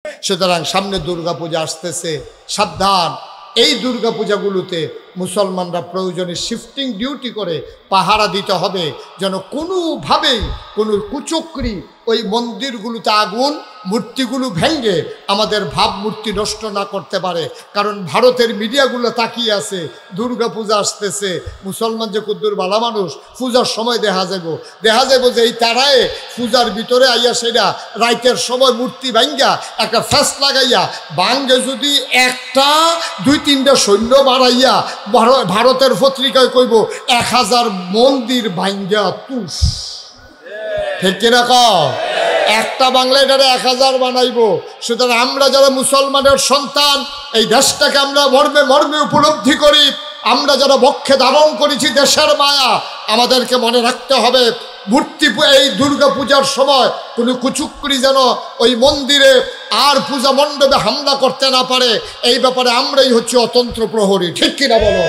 সুতরাং সামনে দুর্গাপূজা আসতেছে, সাবধান। এই দুর্গাপূজাগুলোতে মুসলমানরা প্রয়োজনে শিফটিং ডিউটি করে পাহারা দিতে হবে, যেন কোনোভাবেই কোনো কুচক্রী ওই মন্দিরগুলোতে আগুন মূর্তিগুলো ভেঙে আমাদের ভাবমূর্তি নষ্ট না করতে পারে। কারণ ভারতের মিডিয়াগুলো তাকিয়ে আছে, দুর্গাপূজা আসতেছে, মুসলমান যে কুদ্দুর বালা মানুষ, পূজার সময় দেখা যাব যে এই তারায় পূজার ভিতরে আইয়া সেটা রাইতের সময় মূর্তি ভাঙ্গা একটা ফ্যাস লাগাইয়া ভাঙ্গে যদি একটা 2-3টা সৈন্য বাড়াইয়া ভারতের পত্রিকায় কইব 1000 মন্দির ভাঙ্গা তুষ। ঠিক কিনা কও? একটা বাংলা এটারে 1000 বানাইবো। সুতরাং আমরা যারা মুসলমানের সন্তান, এই দেশটাকে আমরা মর্মে মর্মে উপলব্ধি করি, আমরা যারা বক্ষে ধারণ করেছি দেশের মায়া, আমাদেরকে মনে রাখতে হবে মূর্তি এই দুর্গা পূজার সময় কোনো কুচুক্রি যেন ওই মন্দিরে আর পূজা মণ্ডপে হামলা করতে না পারে। এই ব্যাপারে আমরাই হচ্ছে অতন্ত্র প্রহরী। ঠিক কিনা বলো?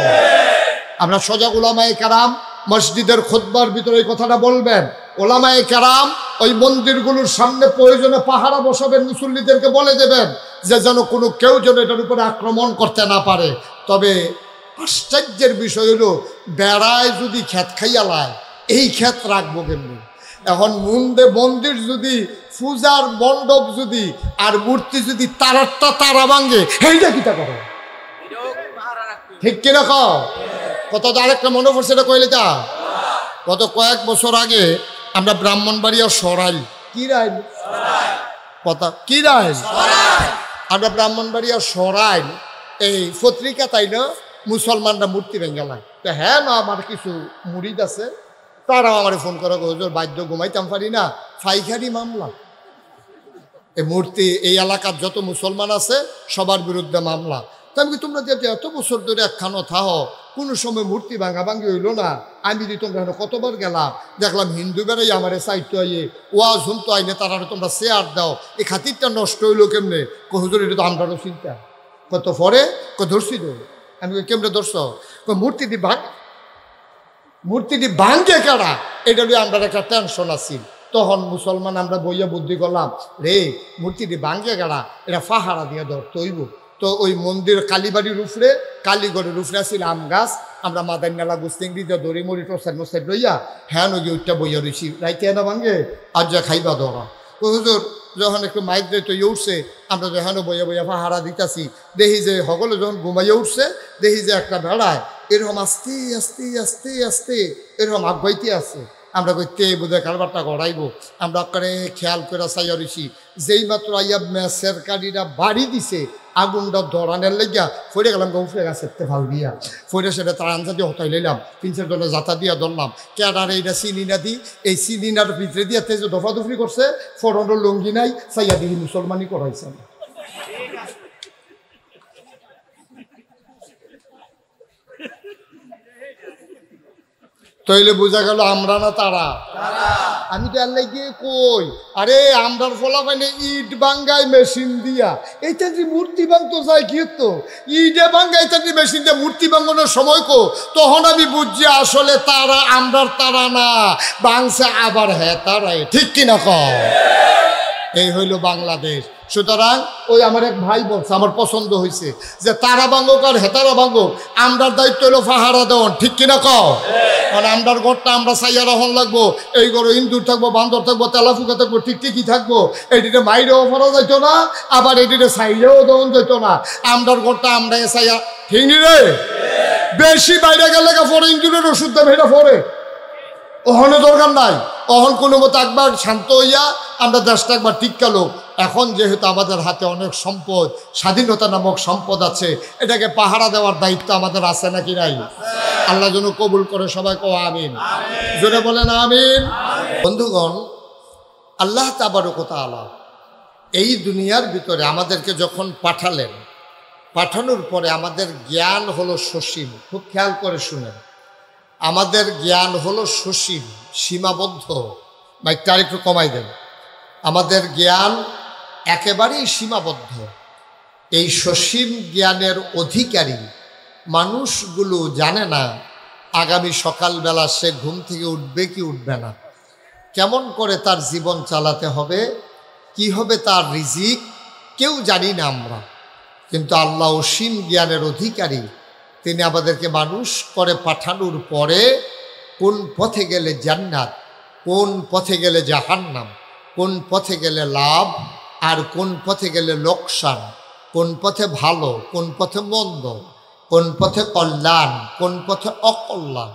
আমরা সজাগ উলামায়ে কেরাম মসজিদের খুতবার ভিতরে এই কথাটা বলবেন। ওলামায়ে কেরাম ওই মন্দিরগুলোর সামনে প্রয়োজনে পাহারা বসাবেন, মুসল্লিদেরকে বলে দেবেন যে যেন কোনো কেউ যেন এটার উপরে আক্রমণ করতে না পারে। তবে আশ্চর্যের বিষয় হলো, বেড়ায় যদি খেত খাইয়া লায়, এই ক্ষেত রাখবো কেমনি? এখন মন্দির যদি পূজার মণ্ডপ যদি আর মূর্তি যদি তারা ভাঙ্গে, এইটা কিটা করো? ঠিক কিনা কও? কত আরেকটা মনে পড়ছে, এটা কইলে তা গত কয়েক বছর আগে আমরা ব্রাহ্মণবাড়িয়া সরাইল আমরা ব্রাহ্মণবাড়িয়া সরাইল এই পত্রিকা তাই না মুসলমানরা মূর্তি ভেঙ্গালায়। তো হ্যাঁ না, আমার কিছু মুরিদ আছে, তারাও আমার ফোন করে, হুজুর বাদ্য ঘুমাইতাম পারি না, ফাইখারি মামলা। এই মূর্তি এই এলাকার যত মুসলমান আছে সবার বিরুদ্ধে মামলা। তা আমি তোমরা যে এত বছর ধরে একখানো থাহ, কোনো সময় মূর্তি ভাঙি হইলো না। আমি যদি তোমরা কতবার গেলাম, দেখলাম হিন্দু বেড়াই আমার সাহিত্য আইয়ে ওয়াজ শুনতো আইনে, তারা তোমরা শেয়ার দাও, এই খাতিরটা নষ্ট হইলো কেমনে? হুজুর এটা তো আমরারও চিন্তা কত পরে ধরছি তো। আমি কেমনে ধরছ? মূর্তিটি ভাঙ্গে কারা, এটা নিয়ে আমরা একটা টেনশন আছি। তখন মুসলমান আমরা বইয়া বুদ্ধি করলাম, রে মূর্তিটি ভাঙ্গে কারা, এটা পাহারা দিয়ে ধরতে হইব। তো ওই মন্দির কালীবাড়ির উপরে, কালীগড়ের উপরে আসছিল আম গাছ, আমরা মাদার নালা গুস্তিংড়ি দিয়ে দড়ি মরি টোসাইড লইয়া হ্যাঁ নগিয়ে ওইটা বইয়া রয়েছি, রাইতে না ভাঙ্গে আর যা খাইবা ধরা। ও হুজুর যখন একটু মাইক তো উঠছে, আমরা যখন বইয়া পাহারা দিতেছি, দেখি যে সকলে যখন ঘুমাইয়া উঠছে, দেখি যে একটা বেড়ায় এরকম আস্তে আস্তে আস্তে আস্তে এরকম আগাইতে আছে। আমরা কইতে বোধহয় কারবারটা গড়াইব, আমরা ওখানে খেয়াল করে চাইয়া রয়েছি। যেই মাত্র আইয়া ম্যাচের কাড়িটা বাড়ি দিছে, আগুনটা ধরানের লেগিয়া ফইরে গেলাম, উফরে গাছেতে ফাল দিয়া ফইরে সেটা তার আঞ্জা দিয়ে হতাই লইলাম, 3-4 জনের জাতা দিয়া ধরলাম। কেডার এইটা চিনিনা দি, এই চিনিনার ভিতরে দিয়ে তেজ দফাদফি করছে, ফরনের লুঙ্গি নাই, চাইয়া দিহি মুসলমানি করাইছে। তইলে বোঝা গেল আমরা না তারা। আমি তো আর লাগিয়ে কই, আরে আমরার ফলা পাইলে ইট বাঙ্গাই মেশিন দিয়া, এইটা যে মূর্তি ভাঙতো যায় কি তো ইটে বাঙ্গাই তাদের মেশিন দিয়ে মূর্তি ভাঙানোর সময় কো, তখন আমি বুঝছি আসলে তারা আমরার তারা না, বাংছে আবার হ্যাঁ তারাই। ঠিক কিনা কও? এই হইল বাংলাদেশ। সুতরাং ওই আমার এক ভাই বলছে, আমার পছন্দ হয়েছে যে তারা ভাঙুক আর হেতারা ভাঙুক, আমরার দায়িত্ব হলো পাহারা দেওয়ান। ঠিক কিনা কও? মানে আমরার ঘরটা আমরা চাইয়া রহন লাগবো, এই ঘরে ইন্দুর থাকবো, বান্দর থাকবো, তেলাফুকা থাকবো, টিকটিকি থাকবো, এটিতে মাইরেও ফেরা যাইতো না, আবার এটিতে চাইলেও দেওয়ান যেত না। আমরার ঘরটা আমরা চাইয়া, ঠিক নি রে? বেশি বাইরে গেলে পরে ইন্দুরের ওষুধ দেবে, এটা পরে ওহনে দরকার নাই। অহন কোনো মতো একবার শান্ত হইয়া আমরা দেশটা একবার টিকালো। এখন যেহেতু আমাদের হাতে অনেক সম্পদ, স্বাধীনতা নামক সম্পদ আছে, এটাকে পাহারা দেওয়ার দায়িত্ব আমাদের আছে নাকি নাই? আল্লাহ যেন কবুল করে, সবাই কও আমিন, জোরে বলেন আমিন। বন্ধুগণ, আল্লাহ তাবারক ওয়া তাআলা এই দুনিয়ার ভিতরে আমাদেরকে যখন পাঠালেন, পাঠানোর পরে আমাদের জ্ঞান হলো সসীম। খুব খেয়াল করে শুনেন, আমাদের জ্ঞান হলো সসীম, সীমাবদ্ধ। মাইকটা একটু কমাই দেন। আমাদের জ্ঞান একেবারেই সীমাবদ্ধ। এই সসীম জ্ঞানের অধিকারী মানুষগুলো জানে না আগামী সকালবেলা সে ঘুম থেকে উঠবে কি উঠবে না, কেমন করে তার জীবন চালাতে হবে, কি হবে তার রিজিক, কেউ জানি না আমরা, কিন্তু আল্লাহ অসীম জ্ঞানের অধিকারী। তিনি আমাদেরকে মানুষ করে পাঠানোর পরে কোন পথে গেলে জান্নাত, কোন পথে গেলে জাহান্নাম, কোন পথে গেলে লাভ আর কোন পথে গেলে লোকসান, কোন পথে ভালো কোন পথে মন্দ, কোন পথে কল্যাণ কোন পথে অকল্যাণ,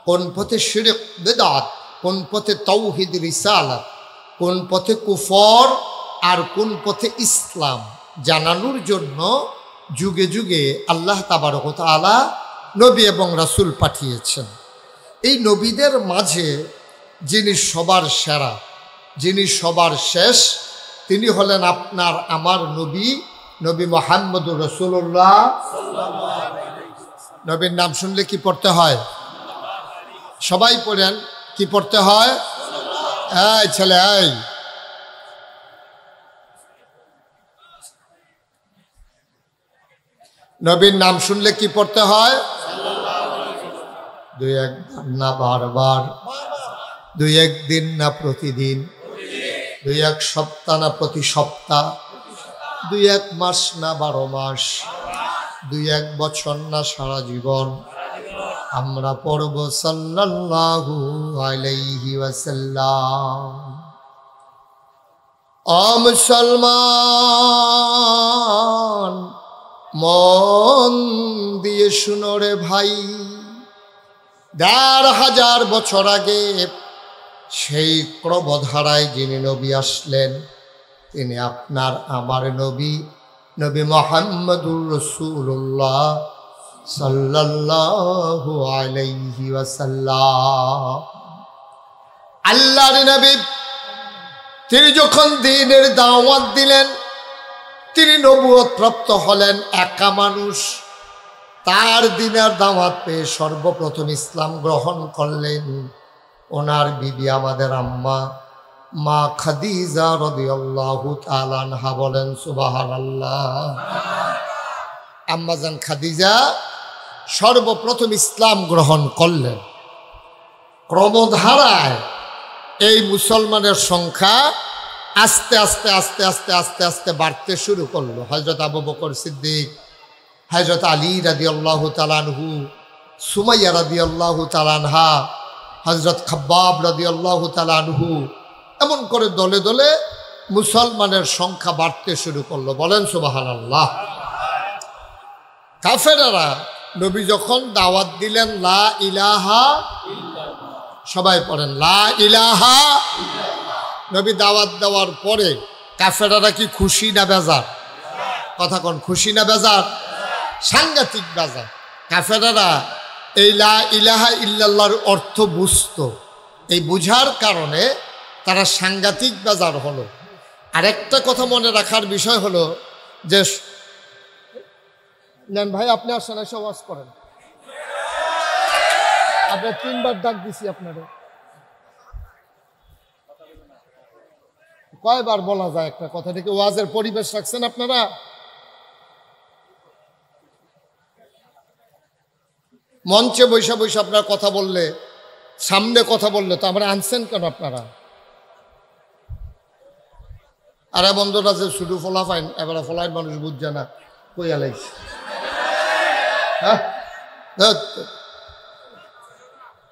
কোন পথে শিরক বিদআত, কোন পথে তাওহীদ রিসালাত, কোন পথে কুফর আর কোন পথে ইসলাম জানানোর জন্য যুগে যুগে আল্লাহ তাবারক ওয়া তাআলা নবী এবং রাসূল পাঠিয়েছেন। এই নবীদের মাঝে যিনি সবার সেরা, যিনি সবার শেষ, তিনি হলেন আপনার আমার নবী, নবী মুহাম্মদুর রাসূলুল্লাহ। নবীর নাম শুনলে কি পড়তে হয়? সবাই পড়েন, কি পড়তে হয়? এই ছেলে, এই নবীর নাম শুনলে কি পড়তে হয়? দুই একবার না বারবার, দুই একদিন না প্রতিদিন, দুই এক সপ্তাহ না প্রতি সপ্তাহ, দুই এক মাস না 12 মাস, দুই এক বছর না সারা জীবন আমরা পড়ব সাল্লাল্লাহু আলাইহি ওয়াসাল্লাম। ও মুসলমান, মন দিয়ে শুনো রে ভাই, ১,৫০০ বছর আগে সেই ক্রমধারায় যিনি নবী আসলেন, তিনি আপনার আমার নবী, নবী মুহাম্মদুর রাসূলুল্লাহ সাল্লাল্লাহু আলাইহি ওয়াসাল্লাম। আল্লাহর নবী, তিনি যখন দ্বীনের দাওয়াত দিলেন, তিনি নবুয়ত প্রাপ্ত হলেন, একা মানুষ। তার দ্বীনের দাওয়াত পেয়ে সর্বপ্রথম ইসলাম গ্রহণ করলেন ওনার বিবি, আমাদের আম্মা মা খাদিজা রাদিয়াল্লাহু তাআলা আনহা। বলেন সুবহানাল্লাহ। আম্মাজান খাদিজা সর্বপ্রথম ইসলাম গ্রহণ করলেন। ক্রমধারায় এই মুসলমানের সংখ্যা আস্তে আস্তে আস্তে আস্তে আস্তে আস্তে বাড়তে শুরু করলো। হযরত আবু বকর সিদ্দিক, হযরত আলী রাদিয়াল্লাহু তাআলা আনহু, সুমাইয়া রাদিয়াল্লাহু তাআলা আনহা, হযরত খাব্বাব রাদিয়াল্লাহু তাআলা আনহু, এমন করে দলে দলে মুসলমানের সংখ্যা বাড়তে শুরু করলো। বলেন সুবহানাল্লাহ। কাফেররা নবী যখন দাওয়াত দিলেন লা ইলাহা ইল্লাল্লাহ, সবাই পড়েন লা ইলাহা ইল্লাল্লাহ, নবী দাওয়াত দেওয়ার পরে কাফেররা কি খুশি না বেজার? কথা কোন, খুশি না বেজার? সাংঘাতিক বেজার। কাফেররা এই লা ইলাহা ইল্লাল্লাহর অর্থ বুঝতো, এই বুঝার কারণে তারা সাংঘাতিক বেজার হলো। আরেকটা কথা মনে রাখার বিষয় হলো যে, নেন ভাই আপনি আসেন, এসে ওয়াজ করেন। আপনি 3 বার ডাক দিছি আপনারে, কয়বার বলা যায় একটা কথা? থেকে ওয়াজের পরিবেশ রাখছেন আপনারা। মঞ্চে বৈশা বৈশা আপনারা কথা বললে, সামনে কথা বললে তো আমরা আনছেন কেন আপনারা? আরে বন্ধুরা যে শুধু ফলাফাইন, এবার ফলাইন মানুষ বুঝছে না, কইয়া লাইছে। হ্যাঁ,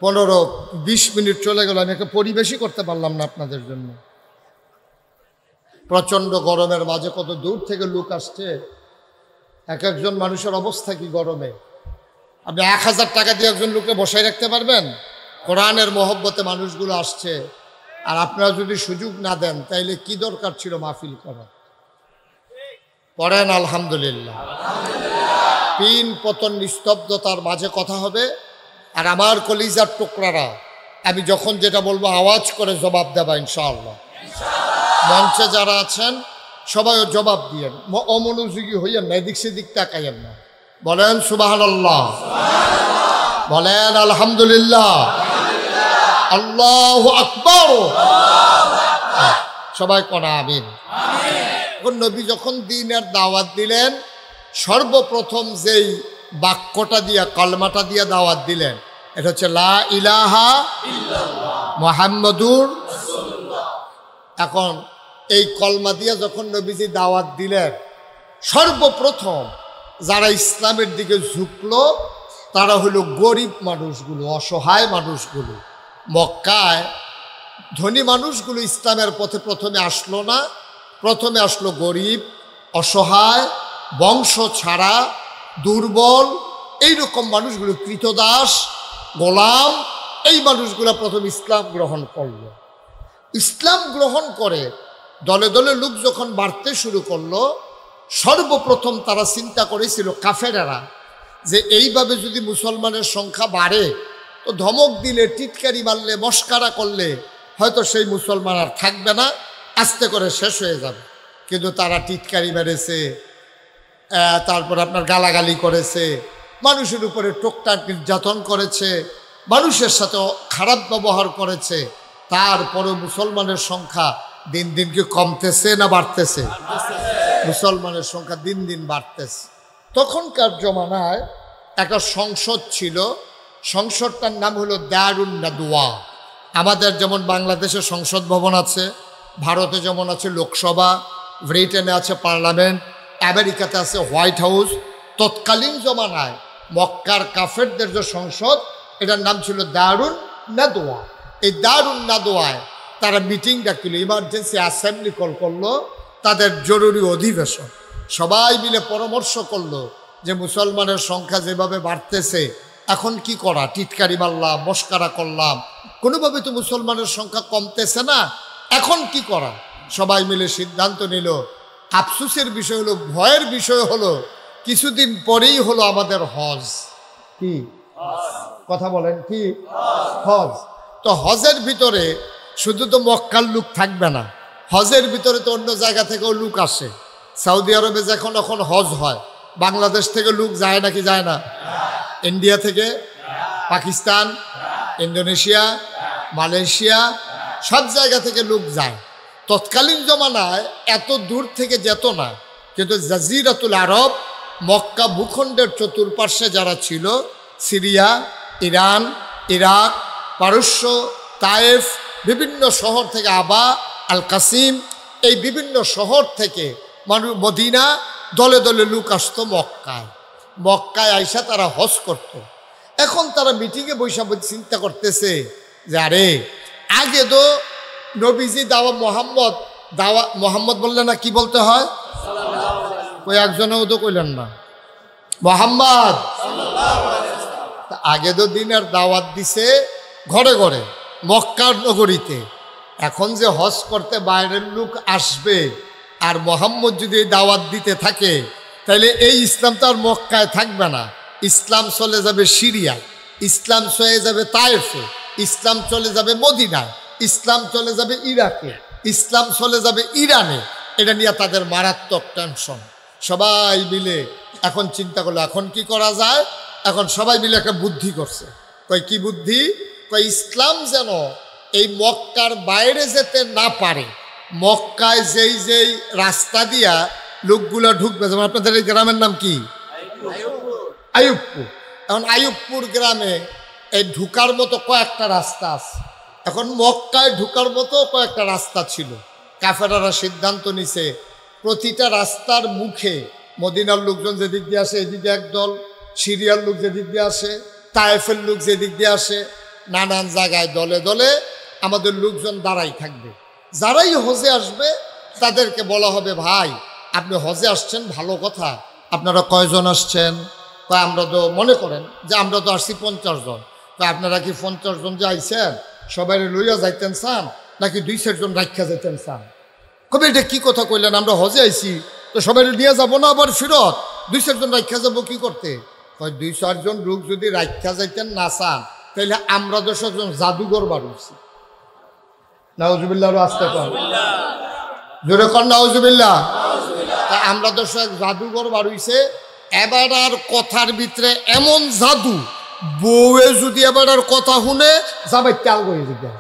15-20 মিনিট চলে গেল, আমি একটা পরিবেশই করতে পারলাম না আপনাদের জন্য। প্রচণ্ড গরমের মাঝে কত দূর থেকে লোক আসছে, এক একজন মানুষের অবস্থা কি গরমে। আপনি 1000 টাকা দিয়ে একজন লোককে বসায় রাখতে পারবেন? কোরআনের মহব্বতে মানুষগুলো আসছে, আর আপনারা যদি সুযোগ না দেন তাইলে কি দরকার ছিল মাহফিল করা? পড়েন আলহামদুলিল্লাহ। পিন পতন নিস্তব্ধতার মাঝে কথা হবে, আর আমার কলিজার টুকরারা আমি যখন যেটা বলবো আওয়াজ করে জবাব দেবা ইনশাআল্লাহ। মঞ্চে যারা আছেন সবাই জবাব দিয়েন, অমনোযোগী হইয়েন না, এদিক সেদিক তাকাইয়েন না। বলেন সুবহানাল্লাহ, বলেন আলহামদুলিল্লাহ, আল্লাহু আকবার, সবাই কোন আমিন। নবী যখন দ্বীনের দাওয়াত দিলেন, সর্বপ্রথম যেই বাক্যটা দিয়া, কলমাটা দিয়া দাওয়াত দিলেন, এটা হচ্ছে লা ইলাহা ইল্লাল্লাহ মুহাম্মাদুর রাসূলুল্লাহ। এখন এই কলমা দিয়া যখন নবীজি দাওয়াত দিলেন, সর্বপ্রথম যারা ইসলামের দিকে ঝুঁকলো তারা হলো গরিব মানুষগুলো, অসহায় মানুষগুলো। মক্কায় ধনী মানুষগুলো ইসলামের পথে প্রথমে আসলো না, প্রথমে আসলো গরিব, অসহায়, বংশ ছাড়া, দুর্বল, এইরকম মানুষগুলো, কৃতদাস, গোলাম, এই মানুষগুলো প্রথম ইসলাম গ্রহণ করলো। ইসলাম গ্রহণ করে দলে দলে লোক যখন বাড়তে শুরু করলো, সর্বপ্রথম তারা চিন্তা করেছিল কাফেরেরা যে এইভাবে যদি মুসলমানের সংখ্যা বাড়ে তো ধমক দিলে, টিটকারি মারলে, মস্কারা করলে হয়তো সেই মুসলমান আর থাকবে না, আস্তে করে শেষ হয়ে যাবে। কিন্তু তারা টিটকারি মেরেছে, তারপর আপনার গালাগালি করেছে, মানুষের উপরে টোকটাক নির্যাতন করেছে, মানুষের সাথে খারাপ ব্যবহার করেছে। তারপরে মুসলমানের সংখ্যা দিন দিন কি কমতেছে না বাড়তেছে? মুসলমানের সংখ্যা দিন দিন বাড়তেছে। তখনকার জমানায় একটা সংসদ ছিল, সংসদটার নাম হলো দারুন নাদওয়া। আমাদের যেমন বাংলাদেশে সংসদ ভবন আছে, ভারতে যেমন আছে লোকসভা, ব্রিটেনে আছে পার্লামেন্ট, আমেরিকাতে আছে হোয়াইট হাউস। তৎকালীন জমানায় মক্কার কাফেরদের যে সংসদ, এটার নাম ছিল দারুন নাদওয়া। এই দারুন নাদওয়ায় তারা মিটিং ডাকল, ইমার্জেন্সি অ্যাসেম্বলি কল করলো, তাদের জরুরি অধিবেশন। সবাই মিলে পরামর্শ করলো যে মুসলমানের সংখ্যা যেভাবে বাড়তেছে এখন কি করা? টিটকারি মারলাম, মস্কারা করলাম, কোনোভাবে তো মুসলমানের সংখ্যা কমতেছে না, এখন কি করা? সবাই মিলে সিদ্ধান্ত নিল। আফসোসের বিষয় হলো, ভয়ের বিষয় হলো, কিছুদিন পরেই হলো আমাদের হজ। কি কথা বলেন? কি হজ? তো হজের ভিতরে শুধু তো মক্কার লোক থাকবে না, হজের ভিতরে তো অন্য জায়গা থেকেও লোক আসে। সৌদি আরবে যখন এখন হজ হয়, বাংলাদেশ থেকে লোক যায় নাকি যায় না? ইন্ডিয়া থেকে, পাকিস্তান, ইন্দোনেশিয়া, মালয়েশিয়া, সব জায়গা থেকে লোক যায়। তৎকালীন জমানায় এত দূর থেকে যেত না, কিন্তু জাজিরাতুল আরব, মক্কা ভূখণ্ডের চতুর্পার্শ্বে যারা ছিল, সিরিয়া, ইরান, ইরাক, পারস্য, তায়েফ, বিভিন্ন শহর থেকে, আবা, আল কাসিম, এই বিভিন্ন শহর থেকে মানুষ, মদিনা, দলে দলে লোক আসতো মক্কায়। মক্কায় আইসা তারা হজ করত। এখন তারা মিটিংয়ে বৈশা চিন্তা করতেছে যে আরে আগে তো নবীজি মোহাম্মদ বললেন না, কি বলতে হয়? ওই একজনেও তো কইলেন না মোহাম্মদ। আগে তো দিনের দাওয়াত দিছে ঘরে ঘরে, মক্কার নগরীতে। এখন যে হজ করতে বাইরের লোক আসবে, আর মোহাম্মদ যদি এই দাওয়াত দিতে থাকে, তাহলে এই ইসলাম তো আর মক্কায় থাকবে না, ইসলাম চলে যাবে সিরিয়া, ইসলাম চলে যাবে তায়েফে, ইসলাম চলে যাবে মদিনায়, ইসলাম চলে যাবে ইরাকে, ইসলাম চলে যাবে ইরানে। এটা নিয়ে তাদের মারাত্মক টেনশন। সবাই মিলে এখন চিন্তা করলো এখন কি করা যায়। এখন সবাই মিলে একটা বুদ্ধি করছে। কয় কি বুদ্ধি? কয় ইসলাম যেন এই মক্কার বাইরে যেতে না পারে। মক্কায় যেই যেই রাস্তা দিয়া লোকগুলা ঢুকবে, যেমন আপনাদের এই গ্রামের নাম কি? আইয়ুবপুর। এখন আইয়ুবপুর গ্রামে এই ঢুকার মতো কয়েকটা রাস্তা আছে। এখন মক্কায় ঢুকার মতো কয়েকটা রাস্তা ছিল। কাফেরারা সিদ্ধান্ত নিছে প্রতিটা রাস্তার মুখে মদিনার লোকজন যেদিক দিয়ে আসে এদিকে একদল, সিরিয়ার লোক যেদিক দিয়ে আসে, তায়েফের লোক যেদিক দিয়ে আসে, নানান জায়গায় দলে দলে আমাদের লোকজন দাঁড়াই থাকবে। যারাই হজে আসবে তাদেরকে বলা হবে, ভাই আপনি হজে আসছেন ভালো কথা, আপনারা কয়জন আসছেন? কয় আমরা তো, মনে করেন যে আমরা তো আসছি 50 জন। তো আপনারা কি 50 জন যে আইছেন সবাই লইয়া যাইতেন চান, নাকি 2-4 জন রাখা যাইতেন চান? কবে এটা কি কথা কইলেন? আমরা হজে আইছি তো সবাই নিয়ে যাবো না আবার ফিরত? 2-4 জন রাখা যাবো কি করতে? কয় 2-4 জন লোক যদি রাখা যাইতেন না চান, তাহলে আমরা 10 জন জাদুঘর বাড়ুছি। নাউজুবিল্লাহ, আসতে কর জোরে কর নাউজুবিল্লাহ। আমরা 10 জাদুঘর বাড়ুইছে। এবার আর কথার ভিতরে এমন জাদু, বউয়ে যদি এবার আর কথা শুনে যাবে তেল গয়ে জিজ্ঞা,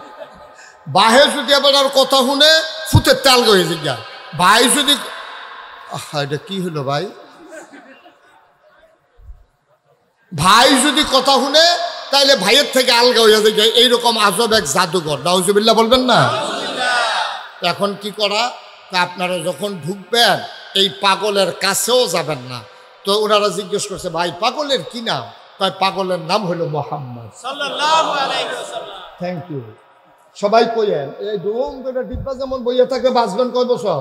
বাহে যদি এবার আর কথা শুনে ফুটের তেল গয়ে জিজ্ঞা, ভাই যদি, এটা কি হলো ভাই, ভাই যদি কথা শুনে তাইলে ভাইয়ের থেকে আলগা হয়ে যায়। এইরকম আজব এক জাদুঘর। নাউজুবিল্লাহ বলবেন না? এখন কি করা? তা আপনারা যখন ঢুকবেন এই পাগলের কাছেও যাবেন না। তো ওনারা জিজ্ঞেস করছে, ভাই পাগলের কি নাম? তাই পাগলের নাম হলো মোহাম্মদ সাল্লাল্লাহু আলাইহি ওয়াসাল্লাম। Thank you. সবাই কইয়েন, এই ধুম করে ডিব্বা যেমন বইয়া থাকে বাঁচবেন কয় বছর?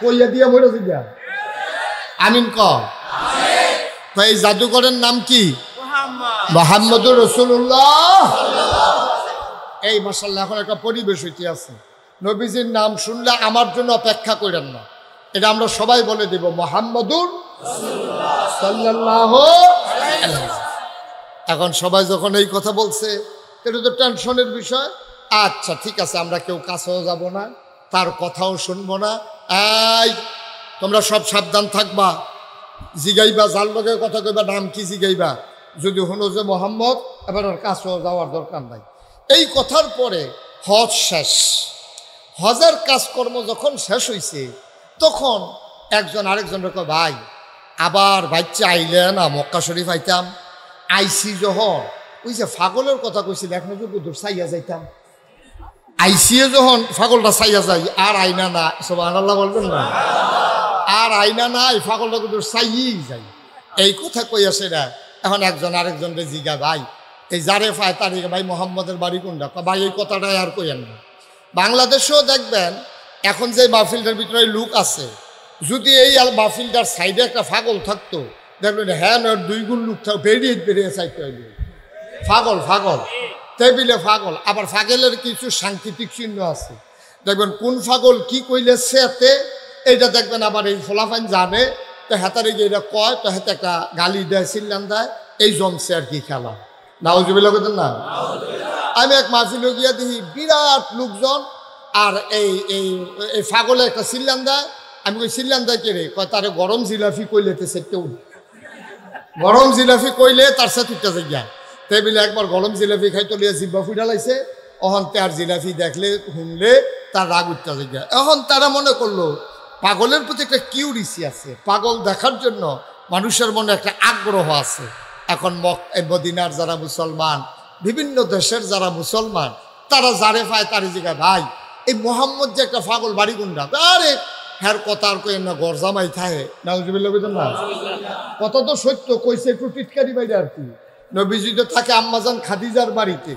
কইয়া দিয়া মরে যাবেন। আমিন কর। এই জাদুকরের নাম কি? মুহাম্মদুর রাসূলুল্লাহ। এই মাশাআল্লাহ এখন একটা পরিবেশ হইতে আছে। নবীজির নাম শুনলে আমার জন্য অপেক্ষা করেন না, এটা আমরা সবাই বলে দেব মুহাম্মদুর রাসূলুল্লাহ সাল্লাল্লাহু আলাইহি ওয়াসাল্লাম। এখন সবাই যখন এই কথা বলছে, এটা তো টেনশনের বিষয়। আচ্ছা ঠিক আছে, আমরা কেউ কাছেও যাব না, তার কথাও শুনবো না। এই তোমরা সব সাবধান থাকবা, জিগাইবা যার লগে কথা কইবা নাম কি জিগাইবা। যদি হলো যে মোহাম্মদ, এবার ওর কাছেও যাওয়ার দরকার নাই। এই কথার পরে হজ শেষ। হজের কাজকর্ম যখন শেষ হয়েছে, তখন একজন আরেকজনের কয়, ভাই আবার বাচ্চা আইলে না মক্কা শরীফ আইতাম। আইসি যখন ওই যে ফাগলের কথা কইছিল, এখন যদি দূর চাইয়া যাইতাম। আইসিয়ে যখন ফাগলটা চাইয়া যাই, আর আইনা না, সুবহানাল্লাহ বলবেন না, আর আইনা না, এই ফাগলটা দূর চাইয়েই যাই। এই কথা কইয়াছে না। এখন একজন আরেকজনকে জিগা, ভাই এই যারে পায় তার ভাই মোহাম্মদের বাড়ি কোনটা? ভাই এই কথাটাই আর কইয়েন না। বাংলাদেশেও দেখবেন এখন যে মাহফিলটার ভিতরে লোক আছে, যদি এই মাহফিলটার সাইডে একটা ফাগল থাকতো, দেখবেন হ্যাঁ দুই গুণ লোক থাকতো, বেরিয়ে বেরিয়ে চাইতে হইল। ফাগল ফাগল টেবিলে ফাগল। আবার ফাগলের কিছু সাংকেতিক চিহ্ন আছে, দেখবেন কোন ফাগল কি কইলে সেতে, এইটা দেখবেন আবার এই ফলাফান জানে, তো হেতারে গিয়ে এটা কয়, তো হেতে একটা গালি দেয়, চিল্লান দেয়, এই জমছে আর কি খেলা। নাউজুবিল্লাহ বলেন না। আমি এক মাহফিলে গিয়া দেখি বিরাট লোকজন, আর এই এই এই ফাগলে একটা চিল্লান দেয়। আমি কই চিল্লান দেয় কে রে? কয় তারে গরম জিলাফি কইলে তো সেটা গরম জিলাফি কইলে তার সাথে উঠতে যায়। টেবিলে একবার গরম জিলাফি খাইতে লিয়ে জিব্বা ফুটা লাইছে, অহন তার জিলাফি দেখলে শুনলে তার রাগ উঠতে যায়। এখন তারা মনে করলো পাগলের প্রতি একটা কিউরিসি আছে, পাগল দেখার জন্য মানুষের মনে একটা আগ্রহ আছে। এখন মদিনার যারা মুসলমান, বিভিন্ন দেশের যারা মুসলমান, তারা যারে পায় তারে জিগায়, ভাই এই মোহাম্মদ যে একটা পাগল বাড়ি কোনটা? আরে হ্যার কথা আর কই না, ঘর জামাই থাকে। নাউজুবিল্লাহ বুঝলেন না, কথা তো সত্য কইছে, একটু টিটকারি বাইরে আর কি। নবীজি তো থাকে আম্মাজান খাদিজার বাড়িতে।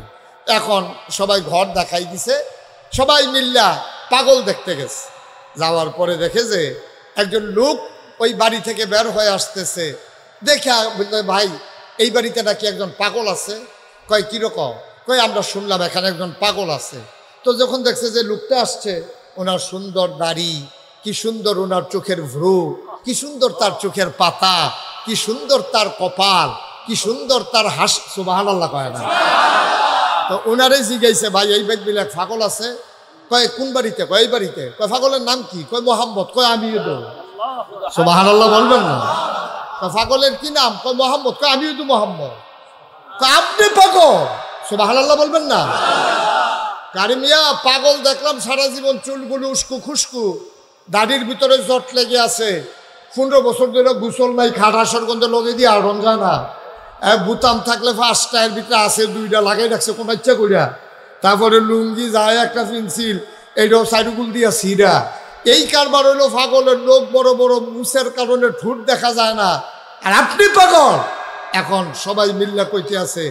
এখন সবাই ঘর দেখাই দিছে, সবাই মিল্লা পাগল দেখতে গেছে। যাওয়ার পরে দেখে যে একজন লোক ওই বাড়ি থেকে বের হয়ে আসতেছে। দেখে বলতে, ভাই এই বাড়িতে নাকি একজন পাগল আছে। কয় কীরকম? কয় আমরা শুনলাম এখানে একজন পাগল আছে। তো যখন দেখছে যে লোকটা আসছে, ওনার সুন্দর দাড়ি, কি সুন্দর ওনার চোখের ভ্রু, কি সুন্দর তার চোখের পাতা, কি সুন্দর তার কপাল, কি সুন্দর তার হাস, সুবহানাল্লাহ কয় না। তো ওনারে জিজ্ঞাসা, ভাই এই ব্যক্তিবিলাক পাগল আছে? কয় কোন বাড়িতে? কয় এই বাড়িতে। কয় পাগলের নাম কি? কয় মোহাম্মদ। কয় আমিও তো। সুবহানাল্লাহ বলবেন না। পাগলের কি নাম? কয় মোহাম্মদ। কয় আমিও তো মোহাম্মদ। আপনি পাগল? সুবহানাল্লাহ বলবেন না। কারিমিয়া পাগল দেখলাম সারা জীবন চুলগুলো উস্কু খুস্কু, দাড়ির ভিতরে জট লেগে আছে, 15 বছর ধরে গোসল নাই, খাটাসর গন্ধে লগে দিয়ে আড়ন যায় না। বুতাম থাকলে 5টা, এর ভিতরে আছে 2টা লাগাই রাখছে কোন ইচ্ছা করিয়া। তারপরে লুঙ্গি যায় একটা পেন্সিল, এইটাও সাইডুগুল দিয়া সিরা। এই কারবার হইলো পাগলের। লোক বড় বড় মুসের কারণে ঠোঁট দেখা যায় না, আর আপনি পাগল। এখন সবাই মিল্লা কইতে আছে,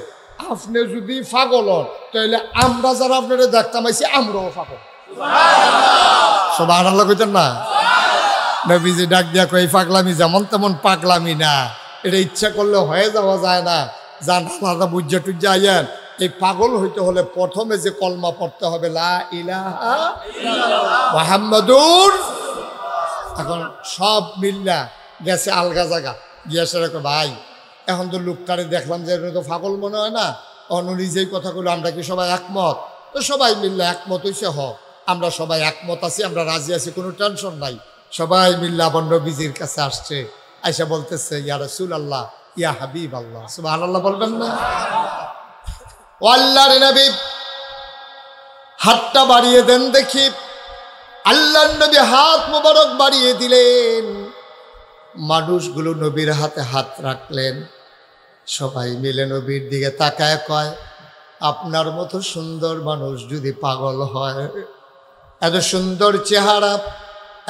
আপনি যদি পাগল হন তাহলে আমরা যারা আপনারা দেখতাম আইছি আমরাও পাগল। সুবহানাল্লাহ কইতেন না? নবীজি ডাক দিয়া কই, পাগলামি যেমন তেমন পাগলামি না, এটা ইচ্ছা করলে হয়ে যাওয়া যায় না। যান আলাদা বুঝা টুজা আইয়েন। এই পাগল হইতে হলে প্রথমে যে কলমা পড়তে হবে, লা ইলাহা ইল্লাল্লাহ মুহাম্মাদুর। এখন সব মিল্লা গেছে আলগা জায়গা গিয়েছে, রেখো ভাই এখন তো লোকটারে দেখলাম যে এটা তো পাগল মনে হয় না। অন্য নিজেই কথা কইলো, আমরা কি সবাই একমত? তো সবাই মিল্লা একমত হইছে, আমরা সবাই একমত আছি, আমরা রাজি আছি, কোনো টেনশন নাই। সবাই মিল্লা আবার নবীজির কাছে আসছে, আইসা বলতেছে, ইয়া রাসূলুল্লাহ, ইয়া হাবিব আল্লাহ। সুবহানাল্লাহ বলবেন না? ও আল্লাহর নবী, হাতটা বাড়িয়ে দেন দেখি। আল্লাহর নবী হাত মোবারক বাড়িয়ে দিলেন। মানুষগুলো নবীর হাতে হাত রাখলেন। সবাই মিলে নবীর দিকে তাকায় কয়, আপনার মতো সুন্দর মানুষ যদি পাগল হয়, এত সুন্দর চেহারা,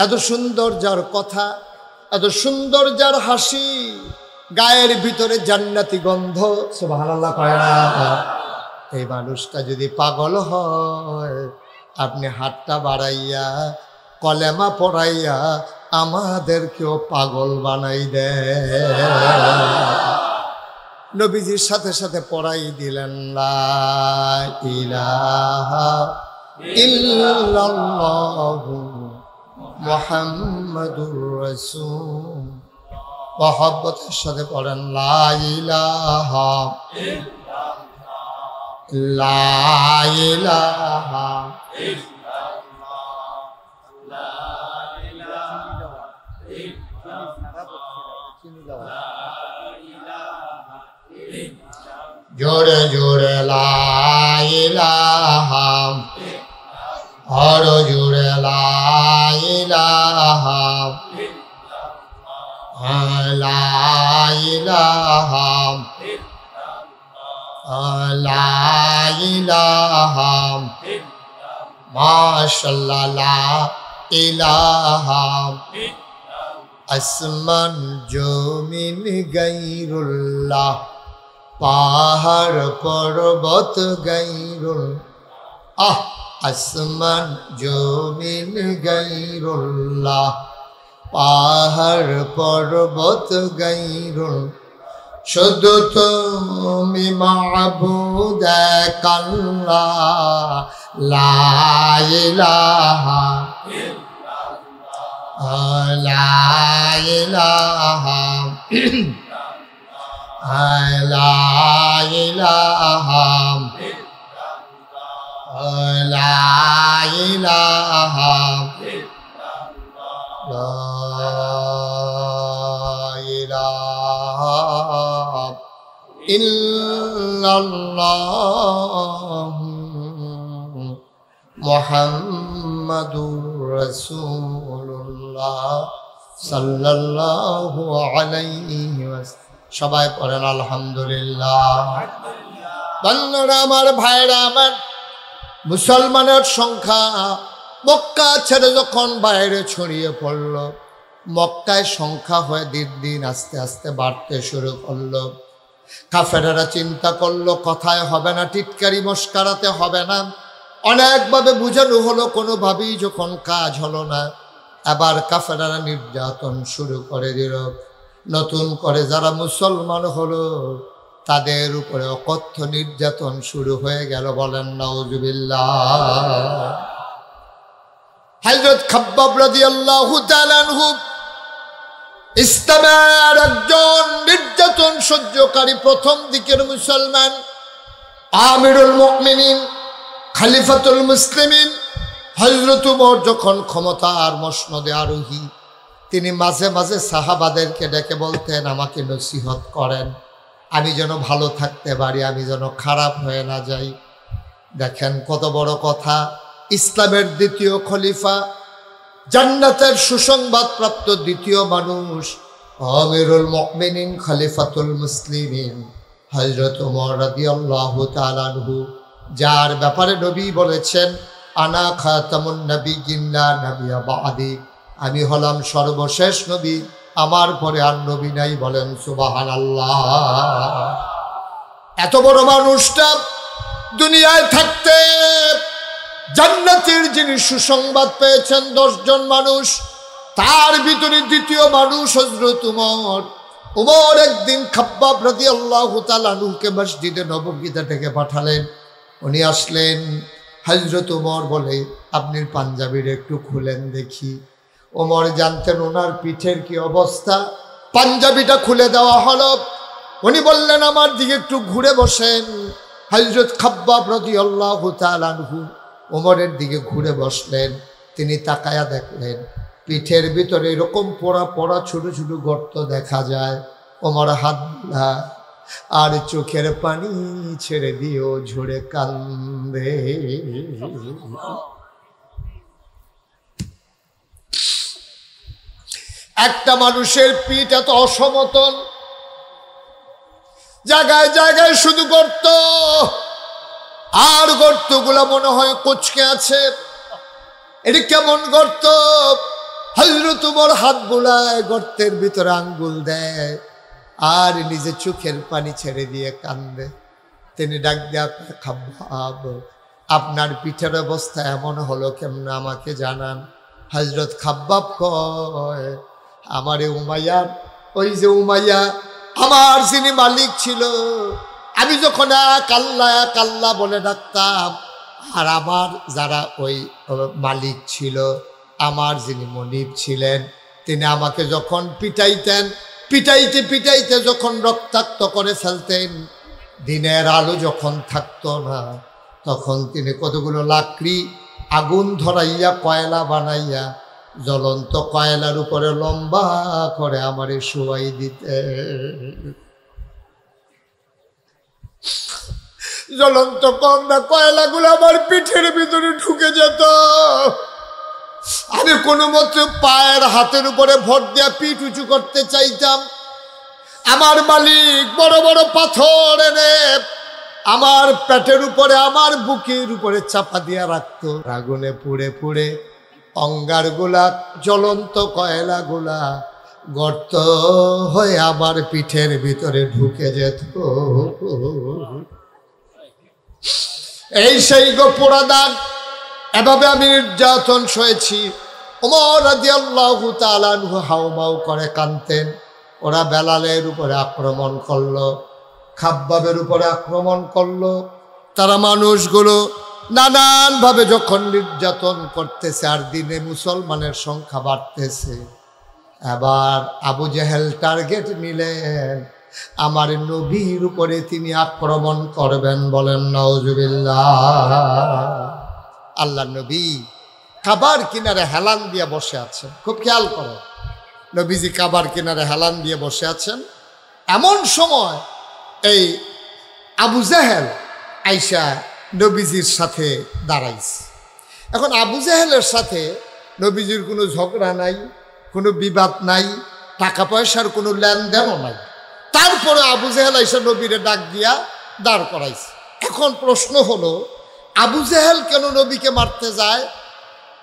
এত সুন্দর যার কথা, এত সুন্দর যার হাসি, গায়ের ভিতরে জান্নাতি গন্ধ, সুবহানাল্লাহ কয় না? এই মানুষটা যদি পাগল হয়, আপনি হাতটা বাড়াইয়া কলেমা পড়াইয়া আমাদেরকেও পাগল বানাই দেয়। নবীজির সাথে সাথে পড়াই দিলেন লা ইলাহা ইল্লাল্লাহু মুহাম্মাদুর রাসূল। মহব্বতের সাথে পড়েন লা ইলাহা লা ইলাহা জোরে জোরে লা ইলাহা, আরো জোরে লা ইলাহা লা ইলাহা লা ইলাহা মাশাআল্লাহ লা ইলাহা আসমান জমিন গায়রুল্লাহ, পাহাড় পর্বত গায়রুল, আসমান জমিন গায়রুল্লাহ, পাহাড় পর্বত গায়রুল, শুধু তুমি মাবুদ এক আল্লাহ, লা ইলাহা লা ইলাহা লা ইলাহা লা ইলাহা লা ইলাহা ইল্লাল্লাহ মুহাম্মাদুর রাসূলুল্লাহ সাল্লাল্লাহু আলাইহি ওয়াসাল্লাম। সবাই পড়েন আলহামদুলিল্লাহ। বন্ধুরা আমার, ভাইরা আমার, মুসলমানের সংখ্যা মক্কা ছেড়ে যখন বাইরে ছড়িয়ে পড়ল, মক্কায় সংখ্যা হয়ে দিন দিন আস্তে আস্তে বাড়তে শুরু করলো। কাফেরেরা চিন্তা করলো কথায় হবে না, টিটকারি মস্কারাতে হবে না, অনেকভাবে বুঝানো হলো, কোনোভাবেই যখন কাজ হলো না, আবার কাফেরেরা নির্যাতন শুরু করে দিল। নতুন করে যারা মুসলমান হলো তাদের উপরে অকথ্য নির্যাতন শুরু হয়ে গেল। বলেন নাউজুবিল্লাহ। হযরত খাব্বাব রাদিয়াল্লাহু তাআলা আনহু ইসলামের একজন নির্যাতন সহ্যকারী প্রথম দিকের মুসলমান, আমিরুল মুমিনিন, খলিফাতুল মুসলিমিন হযরত ওমর যখন ক্ষমতার মসনদে আরোহী, তিনি মাঝে মাঝে সাহাবাদেরকে ডেকে বলতেন, আমাকে নসিহত করেন, আমি যেন ভালো থাকতে পারি, আমি যেন খারাপ হয়ে না যাই। দেখেন কত বড় কথা। ইসলামের দ্বিতীয় খলিফা, জান্নাতের সুসংবাদ প্রাপ্ত দ্বিতীয় মানুষ, আমিরুল মুমিনিন খলিফাতুল মুসলিমিন হযরত ওমর রাদিয়াল্লাহু তাআলা আনহু, যার ব্যাপারে নবী বলেছেন, আনা খাতামুন নাবিয়্যিন লা নাবিয়্যা বা'দি, আমি হলাম সর্বশেষ নবী, আমার পরে আর নবী নাই। বলেন সুবহানাল্লাহ। এত বড় মানুষটা দুনিয়ায় থাকতে জান্নাতের যিনি সুসংবাদ পেয়েছেন 10 জন মানুষ, তার ভিতরে দ্বিতীয় মানুষ হযরত ওমর। ওমর একদিন খাব্বাব রাদিয়াল্লাহু তাআলা আনহুকে মসজিদে নববীতে ডেকে পাঠালেন। উনি আসলেন, হযরত ওমর বলে, আপনি পাঞ্জাবির একটু খুলেন দেখি। ওমর জানতেন ওনার পিঠের কি অবস্থা। পাঞ্জাবিটা খুলে দেওয়া হলো। উনি বললেন, আমার দিকে একটু ঘুরে বসেন। হযরত খাব্বাব রাদিয়াল্লাহু তাআলা আনহু ওমরের দিকে ঘুরে বসলেন। তিনি তাকায়া দেখলেন পিঠের ভিতরে এরকম পোড়া পোড়া ছোট ছোট গর্ত দেখা যায়। ওমর হাত ধোলা আর চোখের পানি ছেড়ে দিও ঝরে কান্দে। একটা মানুষের পিঠ এত অসমতল, জায়গায় জায়গায় শুধু গর্ত, আর গর্তগুলা মনে হয় কুঁচকে আছে। এটি কেমন গর্ত? হযরত উমর হাত বুলায় গর্তের ভিতরে আঙ্গুল দেয় আর নিজে চোখের পানি ছেড়ে দিয়ে কান্দে। তিনি ডাক দিয়ে, খাব্বাব, আপনার পিঠের অবস্থা এমন হলো কেমন আমাকে জানান। হযরত খাব্বাব কয়, আমারে উমাইয়ার, ওই যে উমাইয়া আমার যিনি মালিক ছিল, আমি যখন এক আল্লাহ বলে ডাকতাম, আর আমার যারা ওই মালিক ছিল, আমার যিনি মনিব ছিলেন, তিনি আমাকে যখন পিটাইতেন, পিটাইতে পিটাইতে যখন রক্তাক্ত করে ফেলতেন, দিনের আলো যখন থাকতো না, তখন তিনি কতগুলো লাকড়ি আগুন ধরাইয়া কয়লা বানাইয়া জ্বলন্ত কয়লার উপরে লম্বা করে আমারে শোয়াই দিতে। জ্বলন্ত কয়লাগুলো আমার পিঠের ভিতরে ঢুকে যেত। আমি কোনো মতে পায়ের হাতের উপরে ভর দিয়া পিঠ উঁচু করতে চাইতাম, আমার মালিক বড় বড় পাথর এনে আমার পেটের উপরে, আমার বুকের উপরে চাপা দিয়া রাখতো। আগুনে পুড়ে পুড়ে অঙ্গারগুলা, জ্বলন্ত কয়লাগুলা গর্ত হয়ে আমার পিঠের ভিতরে ঢুকে যেত। এই সেই গো পোড়া দাগ। এভাবে আমি নির্যাতন সয়েছি। ওমর রাদিয়াল্লাহু তাআলা আনহু হাউমাউ করে কাঁদতেন। ওরা বেলালের উপরে আক্রমণ করলো, খাব্বাবের উপরে আক্রমণ করলো। তারা মানুষগুলো নানানভাবে যখন নির্যাতন করতেছে, আর দিনে মুসলমানের সংখ্যা বাড়তেছে, এবার আবু জেহেল টার্গেট নিলেন, আমার নবীর উপরে তিনি আক্রমণ করবেন। বলেন নাউজুবিল্লাহ। আল্লাহ নবী কাবার কিনারে হেলান দিয়ে বসে আছেন। খুব খেয়াল করো, নবীজি কাবার কিনারে হেলান দিয়ে বসে আছেন। এমন সময় এই আবু জেহেল আইসা নবীজির সাথে দাঁড়াইছে। এখন আবু জেহেলের সাথে নবীজির কোনো ঝগড়া নাই, কোনো বিবাদ নাই, টাকা পয়সার কোনো লেনদেনও নাই। তারপরে আবু জেহেল আইসা নবীরে ডাক দিয়া দাঁড় করাইছে। এখন প্রশ্ন হলো, আবু জেহেল কেন নবীকে মারতে যায়?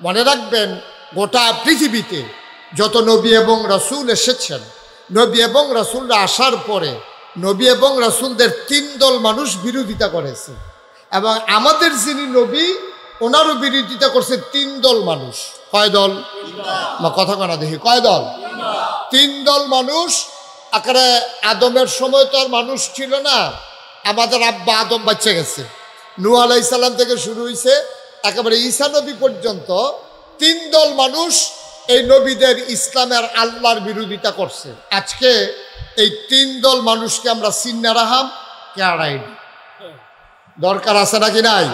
মনে রাখবেন, গোটা পৃথিবীতে যত নবী এবং রাসূল এসেছেন, নবী এবং রাসূলরা আসার পরে নবী এবং রাসূলদের 3 দল মানুষ বিরোধিতা করেছে, এবং আমাদের যিনি নবী ওনারও বিরোধিতা করছে 3 দল মানুষ। কয় দল? কথা কনা দেখি, কয় দল? 3 দল মানুষ। আকারে আদমের সময় তো আর মানুষ ছিল না, আমাদের আব্বা আদম বাচ্চা গেছে। নূহ আলাইহিস সালাম থেকে শুরু হয়েছে একেবারে ঈসা নবী পর্যন্ত 3 দল মানুষ এই নবীদের, ইসলামের, আল্লাহর বিরোধিতা করছে। আজকে এই 3 দল মানুষকে আমরা চিন্না রাহাম কেড়াই, দরকার আছে নাকি নাই?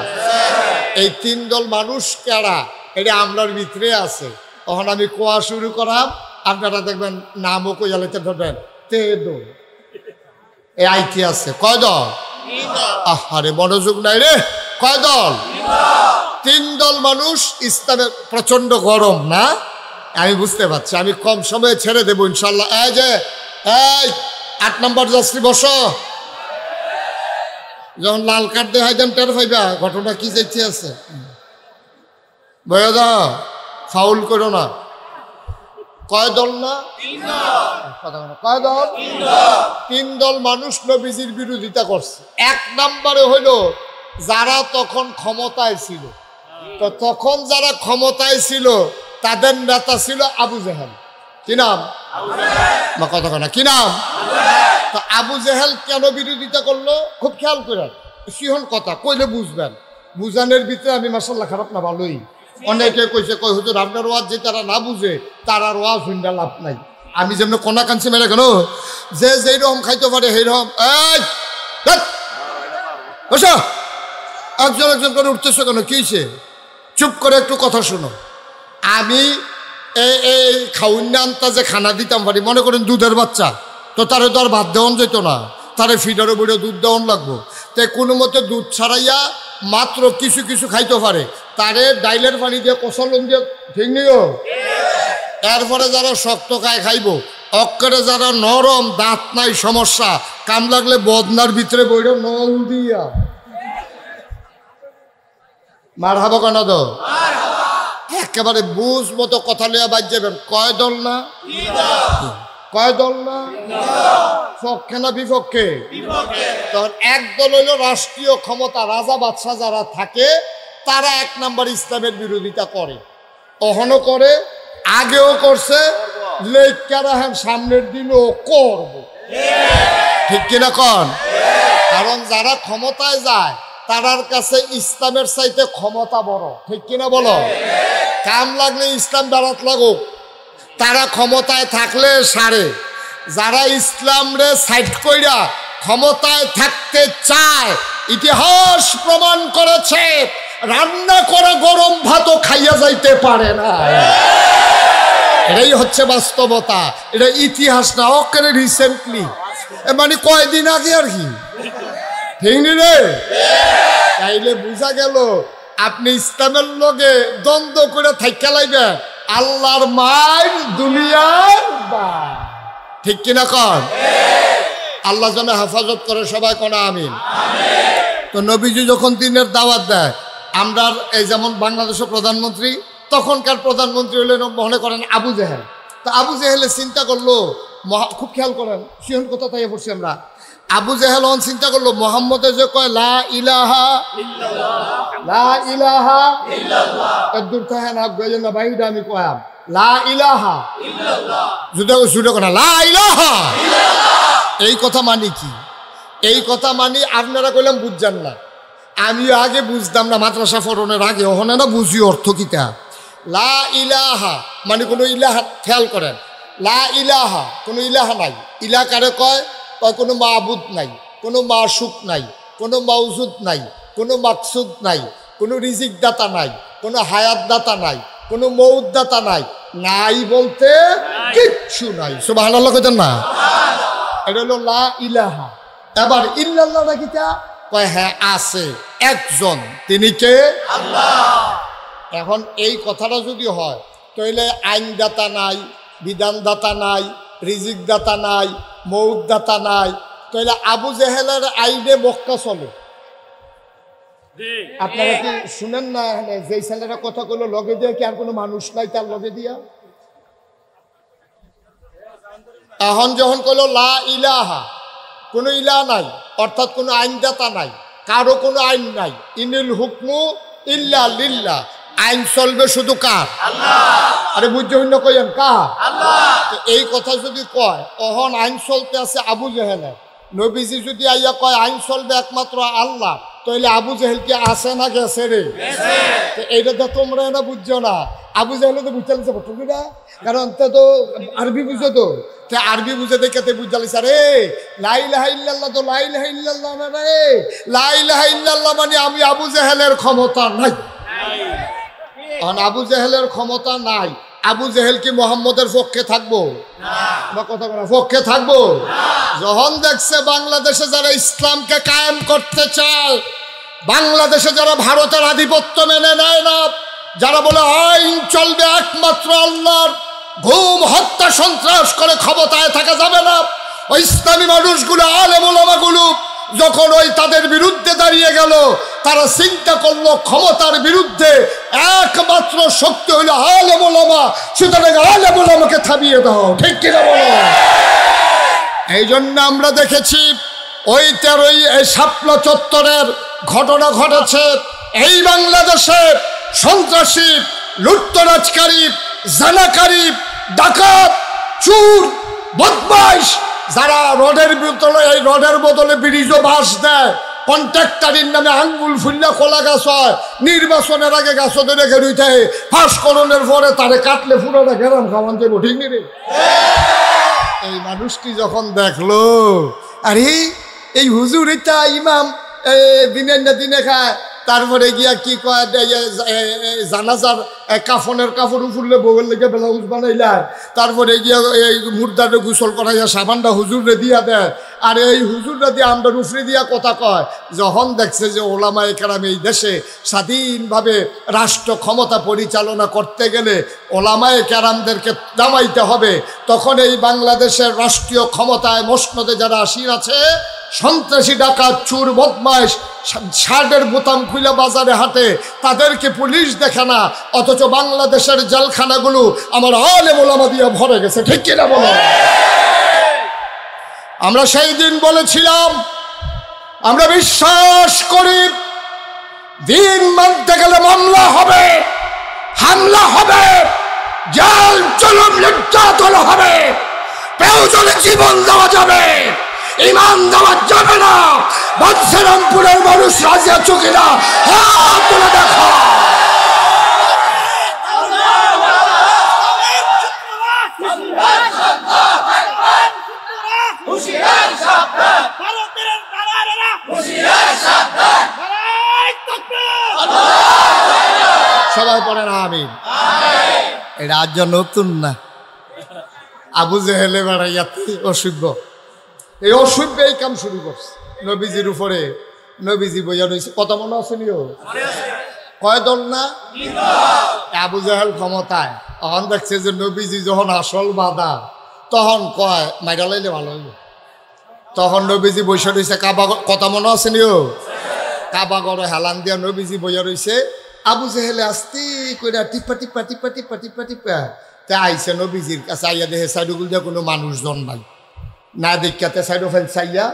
এই 3 দল মানুষ কেড়া, এটা আমলার ভিতরে আছে। তখন আমি কোয়া শুরু করাম, আপনারা দেখবেন নামও কইয়ালেতে ধরবেন, তে দল এই আইটি আছে। কয় দল? আরে মনোযোগ নাই রে। কয় দল? 3 দল মানুষ। ইসলামের প্রচন্ড গরম না? আমি বুঝতে পারছি, আমি কম সময়ে ছেড়ে দেবো ইনশাল্লাহ। এই যে এই 8 নম্বর যাত্রী বসো। যখন লাল কার্ড দেখাই দেন টের পাইবা ঘটনা কি যাইতে আছে। বয়া দাও, ফাউল করো না। কয় দল না? 3 দল। কয় দল? 3 দল মানুষ নবীজির বিরোধিতা করছে। 1 নম্বরে হইল যারা তখন ক্ষমতায় ছিল। তো তখন যারা ক্ষমতায় ছিল তাদের নেতা ছিল আবু জেহেল। কি নাম? কথা না, কি নাম? তো আবু জেহেল কেন বিরোধিতা করলো? খুব খেয়াল করেন, সিহন কথা কইলে বুঝবেন। বুঝানোর ভিতরে আমি মাশাআল্লাহ খারাপ না, ভালোই। অনেকে কইছে, কই হুজুর আপনার ওয়াজ যে তারা না বুঝে তার আর ওয়াজ হইন্ডা লাভ নাই। আমি যেমন কোনা কাঞ্চি মেরে কেন, যে যেই রকম খাইতে পারে সেই রকম। এই বসো, একজন একজন করে উঠতেছো কেন? কি হয়েছে? চুপ করে একটু কথা শোনো। আমি এই খাউন্না আনতা যে খানা দিতাম পারি, মনে করেন দুধের বাচ্চা, তো তারে তো আর ভাত দেওয়ান যেত না, তারে ফিডারে বুড়ে দুধ দেওয়ান লাগবো। তাই কোনো মতে দুধ ছাড়াইয়া মাত্র কিছু কিছু খাইতে পারে, তারে ডাইলের পানি দিয়ে কষালন দিয়ে, ঠিক নিও। এরপরে যারা শক্ত খায় খাইব, অক্ষরে যারা নরম, দাঁত নাই, সমস্যা, কাম লাগলে বদনার ভিতরে বইটা নল দিয়া মার হাবো কেন তো। একেবারে বুঝ মতো কথা লইয়া বাজ যাবেন। কয় দল না? কয় দল না? পক্ষে না বিপক্ষে? তখন এক দল হইল রাষ্ট্রীয় ক্ষমতা, রাজা বাদশাহ যারা থাকে তারা এক নাম্বার ইসলামের বিরোধিতা করে, অহনও করে, আগেও করছে, সামনের দিনও করব। ঠিক কিনা কন? কারণ যারা ক্ষমতায় যায় তারার কাছে ইসলামের চাইতে ক্ষমতা বড়। ঠিক কিনা বলো? কাম লাগলে ইসলাম দাঁড়াত লাগুক, তারা ক্ষমতায় থাকলে সারে। যারা ইসলাম রে সাইড কইরা ক্ষমতায় থাকতে চায়, ইতিহাস প্রমাণ করেছে রান্না করা গরম ভাতও খাইয়া যাইতে পারে না। এটাই হচ্ছে বাস্তবতা, এটা ইতিহাস না, ওকে রিসেন্টলি, মানে কয়দিন আগে আর কি। ঠিক নি রে? তাইলে বুঝা গেল আপনি ইসলামের লগে দ্বন্দ্ব করে থাইকা লাইবেন, আল্লাহর মায়ের দুনিয়ার বা। ঠিক কিনা কন? আল্লাহ যেন হেফাজত করে, সবাই কোন আমিন। তো নবীজি যখন দিনের দাওয়াত দেয়, আমরা এই যেমন বাংলাদেশের প্রধানমন্ত্রী, তখনকার প্রধানমন্ত্রী হলেন মনে করেন আবু জেহেল। তা আবু জেহেলে চিন্তা করলো, খুব খেয়াল করেন সিহন কথা তাই পড়ছি আমরা, আবু জেহেল চিন্তা করলো মোহাম্মদে যে কয় লা ইলাহা লা ইলাহা দূর থাকে না বাইরে, আমি কয়াম লা ইলাহা জুড়ে কথা লা ইলাহা, এই কথা মানি কি? এই কথা মানি আপনারা কইলাম বুঝছেন না, আমি আগে বুঝতাম না, মাদ্রাসা ফরনের আগে, ওখানে না বুঝি অর্থ কিতা। লা ইলাহা মানে কোনো ইলাহা, খেয়াল করেন, লা ইলাহা কোনো ইলাহা নাই। ইলাহ কারে কয়? কোনো মাবুদ নাই, কোনো মাসুক নাই, কোনো মাউজুদ নাই, কোনো মাকসুদ নাই, কোনো রিজিক দাতা নাই, কোনো হায়াত দাতা নাই, কোনো মৌত দাতা নাই, নাই বলতে কিচ্ছু নাই। সুবহানাল্লাহ কইতেন না? এটা হলো লা ইলাহা। এবার ইল্লাল্লাহ নাকি তা কয়? হ্যাঁ আছে একজন, তিনি কে? আল্লাহ। এখন এই কথাটা যদি হয় তাহলে আইনদাতা নাই, বিধানদাতা নাই, রিজিক দাতা নাই, মৌত দাতা নাই, তাহলে আবু জেহেলের আইনে মক্কা চলে। আপনারা কি শুনেন না যে ছেলেরা কথা কইলো লগে দিয়ে কি আর কোনো মানুষ নাই তার লগে দিয়া? এখন যখন কইলো লা ইলাহা, কোনো ইলাহ নাই, অর্থাৎ কোনো আইনদাতা নাই, কারো কোনো আইন নাই, ইনিল হুকমু ইল্লা লিল্লাহ, আইন চলবে শুধু কার? আল্লাহ। আরে বুঝতে হইল কইেন কার? আল্লাহ। এই কথা যদি কয় অহন আইন চলতে আছে আবু জেহেলের, নবীজি যদি আইয়া কয় আইন চলবে একমাত্র আল্লাহ, তাহলে আবু জেহেল কি আছে না গেছে রে? এইটা তো তোমরা না বুঝছো না, আবু জেহেল তো বুঝতে লাগছে বটুকুরা, কারণ তো আরবি বুঝো, তো আরবি বুঝে দেখে বুঝালিস রে লা ইলাহা ইল্লাল্লাহ, তো লা ইলাহা ইল্লাল্লাহ না রে, লা ইলাহা ইল্লাল্লাহ মানে আমি আবু জেহেলের ক্ষমতা নাই। আবু জেহেলের ক্ষমতা নাই, আবু জেহেল কি মোহাম্মদের পক্ষে থাকবো? কথা বলা পক্ষে থাকবো? যখন দেখছে বাংলাদেশে যারা ইসলামকে কায়েম করতে চায়, বাংলাদেশে যারা ভারতের আধিপত্য মেনে নেয় না, যারা বলে আইন চলবে একমাত্র আল্লাহর, ঘুম হত্যা সন্ত্রাস করে ক্ষমতায় থাকা যাবে না, ওই ইসলামী মানুষগুলো, আলেম ওলামাগুলো যখন ওই তাদের বিরুদ্ধে দাঁড়িয়ে গেল, তারা চিন্তা করলো ক্ষমতার বিরুদ্ধে একমাত্র শক্তি হইল আলেম ওলামা, সুতরাং আলেম ওলামাকে থামিয়ে দাও। ঠিক কিনা বলো? এই জন্য আমরা দেখেছি ওই 13ই শাপলা চত্বরের ঘটনা ঘটেছে। এই বাংলাদেশে সন্ত্রাসী, লুটতরাজকারী, জানাকারী, ডাকাত, চুর, বদমাইশ যারা রডের বদলে, এই রডের বদলে ব্রিজও বাস দেয়, কন্ট্রাক্টারির নামে আঙ্গুল ফুল্লা খোলা গাছ হয়, নির্বাচনের আগে গাছ ধরে ঘেরুইতে ফাঁসকরণের পরে তারে কাটলে পুরোটা ঘেরাম খাওয়ান যাবো। ঠিক নি রে? এই মানুষটি যখন দেখলো আরে এই হুজুর এটা ইমাম দিনের না দিনে খায়, তারপরে গিয়া কি কয় জানাজার কাফনের কাপড় উফুরলে বউয়ের লেগে ব্লাউজ বানাইলার, তারপরে গিয়া এই মুর্দারে গোসল করাইয়া সাবানটা হুজুরে দিয়া দেয়, আর এই হুজুররা দিয়ে আমরা উফরে দিয়া কথা কয়। যখন দেখছে যে ওলামায়ে কেরাম এই দেশে স্বাধীনভাবে রাষ্ট্র ক্ষমতা পরিচালনা করতে গেলে ওলামায়ে কেরামদেরকে দামাইতে হবে, তখন এই বাংলাদেশের রাষ্ট্রীয় ক্ষমতায় মসনদে যারা আসীন আছে সন্ত্রাসী, ডাকাত, চোর, বদমাইশ শার্টের বোতাম খুলে বাজারে হাঁটে, তাদেরকে পুলিশ দেখে না, অথচ বাংলাদেশের জেলখানাগুলো আমার আলেম ওলামা দিয়ে ভরে গেছে। ঠিক কিনা বলো? আমরা সেই দিন বলেছিলাম আমরা বিশ্বাস করি দিন মানতে গেলে মামলা হবে, হামলা হবে, জেল জুলুম নির্যাতন হবে, প্রয়োজনে জীবন দেওয়া যাবে, ইমান দেওয়া যাবে না। বাদশারামপুরের মানুষ রাজি আছো কিনা? হাত তুলে দেখো। সবাই পড়েন আমিন। এটা আজ নতুন না, আবু জেহেলে বেড়াইয়াতে অসভ্য, এই অসভ্য এই কাম শুরু করছে নবীজির উপরে। নবীজি বইয়া রয়েছে, কথা মনে আছে নিও, কয় দল না? আবু জেহেল ক্ষমতায়, তখন দেখছে যে নবীজি যখন আসল বাধা, তখন কয় মাইরা লাইলে ভালো হইব। তখন নবীজি বসে রয়েছে কাবা, কথা মনে আছে নিও, কাবা গড়ে হেলান দিয়া নবীজি বইয়া রয়েছে। আবু জেহেলে আস্তে করে টিপা টিপা টিপা টিপা টিপা টিপা তে আইসে নবীজির কাছে, আইয়া দেখে সাইডগুল দিয়ে কোনো মানুষজন নাই, না দেখাতে সাইডো ফেল চাইয়া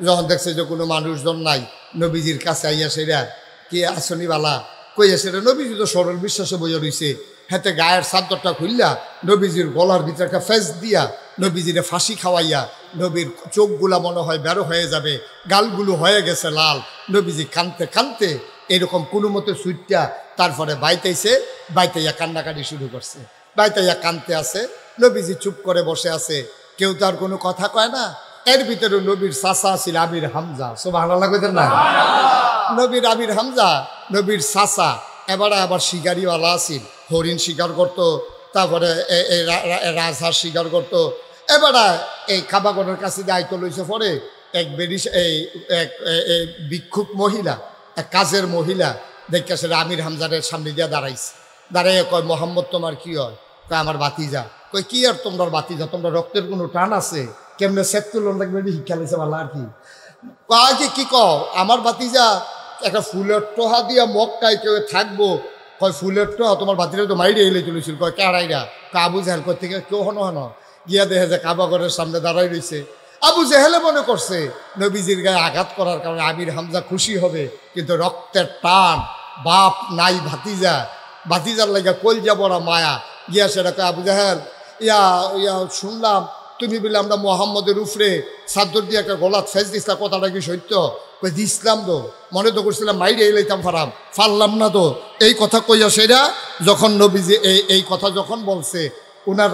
যখন দেখছে যে কোনো মানুষজন নাই, নবীজির কাছে আইয়া সেরা কে আসনি বালা কইয়া সেটা। নবীজি তো সরল বিশ্বাসে বইয়া রয়েছে, হাতে গায়ের চাদরটা খুললা নবীজির গলার ভিতরে একটা ফেস দিয়া নবীজিরে ফাঁসি খাওয়াইয়া, নবীর চোখগুলা মনে হয় বেরো হয়ে যাবে, গালগুলো হয়ে গেছে লাল, নবীজি কানতে কানতে এরকম কোনো মতো সুইটটা তারপরে বাইতেছে, বাইতাইয়া কান্নাকাটি শুরু করছে, বাইতাইয়া কানতে আছে। নবীজি চুপ করে বসে আছে, কেউ তার কোনো কথা কয় না। এর ভিতরে নবীর চাচা ছিল আমির হামজা, সুবহানাল্লাহ কইতেন না? নবীর আমির হামজা, নবীর চাচা, আবার শিকারিওয়ালা আছিল, হরিণ শিকার করত, তারপরে রাজহাঁস শিকার করত। এবারে এই কাবাগরের কাছে দায়িত্ব লইছে পরে এক এক ভিক্ষুক মহিলা, এক কাজের মহিলা দেখে সেটা আমির হামজারের সামনে দিয়ে দাঁড়াইছে। দাঁড়াইয়া কয়, মোহাম্মদ তোমার কি হয়? কয় আমার বাতিজা। কয় কি আর তোমরা বাতিজা, তোমরা রক্তের কোনো টান আছে? কেমনে সেতুলন লাগবে শিক্ষা লেছে ভালো আর কি। কয় কি কও? আমার বাতিজা একটা ফুলের টোহা দিয়া মক্কায় কেউ থাকবো। কয় ফুলের টোহা তোমার বাতিরা তো মাইরে এলে চলেছিল। কয় কেড়াইরা? কয় আবু জেহেল। কয় থেকে কেউ হনো হনো গিয়া দেখে যে কাবাগরের সামনে দাঁড়াই রয়েছে। আবু জেহেলে মনে করছে নবীজির গায়ে আঘাত করার কারণে আমির হামজা খুশি হবে, কিন্তু রক্তের টান, বাপ নাই ভাতিজা, ভাতিজার লাগা কলজা বড়া মায়া, গিয়া সেটা কয় আবু জেহেল, ইয়া শুনলাম তুমি বলে আমরা মোহাম্মদের উপরে চাদর দিয়ে একটা গলাত ফেস দিস, কথাটা কি সত্য? কই দিসলাম তো, মনে তো করছিলাম মাইরে এলাইতাম ফারলাম না তো। এই কথা কইয়া সেরা যখন নবীজি এই কথা যখন বলছে, ওনার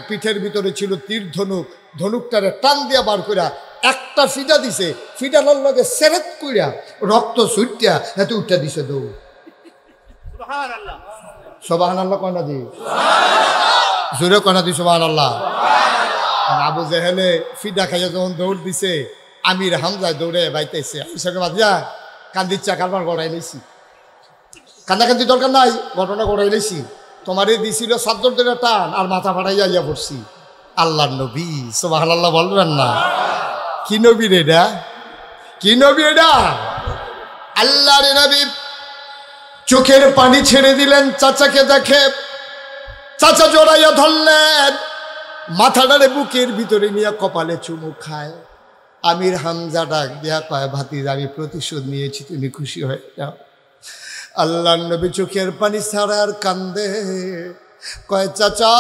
পিঠের ভিতরে ছিল তীর ধনুক, ধনুকটারে টান দিয়া বার কইরা একটা ফিটা দিছে, ফিটানোর লগে সেরেত কইরা রক্ত ছুটিয়া এত উঠা দিছে দৌড়। সুবহানাল্লাহ কয়না দি? জোরে কয়না দি সুবহানাল্লাহ? আবু জেহেলে ফিডা খাইয়া যখন দৌড় দিছে, আমির হামজায় দৌড়ে বাইতেছে। আমি সঙ্গে বাদিয়া কান্দিচ্ছা কারবার গড়াই লইছি, কান্দাকান্দি দরকার নাই, ঘটনা গড়াই লইছি। তোমারে দিছিল চাদর ধরে টান আর মাথা ফাটাইয়া ইয়া পড়ছি। আল্লাহর নবী, সুবহানাল্লাহ বলবেন না? কি নবী রে এটা? কি নবী এটা? আল্লাহর নবী চোখের পানি ছেড়ে দিলেন, চাচাকে দেখে। চাচা জড়াইয়া ধরলেন, মাথাটারে বুকের ভিতরে নিয়ে কপালে চুমু খায়। আমির হামজা ডাক দিয়া কয়, ভাতিজা আমি প্রতিশোধ নিয়েছি, তুমি খুশি হয়ে যাও। আল্লাহর নবী চোখের পানি ছাড়া আর কান্দে, কয় চাচা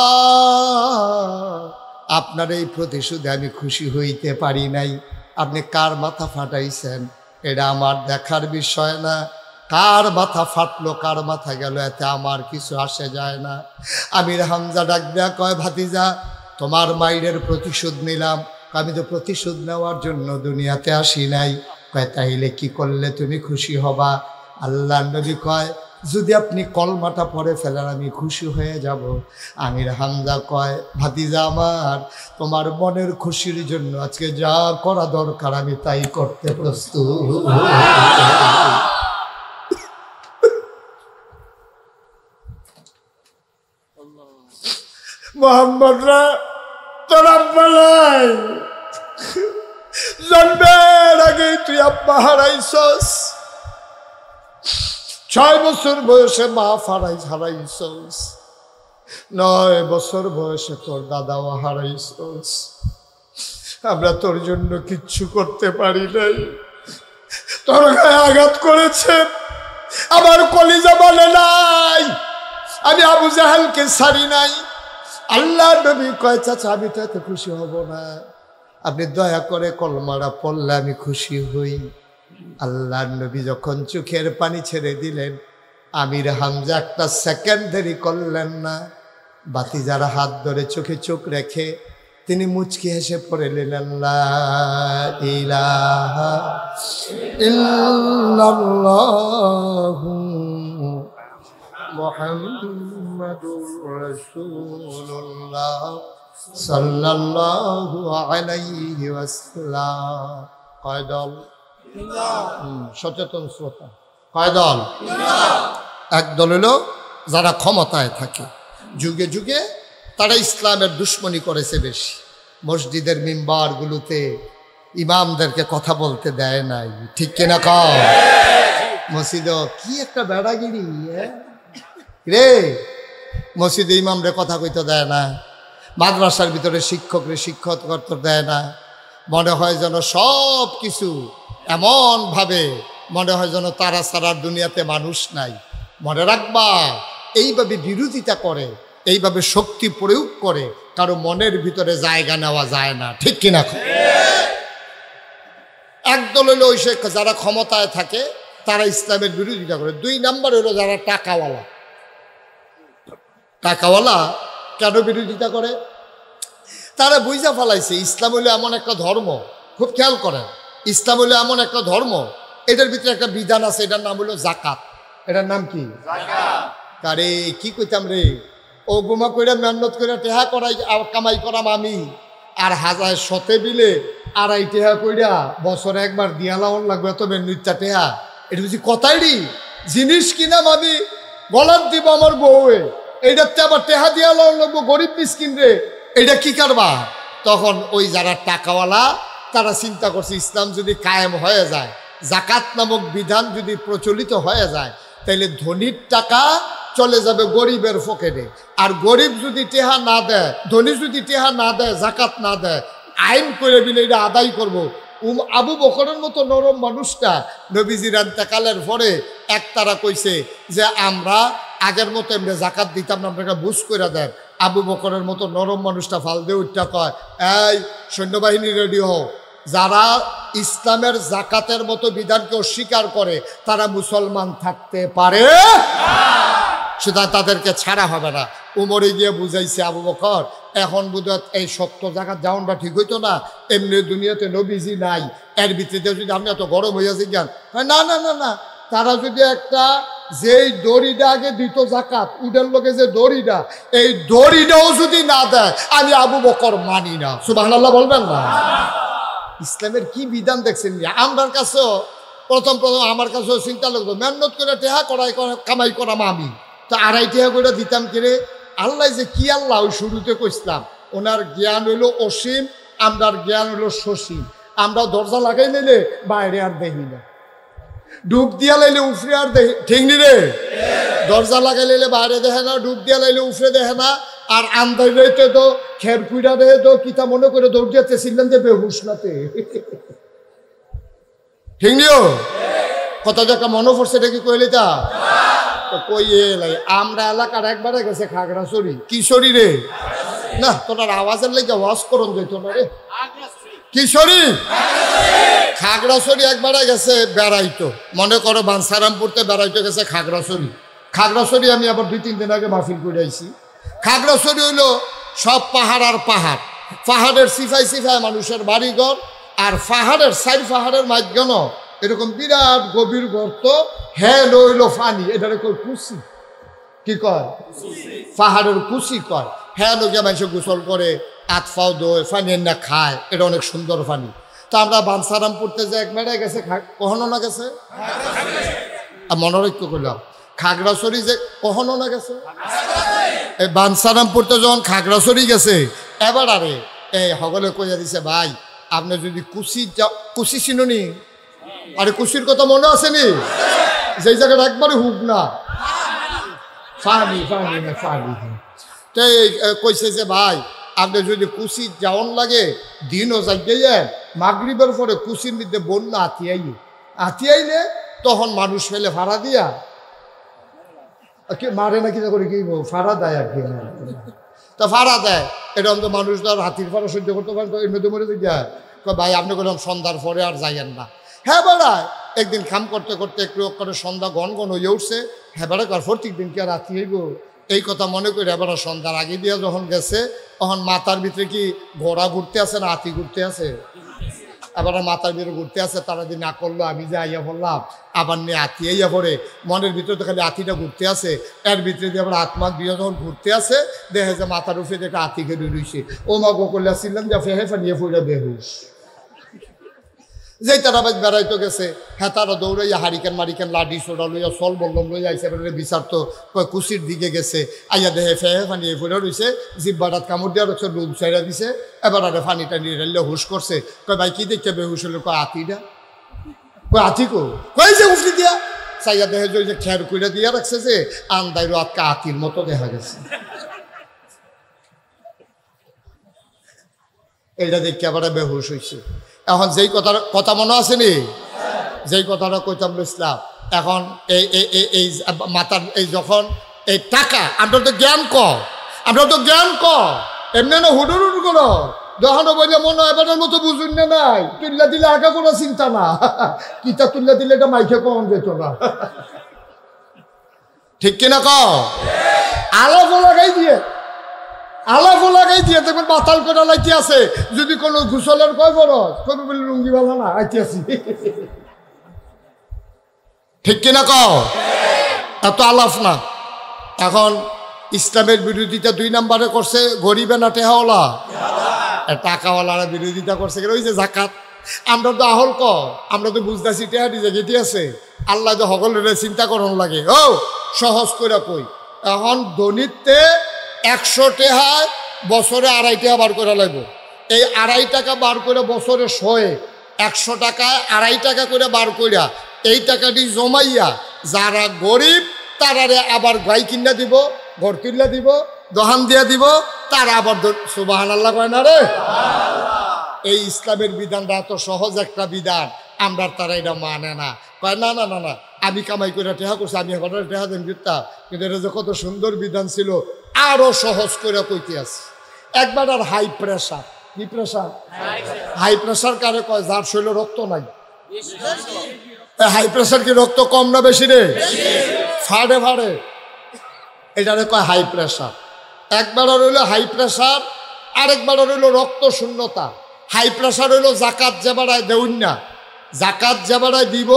আপনার এই প্রতিশোধে আমি খুশি হইতে পারি নাই। আপনি কার মাথা ফাটাইছেন এটা আমার দেখার বিষয় না, কার মাথা ফাটলো কার মাথা গেল এতে আমার কিছু আসে যায় না। আমির হামজা ডাক দেয়া কয়, ভাতিজা তোমার মায়ের প্রতিশোধ নিলাম। আমি তো প্রতিশোধ নেওয়ার জন্য দুনিয়াতে আসি নাই। কয় তাইলে কি করলে তুমি খুশি হবা? আল্লাহ নবী কয়, যদি আপনি কলমাটা পড়ে ফেলেন আমি খুশি হয়ে যাব। আমির হামজা কয়, ভাতিজা আমার তোমার মনের খুশির জন্য আজকে যা করা দরকার আমি তাই করতে প্রস্তুত। মোহাম্মদরা তোরা বলাই জন্মে জন্মের আগেই তুই আব্বা হারাইছস, 6 বছর বয়সে মা হারাইছস, 9 বছর বয়সে তোর দাদাও হারাইছস। আমরা তোর জন্য কিচ্ছু করতে পারি নাই, তোর গায়ে আঘাত করেছে, আমার কলিজা বলে নাই, আমি আবু জাহেলকে ছাড়ি নাই। আল্লাহ নবী কয় চাচা আমি তো এত খুশি হব না, আপনি দয়া করে কলমাটা পড়লে আমি খুশি হই। আল্লাহ নবী যখন চোখের পানি ছেড়ে দিলেন, আমির হামজা একটা সেকেন্ড দেরি করলেন না, বাতিজার হাত ধরে চোখে চোখ রেখে তিনি মুচকি হেসে পড়ে নিলেন, লা ইলাহা ইল্লাল্লাহু মুহাম্মাদুর রাসূলুল্লাহ সাল্লাল্লাহু আলাইহি ওয়াসাল্লাম। কয় দল? সচেতন শ্রোতা, কয় দল? এক দল হলো যারা ক্ষমতায় থাকে, যুগে যুগে তারা ইসলামের দুশ্মনী করেছে বেশি, মসজিদের মিম্বারগুলোতে ইমামদেরকে কথা বলতে দেয় নাই, ঠিক কিনা কও? মসজিদে কি একটা বেড়াগিরি রে, মসজিদে ইমামরে কথা কইতে দেয় না, মাদ্রাসার ভিতরে শিক্ষকরে শিক্ষক করতে দেয় না, মনে হয় যেন সব কিছু এমনভাবে মনে হয় যেন তারা ছাড়ার দুনিয়াতে মানুষ নাই। মনে রাখবা, এইভাবে বিরোধিতা করে, এইভাবে শক্তি প্রয়োগ করে কারো মনের ভিতরে জায়গা নেওয়া যায় না, ঠিক কিনা? একদল হলো ওই সে যারা ক্ষমতায় থাকে তারা ইসলামের বিরোধিতা করে। 2 নাম্বার হলো যারা টাকাওয়ালা। টাকাওয়ালা কেন বিরোধিতা করে? তারা বুঝা ফেলাইছে ইসলাম হলো এমন একটা ধর্ম, খুব খেয়াল করেন, ইসলাম হলো এমন একটা ধর্ম, এটার ভিতরে একটা বিধান আছে, এটার নাম হলো জাকাত। এটার নাম কি? আরে কি কইতাম রে, ও গোমা কইরা মেহনত করে টেহা করাই কামাই করাম আমি, আর হাজার শতে বিলে 2.5 টেহা কইরা বছরে একবার দিয়ালাওয়ান লাগবে, তবে নৃত্যা টেহা, এটা বুঝি কথাই রি জিনিস কিনাম আমি, গলার দিব আমার বউয়ে, এইটাতে আবার টেহা দিয়ালাওয়ান লাগবো, গরিব মিসকিন রে, এটা কি করবা? তখন ওই যারা টাকাওয়ালা তারা চিন্তা করছে ইসলাম যদি কায়েম হয়ে যায়, জাকাত নামক বিধান যদি প্রচলিত হয়ে যায়, তাইলে ধনীর টাকা চলে যাবে গরিবের পকেটে, আর গরিব যদি টেহা না দেয়, ধনী যদি টেহা না দেয়, জাকাত না দেয়, আইন করে দিলে এটা আদায় করবো। আবু বকরের মতো নরম মানুষটা নবীজির ইন্তেকালের পরে একতারা কইছে যে আমরা আগের মতো এমনি জাকাত দিতাম না, আপনাকে বুঝ করে দেন। আবু বকরের মতো নরম মানুষটা ফাল দিয়ে উঠটা কয়, এই সৈন্যবাহিনী রেডি হও, যারা ইসলামের জাকাতের মতো বিধানকে অস্বীকার করে তারা মুসলমান থাকতে পারে, সুতরাং তাদেরকে ছাড়া হবে না। উমরে গিয়ে বুঝাইছে আবু বকর, এখন বোধহয় এই সত্য জাকাত যাওয়ানটা ঠিক হইতো না, এমনি দুনিয়াতে নবীজি নাই, এর ভিত্তিতে যদি আপনি এত গরম হইয়াছে জ্ঞান, না না না না, তারা যদি একটা যেই দড়িটা আগে দিত জাকাত, উডের লোকে যে দড়িটা, এই দড়িটাও যদি না দেয় আমি আবু বকর মানি না। সুবহানাল্লাহ বলবেন না? ইসলামের কি বিধান দেখছেন? আমার কাছেও প্রথম আমার কাছেও চিন্তা লাগতো, মেহনত করে টেহা করাই কামাই করাম আমি, তো 2.5 টেহা করে দিতাম কিরে। আল্লাহ যে কি আল্লাহ ওই শুরুতে কইসলাম, ওনার জ্ঞান হইল অসীম, আমরার জ্ঞান হইল সসীম। আমরা দরজা লাগাই নিলে বাইরে আর দেখি না, ডুব দিয়া লাইলে উফরে আর দেখি, ঠিক নি রে? দরজা লাগাই লাইলে বাইরে দেখে না, ডুব দিয়া লাইলে উফরে দেখে না, আর আন্দাজ রইতে তো খের কুইরা রে তো কিতা মনে করে দৌড় দিতে ছিলেন যে বেহুশ নাতে, ঠিক নিও? কত জায়গা মনে পড়ছে এটা কি কইলে তা কই লাই? আমরা এলাকার একবারে গেছে খাগড়াছড়ি। কিশোরী রে? না, তোর আওয়াজের লেগে ওয়াজ করন যেত না রে। কিশোরী খাগড়াছড়ি একবারে গেছে বেড়াইতো, মনে করো বাঞ্ছারামপুরতে বেড়াইতে গেছে খাগড়াছড়ি। খাগড়াছড়ি আমি আবার 2-3 দিন আগে মাহফিল করে আইছি। খাগড়াছড়ি হইলো সব পাহাড় আর পাহাড়, পাহাড়ের সিফাই সিফাই মানুষের বাড়িঘর, আর পাহাড়ের সাইড পাহাড়ের মাঝখানো এরকম বিরাট গভীর গর্ত, হ্যাঁ লইল ফানি, এটারে কই কুচি, কি কয়? পাহাড়ের কুচি কয়। হ্যাঁ লোকে মানুষ গোসল করে, আতফাও দোয়, ফানি না খায়, এটা অনেক সুন্দর ফানি। তো আমরা বাঞ্ছারামপুরতে যে এক মেরে গেছে, কখনো না গেছে, মনোরক্ষ করলাম, খাগড়াছড়ি যে কখনো না গেছে, এই বাঞ্ছারামপুরতে যখন খাগড়াছড়ি গেছে, এবার আরে এই সকলে কইয়া দিছে ভাই আপনি যদি কুচি চিনুনি, আরে কুচির কথা মনে আসেনি? যেই জায়গাটা একবারে হুক না ফানি না ফানি। তো কইছে যে ভাই আপনি যদি কুচি যাওন লাগে দিনও যাইয়ে মাগরিবের পরে কুচির মধ্যে বন্যা আতিয়াইলে তখন মানুষ ফেলে ভাড়া দিয়া মারে না কিনা করে কি ভাড়া দেয় আর কি। তা ভাড়া দেয় এরকম তো মানুষ তো আর হাতির ভাড়া সহ্য করতে পারে, তো এর মধ্যে মরে যায় ভাই আপনি বললাম সন্ধ্যার পরে আর যাইয়েন না। হ্যাঁ বেড়ায় একদিন খাম করতে করতে একটু করে সন্ধ্যা ঘন হয়ে উঠছে। হ্যাঁ বেড়া কর প্রত্যেক দিন কি আর রাতি হইব এই কথা মনে করি এবার সন্ধ্যার আগে দিয়ে যখন গেছে তখন মাথার ভিতরে কি ঘোড়া ঘুরতে আছে না হাতি ঘুরতে আছে? এবার মাথার ভিতরে ঘুরতে আছে। তারা দিন না করলো আমি যে আইয়া বললাম আবার নিয়ে হাতি আইয়া পড়ে মনের ভিতরে তো খালি হাতিটা ঘুরতে আছে, এর ভিতরে দিয়ে আবার হাত মাছ দিয়ে যখন ঘুরতে আছে দেখে যে মাথার উপরে দেখে হাতি খেয়ে রইছে। ও মা গোকল্লা ছিলাম যে ফেহে ফানিয়ে ফুড়ে বেহুশ। যেই তারা বেড়াইতে গেছে হ্যাঁ তারা দৌড়াইয়া হারিকেন মারিকেন লাডি সোডা লইয়া সল বললাম লইয়া আইসে বিচার তো কুচির দিকে গেছে আইয়া দেহে ফেহে ফানিয়ে ফুড়ে রয়েছে, জিব্বাটাত কামড় দেওয়ার হচ্ছে রুম সাইডা দিছে। এবার আরে ফানি টানি রেলে হুশ করছে। কয় ভাই কি দেখতে বেহুশ হলো? কয় হাতিটা। কয় হাতি কই যে উফলি দিয়া চাইয়া দেহে যে খেয়ার কুইরা দিয়া রাখছে যে আন্দাইরো আটকা হাতির মতো দেখা গেছে। এইটা দেখতে আবার বেহুশ হয়েছে। এখন যেই কথা মনে আছে নি, যেই কথাটা কইতাম ইসলাম এখন এই মাতার এই যখন এই টাকা আমরা তো জ্ঞান এমনি না হুডুর করো দোকানো বইলে মনে হয় এবারের মতো বুঝুন না নাই তুল্লা দিলে আগে কোনো চিন্তা না, কিতা তুল্লা দিলে এটা মাইকে কম যেত না। ঠিক কিনা আলাপ লাগাই দিয়ে দেখবেন মাতাল করে লাইতে আছে। যদি কোনো ঘুষলের কয় বড় কবি বলি লুঙ্গি বালা না আইতে আছি। ঠিক কিনা এত আলাপ না। এখন ইসলামের বিরোধিতা 2 নম্বরে করছে গরিবে না টেহাওয়ালা, টাকাওয়ালারা বিরোধিতা করছে ওই যে জাকাত। আমরা তো আহল আমরা তো বুঝতেছি টেহা নিজে গেটি আছে আল্লাহ তো সকলের চিন্তা করন লাগে। ও সহজ করে কই এখন ধনীতে 100 টাকায় বছরে 2.5 টাকা বার করে লাগবে। এই 2.5 টাকা বার করে বছরে 100 টাকায় 2.5 টাকা করে বার কইরা এই টাকাটি জমাইয়া যারা গরিব তারারে আবার গাই কিনা দিব, ঘর কিনা দিব, দোহান দিয়া দিব, তারা আবার সুবহানাল্লাহ কয় না রে। এই ইসলামের বিধানটা এত সহজ একটা বিধান, আমরা তারা এটা মানে না। কয় না না না না আমি কামাই করে টেহা করছি, আমি এখন টেহা দেন দিতা, কিন্তু এটা যে কত সুন্দর বিধান ছিল আরো সহজ করে কইতে আছে। একবার আর হাই প্রেশার, কি প্রেশার? হাই প্রেশার কারে কয়? যার শরীরে রক্ত নাই। হাই প্রেশার কি রক্ত কম না বেশি রে? ফাড়ে ফাড়ে এটারে কয় হাই প্রেশার। একবার রইল হাই প্রেশার, আরেকবার রইল রক্ত শূন্যতা। হাই প্রেশার হইল জাকাত যেবারায় দেউন না, জাকাত যেবারায় দিব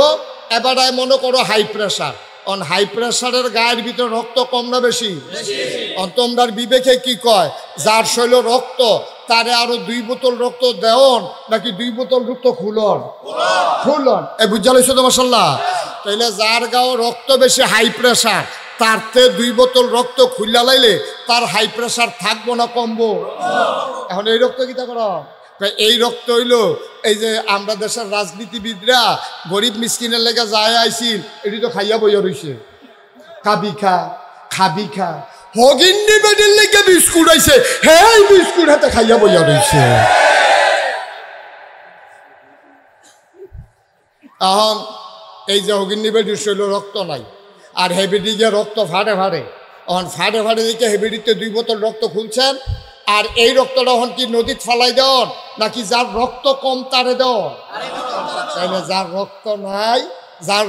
এবারায় মনে করো হাই প্রেশার। অন হাই প্রেশারের গায়ের ভিতরে রক্ত কম না বেশি? তোমরার বিবেকে কি কয়? যার শৈল রক্ত তারে আরো 2 বোতল রক্ত দেওন নাকি 2 বোতল রক্ত খুলন? এ বুঝা লইছো তো মাশাআল্লাহ। তাইলে যার গাও রক্ত বেশি হাই প্রেশার তারতে 2 বোতল রক্ত খুললা লাইলে তার হাই প্রেশার থাকবো না কমবো? এখন এই রক্ত কিতা করো? এই রক্ত হইল এই যে আমরা দেশের রাজনীতিবিদরা গরিব মিসকিনের লেগে যায় আইছিল, এটি তো খাইয়া বইয়া রইছে। খাবি খা হগিন্নি বেডির লেগে বিস্কুট আইছে, হ্যাঁ বিস্কুট হাতে খাইয়া বইয়া রইছে। এখন এই যে হগিন্নি বেডির শৈল রক্ত নাই আর হেবিডিকে রক্ত ফাড়ে এখন ফাড়ে দিকে হেবিডিতে 2 বোতল রক্ত খুলছেন। আর এই রক্তটা এখন কি নদীত ফালাই দেওয়ার নাকি যার রক্ত কম তারে দেওয়ার? তাইলে যার রক্ত নাই, যার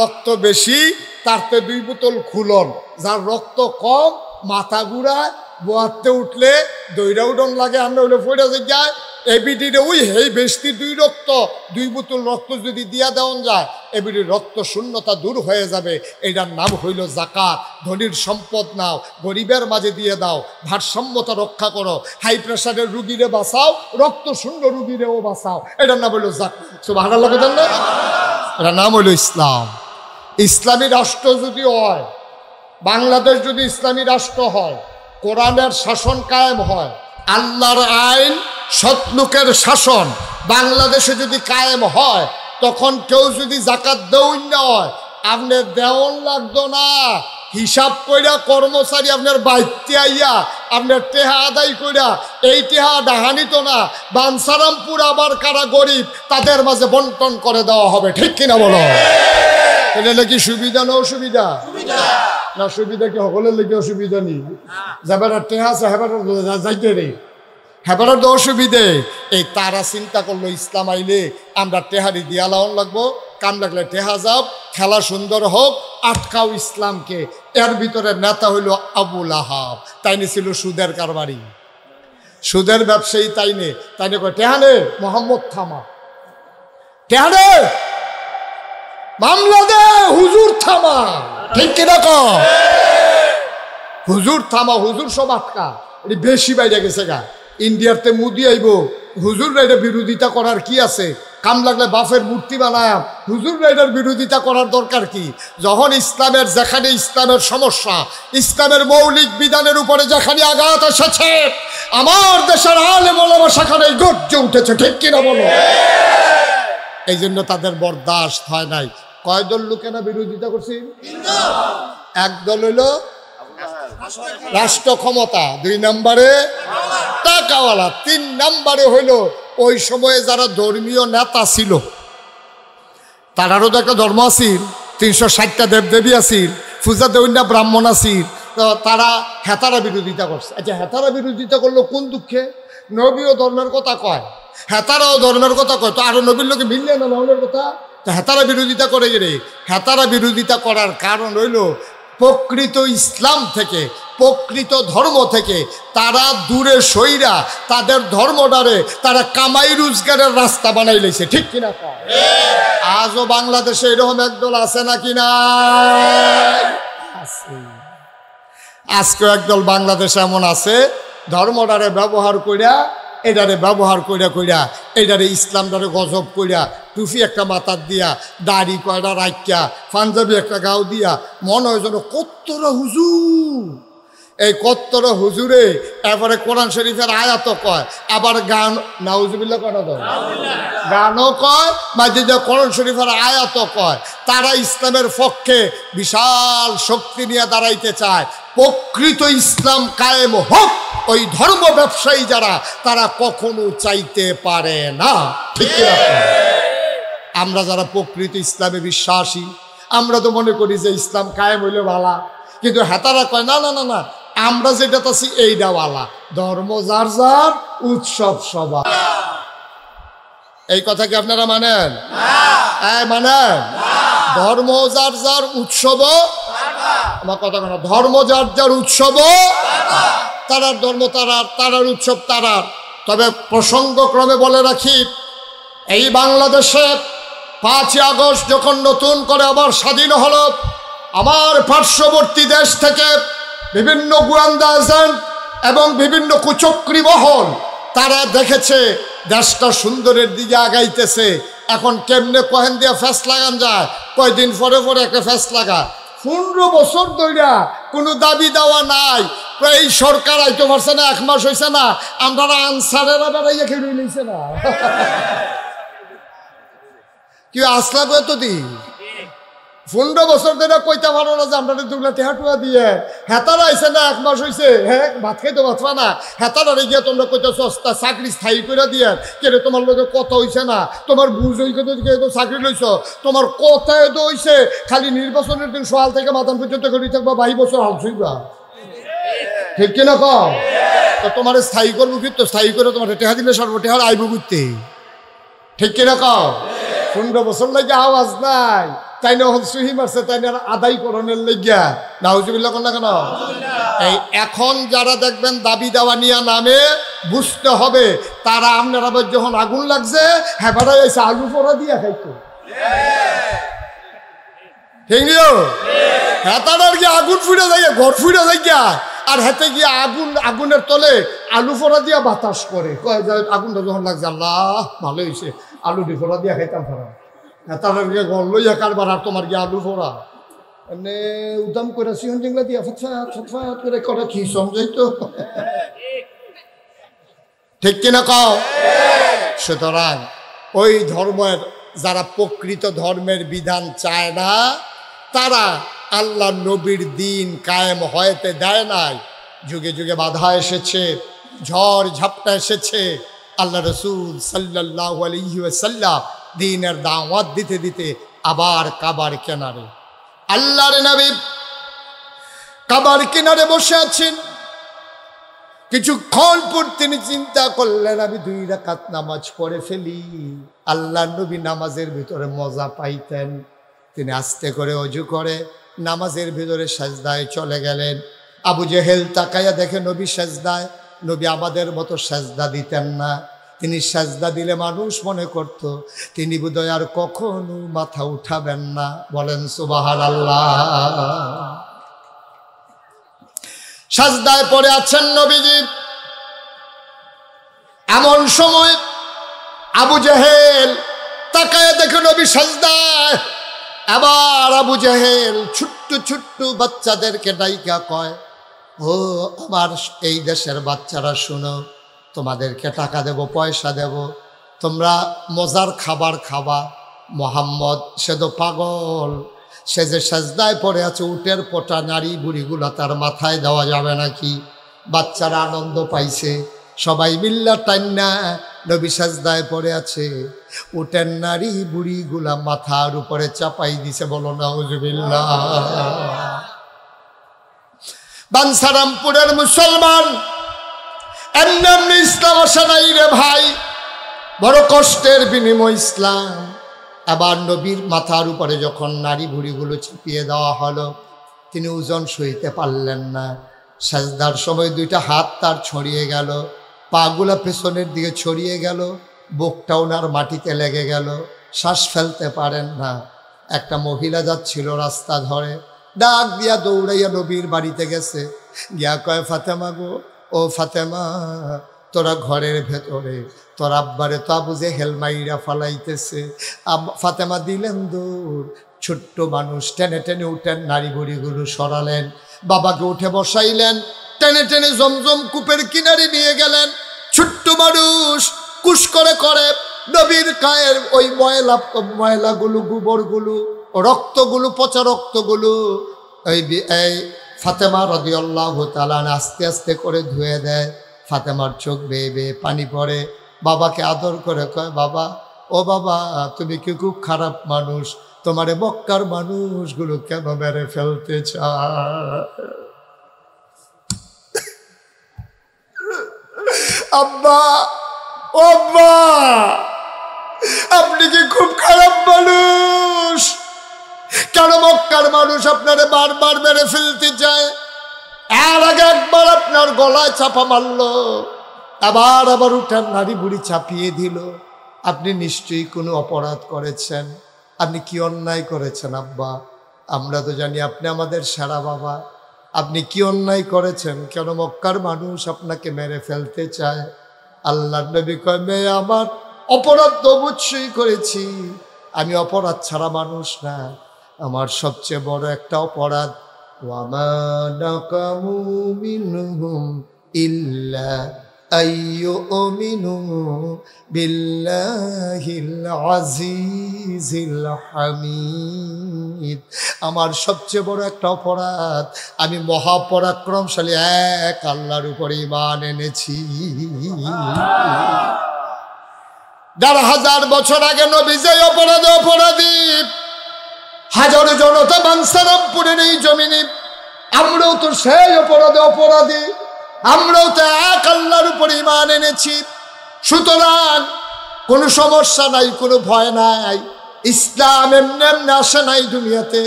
রক্ত বেশি তারতে 2 বোতল খুলন। যার রক্ত কম মাথা ঘুরায়, বোয়াতে উঠলে দইরা উডন লাগে, আমরা হইলে ফইরা যায় এবিডিরে ওই হেই বেশি 2 বোতল রক্ত যদি দিয়া দেওয়া যায় এবিডির রক্ত শূন্যতা দূর হয়ে যাবে। এটার নাম হইল জাকাত। ধনীর সম্পদ নাও, গরিবের মাঝে দিয়ে দাও, ভারসাম্যতা রক্ষা করো। হাই প্রেশারের রুগীরে বাঁচাও, রক্ত শূন্য রুগীরেও বাঁচাও। এটার নাম হইল জাকাত। সুবহানাল্লাহ বলেন না? এটার নাম হইল ইসলাম। ইসলামী রাষ্ট্র যদি হয়, বাংলাদেশ যদি ইসলামী রাষ্ট্র হয়, কোরআনের শাসন কায়েম হয়, আল্লাহর আইন সৎ লোকের শাসন বাংলাদেশে যদি কায়েম হয়, তখন কেউ যদি জাকাত দেউন না হয়, আপনার দেওয়ান লাগতো না, হিসাব কইরা কর্মচারী আপনার বাইতে আইয়া আপনার টেহা আদায় কইরা এই টেহা ডাহানিত না, বানসারামপুর আবার কারা গরিব তাদের মাঝে বন্টন করে দেওয়া হবে। ঠিক কিনা বলো? এটা কি সুবিধা না অসুবিধা? না সুবিধা কি সকলের লেগে অসুবিধা নেই? যাবার টেহা আছে হেবার যাইতে রে, হেবার তো অসুবিধে। এই তারা চিন্তা করলো ইসলাম আইলে আমরা টেহারি দিয়া লাউন লাগবো, কাম লাগলে টেহা যাও, খেলা সুন্দর হোক, আটকাও ইসলামকে। এর ভিতরে নেতা হইল আবুল আহাব, তাইনে ছিল সুদের কারবারি, সুদের ব্যবসায়ী, তাইনে কয় টেহানে মোহাম্মদ থামা, টেহানে মামলা দে, হুজুর থামা। ঠিক কিনা কও? হুজুর থামা, হুজুর সব আটকা। এটি বেশি বাইরে গেছে গা। ইন্ডিয়াতে মুদি আইব, হুজুররা এটা বিরোধিতা করার কি আছে? কাম লাগলে বাফের মূর্তি বানায়, হুজুররা এটার বিরোধিতা করার দরকার কি? যখন ইসলামের যেখানে ইসলামের সমস্যা, ইসলামের মৌলিক বিধানের উপরে যেখানে আঘাত এসেছে, আমার দেশের আলেম ওলামা সেখানে গর্জে উঠেছে। ঠিক কিনা বলো? এই জন্য তাদের বরদাস্ত হয় নাই। কয় দল লোকেরা বিরোধিতা করছি? একদল হইল রাষ্ট্র ক্ষমতা, 2 নম্বরে টাকাওয়ালা, 3 নম্বরে হইল ওই সময়ে যারা ধর্মীয় নেতা ছিল, তারারও তো একটা ধর্ম আছিল, 360টা দেবদেবী আছিল, পূজা দেউন্যা ব্রাহ্মণ আছিল, তো তারা হেতারা বিরোধিতা করছে। আচ্ছা, হেতারা বিরোধিতা করলো কোন দুঃখে? নবীও ধর্মের কথা কয়, হেতারাও ধর্মের কথা কয়, তো আরো নবীর লোকে মিললে না ধর্মের কথা, তো হেতারা বিরোধিতা করে গেলে। হেতারা বিরোধিতা করার কারণ হইল প্রকৃত ইসলাম থেকে, প্রকৃত ধর্ম থেকে তারা দূরে সইরা তাদের ধর্মটারে তারা কামাই রোজগারের রাস্তা বানাই লেছে। ঠিক কিনা? আজও বাংলাদেশে এরকম একদল আছে নাকি না? আজকেও একদল বাংলাদেশে এমন আছে, ধর্মটারে ব্যবহার কইরা, এটারে ব্যবহার কইরা এটারে ইসলামটারে গজব কইরা, টুফি একটা মাথার দিয়া, দাড়ি কয়টা রাখিয়া, পাঞ্জাবি একটা গাও দিয়া, মনে হয় যেন কত্তরা হুজুর। এই কত্তরা হুজুরে এবারে কোরআন শরীফের আয়াতও কয়, আবার গান, নাউজুবিল্লাহ কয় না তো, গানও কয়, মাঝে যে কোরআন শরীফের আয়াতও কয়। তারা ইসলামের পক্ষে বিশাল শক্তি নিয়ে দাঁড়াইতে চায়। প্রকৃত ইসলাম কায়েম হোক, ওই ধর্ম ব্যবসায়ী যারা, তারা কখনো চাইতে পারে না। ঠিক আছে? আমরা যারা প্রকৃত ইসলামে বিশ্বাসী, আমরা তো মনে করি যে ইসলাম কায়েম হইলে ভালা, কিন্তু হেতারা কয় না না না না, আমরা যেটা আছি এইটা ভালা, ধর্ম যার যার, উৎসব সবার। এই কথা কি আপনারা মানেন? মানেন? ধর্ম যার যার, উৎসব আমার কথা কেন, ধর্ম যার যার, উৎসব তারার, ধর্ম তারার উৎসব তারার। তবে প্রসঙ্গক্রমে বলে রাখি, এই বাংলাদেশে 5ই আগস্ট যখন নতুন করে আবার স্বাধীন হলো, আমার পার্শ্ববর্তী দেশ থেকে বিভিন্ন গোয়েন্দা এজেন্ট এবং বিভিন্ন কুচক্রী মহল, তারা দেখেছে দেশটা সুন্দরের দিকে আগাইতেছে। এখন কেমনে কহেন দিয়া ফ্যাস লাগান যায়, কয়দিন পরে পরে একটা ফ্যাস লাগা। 15 বছর ধরে কোনো দাবি দেওয়া নাই, এই সরকার আইতে পারছে না, 1 মাস হয়েছে না, আমরা আনসারেরা বেড়াইয়া খেয়ে নিয়েছে না। কি আসলাম এতদিন? 15 বছর ধরে কইতে পারো না যে আমরা দুগলা টেহাটুয়া দিয়ে, হেতারা আইসে না, 1 মাস হয়েছে, হ্যাঁ ভাত খাইতে পারবা না, হেতারা গিয়ে তোমরা কইতে সস্তা চাকরি স্থায়ী করে দিয়ে, কেরে তোমার লোকে কথা হইছে না, তোমার বুঝ হইকে তো চাকরি লইছ, তোমার কথায় তো হইছে, খালি নির্বাচনের দিন সকাল থেকে মাতান পর্যন্ত করে থাকবা, 22 বছর হাল ছুইবা। ঠিক কিনা কও? তো তোমার স্থায়ী করবো, কিন্তু স্থায়ী করে তোমার টেহা দিলে সর্ব টেহার আইব করতে। ঠিক কিনা কও? 15 বছর লাগে আওয়াজ নাই, তাই না? সুহি মারছে, তাই না আদায় করণের লেগিয়া, নাউজুবিল্লাহ কোন না কেন? এই এখন যারা দেখবেন দাবি দেওয়া নিয়ে নামে, বুঝতে হবে তারা আপনারা যখন আগুন লাগছে, হ্যাঁ বেড়াই এসে আলু পোড়া দিয়া খাইতো। ঠিক নিও? হ্যাঁ তার কি আগুন ফুটে যায়, ঘর ফুটে যায়, আর হাতে গিয়ে আগুনের তলে আলু পোড়া দিয়া বাতাস করে, আগুনটা যখন লাগছে, আল্লাহ ভালো হয়েছে, আলু ডিফোড়া দিয়া খাইতাম ফেরা। তার গিয়ে ঘর লইয়া কারবার, আর তোমার গিয়ে আলু পোড়া এনে উদাম করে সিহন জিংলা দিয়া ফটফাট করে করে কি সমঝাই তো। ঠিক কিনা কও? সুতরাং ওই ধর্মের যারা প্রকৃত ধর্মের বিধান চায় না, তারা আল্লাহ নবীর দিন কায়েম হইতে দেয় নাই। যুগে যুগে বাধা এসেছে, ঝড় ঝাপটা এসেছে, আল্লাহ রসুল সাল্লাল্লাহু আলাইহি ওয়াসাল্লাম দ্বীনের দাওয়াত দিতে দিতে আবার কাবার কিনারে, আল্লাহর নবী কাবার কিনারে বসে আছেন। কিছুক্ষণ পর তিনি চিন্তা করলেন, আমি 2 রাকাত নামাজ পড়ে ফেলি। আল্লাহ নবী নামাজের ভিতরে মজা পাইতেন। তিনি আস্তে করে ওযু করে নামাজের ভিতরে সাজদায় চলে গেলেন। আবু জেহেল তাকাইয়া দেখে নবী সাজদায়। নবী আমাদের মতো সাজদা দিতেন না। তিনি সাজদা দিলে মানুষ মনে করত তিনি বোধহয় আর কখনো মাথা উঠাবেন না। বলেন সুবহানাল্লাহ। সাজদায় পড়ে আছেন নবীজি। এমন সময় আবু জেহেল তাকায় দেখে নবী সাজদায়। আবার আবু জেহেল ছোট্ট ছোট্ট বাচ্চাদেরকে ডাইকা কয়, ও আমার এই দেশের বাচ্চারা শুনো, তোমাদেরকে টাকা দেব, পয়সা দেব, তোমরা মজার খাবার খাবা। মোহাম্মদ সে তো পাগল, সে যে সাজদায় পড়ে আছে, উটের পোটা নারী বুড়িগুলো তার মাথায় দেওয়া যাবে নাকি? বাচ্চারা আনন্দ পাইছে, সবাই মিল্লা টান্না নবী সাজদায় পড়ে আছে, উটের নারী বুড়িগুলা মাথার উপরে চাপাই দিছে। বলো নাউজুবিল্লাহ। বাঞ্ছারামপুরের মুসলমান, এমনি এমনি ইসলাম আসে নাই রে ভাই, বড় কষ্টের বিনিময় ইসলাম। আবার নবীর মাথার উপরে যখন নারী বুড়িগুলো চাপিয়ে দেওয়া হলো, তিনি ওজন সইতে পারলেন না। সাজদার সময় 2টা হাত তার ছড়িয়ে গেল, পাগুলা পেছনের দিকে ছড়িয়ে গেল, বুকটা ওনার মাটিতে লেগে গেল, শ্বাস ফেলতে পারেন না। একটা মহিলা যাচ্ছিল রাস্তা ধরে, ডাক দিয়া দৌড়াইয়া নবীর বাড়িতে গেছে, গিয়া কয়, ফাতেমা গো, ও ফাতেমা, তোরা ঘরের ভেতরে তোর আব্বারে তো আবু জেহেল মাইরা ফালাইতেছে। ফাতেমা দিলেন দৌড়, ছোট্ট মানুষ টেনে টেনে উঠেন, নারী বুড়িগুলো সরালেন, বাবাকে উঠে বসাইলেন, টেনে টেনে জমজম কূপের কিনারে নিয়ে গেলেন। ছোট্ট মানুষ কুশ করে করে নবীর গায়ের ওই ময়লাগুলো, গোবরগুলো, রক্তগুলো, পচা রক্তগুলো এই ফাতেমা রাদিয়াল্লাহু তাআলা আস্তে আস্তে করে ধুয়ে দেয়। ফাতেমার চোখ বেয়ে বেয়ে পানি পড়ে। বাবাকে আদর করে কয়, বাবা, ও বাবা, তুমি কি খুব খারাপ মানুষ? তোমারে মক্কার মানুষগুলো কেন মেরে ফেলতে চায়? আব্বা, ও আব্বা, আপনি কি খুব খারাপ মানুষ? কেন মক্কার মানুষ আপনারে বারবার মেরে ফেলতে চায়? এর আগে একবার আপনার গলায় চাপা মারলো, আবার উঠার নারী বুড়ি চাপিয়ে দিল। আপনি নিশ্চয়ই কোনো অপরাধ করেছেন। আপনি কি অন্যায় করেছেন আব্বা? আমরা তো জানি আপনি আমাদের সেরা বাবা। আপনি কি অন্যায় করেছেন? কেন মক্কার মানুষ আপনাকে মেরে ফেলতে চায়? আল্লাহর নবী কয়, মেয়ে আমার অপরাধ তো অবশ্যই করেছি, আমি অপরাধ ছাড়া মানুষ না। আমার সবচেয়ে বড় একটা অপরাধ, ওয়ামা নাকামু মিনহুম ইল্লা আইয়ুমিনু বিল্লাহিল আজিজিল হামিদ। আমার সবচেয়ে বড় একটা অপরাধ, আমি মহাপরাক্রমশালী এক আল্লাহর উপর ঈমান এনেছি। ১,৫০০ বছর আগে নবী যে অপরাধী, হাজারো জনতা বাঞ্ছারামপুরের এই জমিনে, আমরাও তো সেই অপরাধী, আমরাও তো এক আল্লাহর উপর ঈমান এনেছি। সুতরাং কোনো সমস্যা নাই, কোনো ভয় নাই। ইসলাম এমনি এমনি আসে নাই দুনিয়াতে।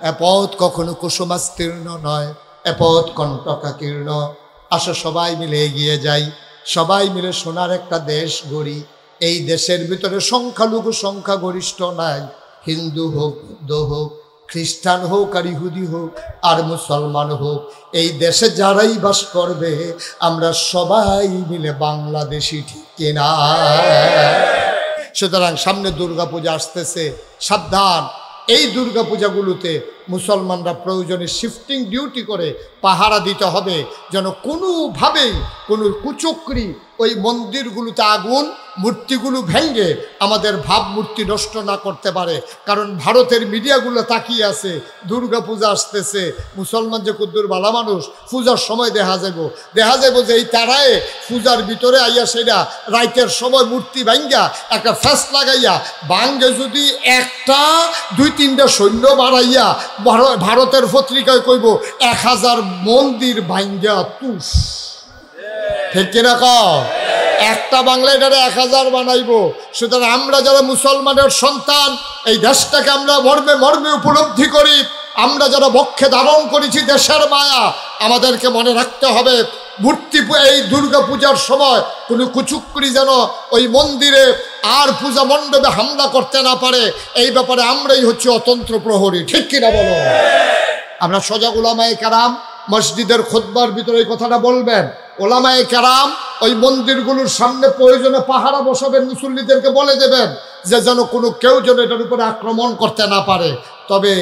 এ পথ কখনো কুসুমাস্তীর্ণ নয়, এ পথ কণ্টকাকীর্ণ। আসো সবাই মিলে এগিয়ে যাই, সবাই মিলে সোনার একটা দেশ গড়ি। এই দেশের ভিতরে সংখ্যালঘু সংখ্যাগরিষ্ঠ নাই, হিন্দু হোক, বৌদ্ধ হোক, খ্রিস্টান হোক, আর ইহুদি হোক, আর মুসলমান হোক, এই দেশে যারাই বাস করবে আমরা সবাই মিলে বাংলাদেশি, ঠিক কিনা? সুতরাং সামনে দুর্গাপূজা আসতেছে, সাবধান। এই দুর্গাপূজাগুলোতে মুসলমানরা প্রয়োজনে শিফটিং ডিউটি করে পাহারা দিতে হবে, যেন কোনোভাবেই কোনো কুচক্রি ওই মন্দিরগুলোতে আগুন মূর্তিগুলো ভেঙে আমাদের ভাবমূর্তি নষ্ট না করতে পারে। কারণ ভারতের মিডিয়াগুলো তাকিয়ে আছে, দুর্গা পূজা আসতেছে, মুসলমান যে কুদ্দুর বালা মানুষ, পূজার সময় দেখা যাবো যে এই তারায় পূজার ভিতরে আইয়া সেটা রাইতের সময় মূর্তি ভাঙ্গা একটা ফ্যাস লাগাইয়া বাঙ্গে যদি একটা 2-3টা সৈন্য বাড়াইয়া ভারতের পত্রিকায় কইব 1000 মন্দির ভাঙ্গা তুষ, ঠিক কিনা কও? একটা বাংলায় এটারে 1000 বানাইবো। সুতরাং আমরা যারা মুসলমানের সন্তান, এই দেশটাকে আমরা মর্মে মর্মে উপলব্ধি করি, আমরা যারা বক্ষে ধারণ করেছি দেশের মায়া, আমাদেরকে মনে রাখতে হবে মূর্তি এই দুর্গা পূজার সময় কোনো কুচুক্রি যেন ওই মন্দিরে আর পূজা মণ্ডপে হামলা করতে না পারে। এই ব্যাপারে আমরাই হচ্ছে অতন্ত্র প্রহরী, ঠিক কিনা বলো? আমরা সজাগ উলামায়ে কেরাম মসজিদের খুতবার ভিতরে এই কথাটা বলবেন। ওলামায়ে কেরাম ওই মন্দিরগুলোর সামনে প্রয়োজনে পাহারা বসাবেন, মুসল্লিদেরকে বলে দেবেন যে যেন কোনো কেউ যেন এটার উপরে আক্রমণ করতে না পারে। তবে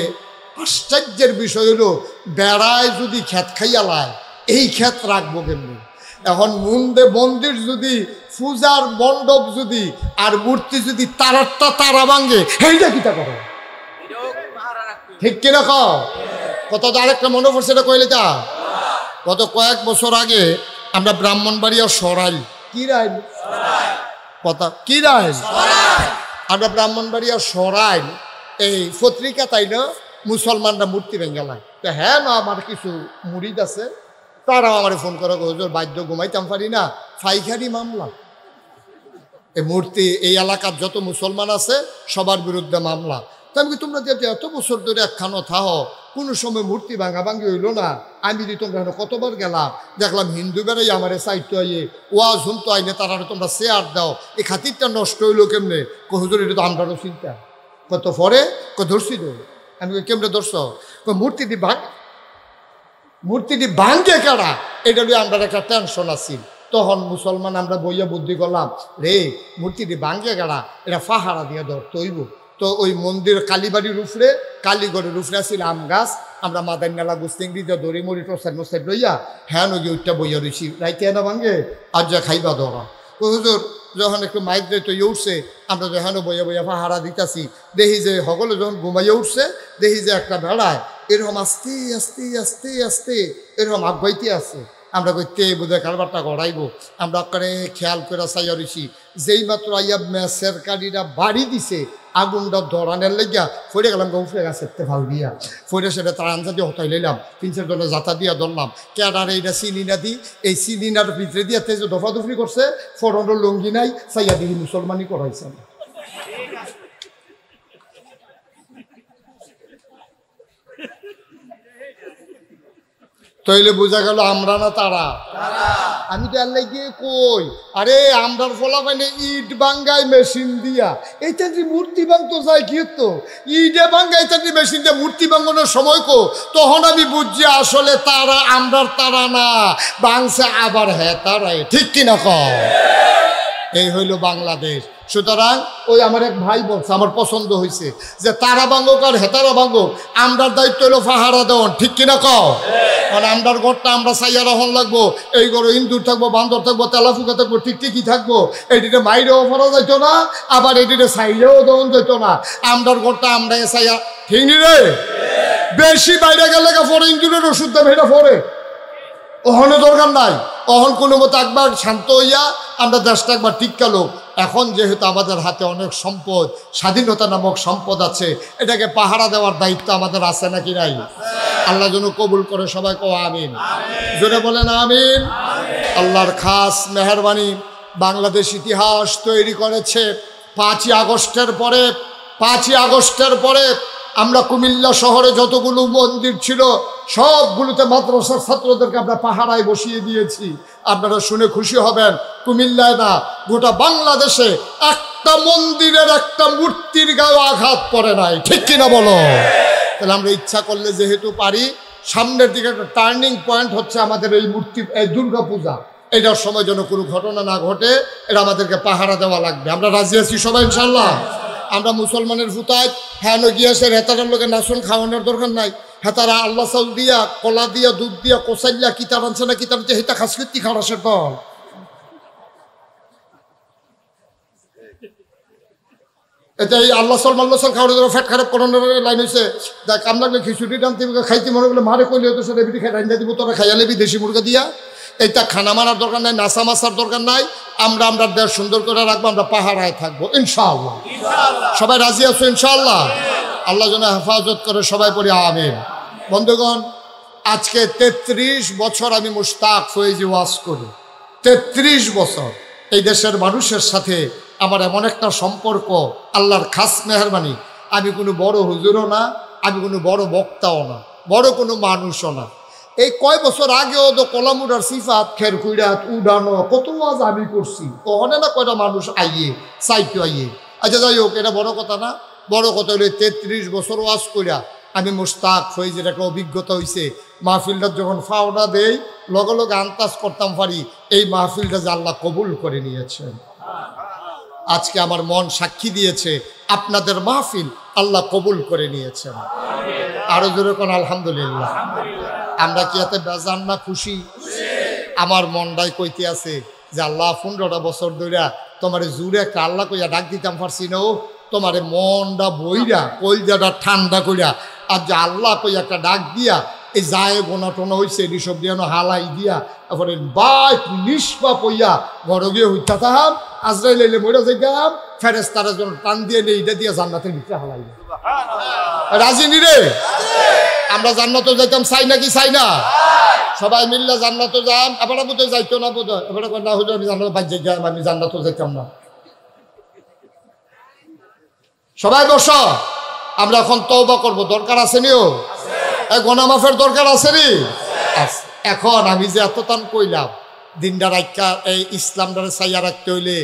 আশ্চর্যের বিষয় হলো বেড়ায় যদি খেত খাইয়া লায়, এই ক্ষেত রাখবো কেমনি? এখন মন্দির যদি পূজার মণ্ডপ যদি আর মূর্তি যদি তারারটা তারা ভাঙ্গে, এইটা কিটা করো, ঠিক কিনা কও? কত আরেকটা মনে পড়ছে, এটা কইলে তা গত কয়েক বছর আগে আমরা ব্রাহ্মণবাড়িয়া সরাইল আমরা ব্রাহ্মণবাড়িয়া সরাইল এই পত্রিকা তাই না মুসলমানরা মূর্তি ভেঙ্গেলায়। তো হ্যাঁ না, আমার কিছু মুরিদ আছে, তারাও আমার ফোন করে হুজুর বাদ্য ঘুমাইতাম পারি না, ফাইখারি মামলা। এই মূর্তি এই এলাকার যত মুসলমান আছে সবার বিরুদ্ধে মামলা। তো আমি তোমরা যে এত বছর ধরে একখানো থাহ, কোনো সময় মূর্তি ভাঙাভাঙি হইল না। আমি যদি তোমরা কতবার গেলাম, দেখলাম হিন্দু বেড়াই আমার সাহিত্য আইয়ে ওয়াজ শুনতো আইনে, তারা তোমরা শেয়ার দাও, এই খাতিরটা নষ্ট হইলো কেমনে? হুজুর এটা তো আমরাও চিন্তা কত পরে ধরছি তো। আমি কেমনে ধরছ? মূর্তিটি ভাঙ্গে কারা, এটা নিয়ে আমরা একটা টেনশন আছি। তখন মুসলমান আমরা বইয়া বুদ্ধি করলাম, রে মূর্তিটি ভাঙ্গে কারা, এটা পাহারা দিয়ে ধরতে হইব। তো ওই মন্দির কালীবাড়ির উপরে, কালীগড়ের উপরে আসছিল আম গাছ, আমরা মাদার নালা গুস্তিংড়ি দিয়ে দড়ি মরি টোসার মোসাইড লইয়া হ্যাঁ নগি ওইটা বইয়া রয়েছি, রাইতে এনা ভাঙ্গে আর যা খাইবা ধরা। তো হুজুর যখন একটু মাইক দিয়ে তৈরি উঠছে, আমরা যখন বইয়া বইয়া পাহারা দিতেছি, দেখি যে সকলে যখন ঘুমাইয়া উঠছে, দেখি যে একটা ভেড়ায় এরকম আস্তে আস্তে আস্তে আস্তে এরকম আগাইতে আছে। আমরা কইতে বোধহয় কারবারটা গড়াইব, আমরা করে খেয়াল করে চাইয়া রয়েছি। যেই মাত্র আইয়া ম্যাচের কাড়িরা বাড়ি দিছে, আগুনটা ধরানের লেগিয়া ফইরে গেলাম, উফরে গাছেতে ফাল দিয়া ফইরে সেটা তার আঞ্জা দিয়ে হতাই লইলাম, 3-4 জনের যাতা দিয়া ধরলাম। কেডার এইটা চিনিনা দি, এই চিনিনার ভিতরে দিয়া তেজ দফাদফি করছে, ফরনের লুঙ্গি নাই, চাইয়া দিদি মুসলমানি করাইছে। তইলে বোঝা গেল আমরা না তারা। আমি তো এলাই গিয়ে কই, আরে আমরার ফলা পাইলে ইট বাঙ্গাই মেশিন দিয়া, এইটা যে মূর্তি ভাঙতো যায় কি তো ইটে বাঙ্গাই তাদের মেশিন দিয়ে মূর্তি ভাঙানোর সময় কো, তখন আমি বুঝছি আসলে তারা আমরার তারা না, বাংছে আবার হ্যাঁ তারাই, ঠিক কিনা কও? এই হইল বাংলাদেশ। সুতরাং ওই আমার এক ভাই বলছে, আমার পছন্দ হয়েছে যে তারা ভাঙুক আর হেতারা ভাঙুক, আমরার দায়িত্ব হলো পাহারা দেওয়ান, ঠিক কিনা কও? মানে আমরার ঘরটা আমরা চাইয়া রহন লাগবো, এই ঘরে ইন্দুর থাকবো, বান্দর থাকবো, তেলাফুকা থাকবো, টিকটিকি থাকবো, এটিতে মাইরেও ফরা যাইতো না, আবার এটিতে চাইলেও দেওয়ান যেত না। আমরার ঘরটা আমরা চাইয়া, ঠিক নি রে? বেশি বাইরে গেলে পরে ইন্দুরের ওষুধ দেবে, এটা পরে ওহনে দরকার নাই। অহন কোনো মতো একবার শান্ত হইয়া আমরা দেশটা একবার টিক্কালো। এখন যেহেতু আমাদের হাতে অনেক সম্পদ, স্বাধীনতা নামক সম্পদ আছে, এটাকে পাহারা দেওয়ার দায়িত্ব আমাদের আছে নাকি নাই? আল্লাহ যেন কবুল করে, সবাই কো আমিন, জোরে বলেন আমিন। আল্লাহর খাস মেহরবানি, বাংলাদেশ ইতিহাস তৈরি করেছে 5ই আগস্টের পরে আমরা কুমিল্লা শহরে যতগুলো মন্দির ছিল সবগুলোতে মাদ্রাসার ছাত্রদেরকে আমরা পাহারায় বসিয়ে দিয়েছি। আপনারা শুনে খুশি হবেন, কুমিল্লায় না গোটা বাংলাদেশে একটা মন্দিরের একটা মূর্তির গায়ে আঘাত পড়ে নাই, ঠিক কিনা বলো? তাহলে আমরা ইচ্ছা করলে যেহেতু পারি, সামনের দিকে একটা টার্নিং পয়েন্ট হচ্ছে আমাদের এই মূর্তি, এই দুর্গা পূজা, এটার সময় যেন কোনো ঘটনা না ঘটে, এটা আমাদেরকে পাহারা দেওয়া লাগবে। আমরা রাজি আছি সবাই ইনশাল্লাহ? আমরা মুসলমানের ফুতায় হ্যাঁ গিয়াছে হেতারার লোকের নাচন খাওয়ানোর দরকার নাই। হেতারা আল্লাহ চাউল দিয়া কলা দিয়া দুধ দিয়া কোচাইলা কিতাব আনছে না কিতাব আনছে হেতা খাস কীর্তি খাওয়াসের দল। এটা এই আল্লাহ সাল মাল্লা সাল খাওয়ার জন্য ফ্যাট খারাপ করানোর লাইন হয়েছে। দেখ কাম লাগলে খিচুড়ি টানতে খাইতে মনে করলে মারে কইলে হতো সেটা এবিটি খাই রান্না দিব তোরা খাইয়া নেবি দেশি মুরগা দিয়া। এইটা খানা মারার দরকার নাই, নাচা মাছার দরকার নাই। আমরা আমরা দেশ সুন্দর করে রাখবো, আমরা পাহাড়ায় থাকবো ইনশাআল্লাহ। সবাই রাজি আছো ইনশাআল্লাহ? আল্লাহ যেন হেফাজত করে, সবাই পড়ি আমিন। বন্ধুগণ, আজকে 33 বছর আমি মুশতাক ফয়েজি ওয়াজ করি। 33 বছর এই দেশের মানুষের সাথে আমার এমন একটা সম্পর্ক, আল্লাহর খাস মেহরবানি। আমি কোনো বড় হুজুরও না, আমি কোনো বড় বক্তাও না, বড় কোনো মানুষও না। এই কয় বছর আগেও তো কলামুডার সিফাত খের কুইরাত উডানো কত ওয়াজ আমি করছি। ওখানে না কয়টা মানুষ আইয়ে চাইতো আইয়ে। আচ্ছা যাই হোক, এটা বড় কথা না। বড় কথা হলে 33 বছর ওয়াজ কইরা আমি মুশতাক ফয়েজের একটা অভিজ্ঞতা হয়েছে। মাহফিলটা যখন ফাওনা দেই লগে লগে আন্দাজ করতাম পারি এই মাহফিলটা যে আল্লাহ কবুল করে নিয়েছেন। আজকে আমার মন সাক্ষী দিয়েছে আপনাদের মাহফিল আল্লাহ কবুল করে নিয়েছেন। আরো জোরে কোন আলহামদুলিল্লাহ। আমরা কি এতে বেজান না খুশি? আমার মনটাই কইতে আছে যে আল্লাহ 15টা বছর ধরে তোমার জুড়ে একটা আল্লাহ কইয়া ডাক দিতাম পারছি না। ও তোমার মনটা বইরা কলজাটা ঠান্ডা কইরা আর যে আল্লাহ কইয়া একটা ডাক দিয়া এই যায় গোনা টোনা হয়েছে এসব দিয়ে হালাই দিয়া তারপরে বাইক নিষ্পা পইয়া ঘরে গিয়ে হইতা তাহাম আজরাইল এলে মরে যাইতাম ফেরেশতারা যেন টান দিয়ে নেই এটা দিয়ে জান্নাতের ভিতরে হালাই। রাজি নি রে? আমরা জান্নাতে যাইতাম, চাই নাকি চাই না? সবাই মিললে জান্নাতে যাম। এবার বোধহয় যাইতো না, বোধ হয় এবার না হইলে আমি জান্নাতে বাদ যাইতাম, আমি জান্নাতে যাইতাম না। সবাই বস, আমরা এখন তওবা করব। দরকার আছে নিও গোনা মাফের দরকার আছে নি? এখন আমি যে এতটান কইলাম দিনটা রাখা এই ইসলামটারে চাইয়া রাখতে হইলে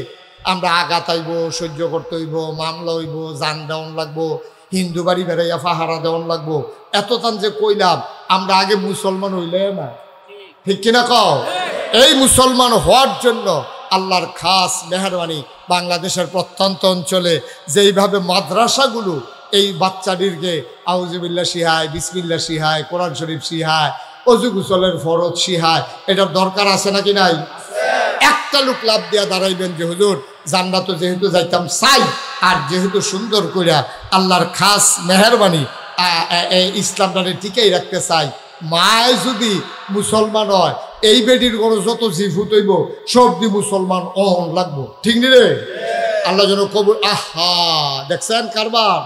আমরা আঘাত হইব, সহ্য করতে হইব, মামলা হইব, জান দেওয়ান লাগবো, হিন্দু বাড়ি বেড়াইয়া পাহারা দেওয়ান লাগবো। এতটান যে কইলাম আমরা আগে মুসলমান হইলে না, ঠিক কিনা কও? এই মুসলমান হওয়ার জন্য আল্লাহর খাস মেহরবানি বাংলাদেশের প্রত্যন্ত অঞ্চলে যেইভাবে মাদ্রাসাগুলো এই বাচ্চাটিরকে আউযুবিল্লাহ শিহায়, বিসমিল্লাহ শিহায়, কোরআন শরীফ শিহায়, অজু গোসলের ফরজ শিহায়, এটার দরকার আছে নাকি নাই? একটা লোক লাভ দিয়া দাঁড়াইবেন যে হুজুর জান্নাতে যেহেতু যাইতাম চাই, আর যেহেতু সুন্দর কইরা আল্লাহর খাস মেহরবানি ইসলামটারে টিকেই রাখতে চাই। মায় যদি মুসলমান হয় এই বেটির ঘরে যত জিফুত হইব সব দি মুসলমান অহন লাগবো, ঠিক নি রে? আল্লাহ যেন কবুল। আহা দেখছেন কারবার?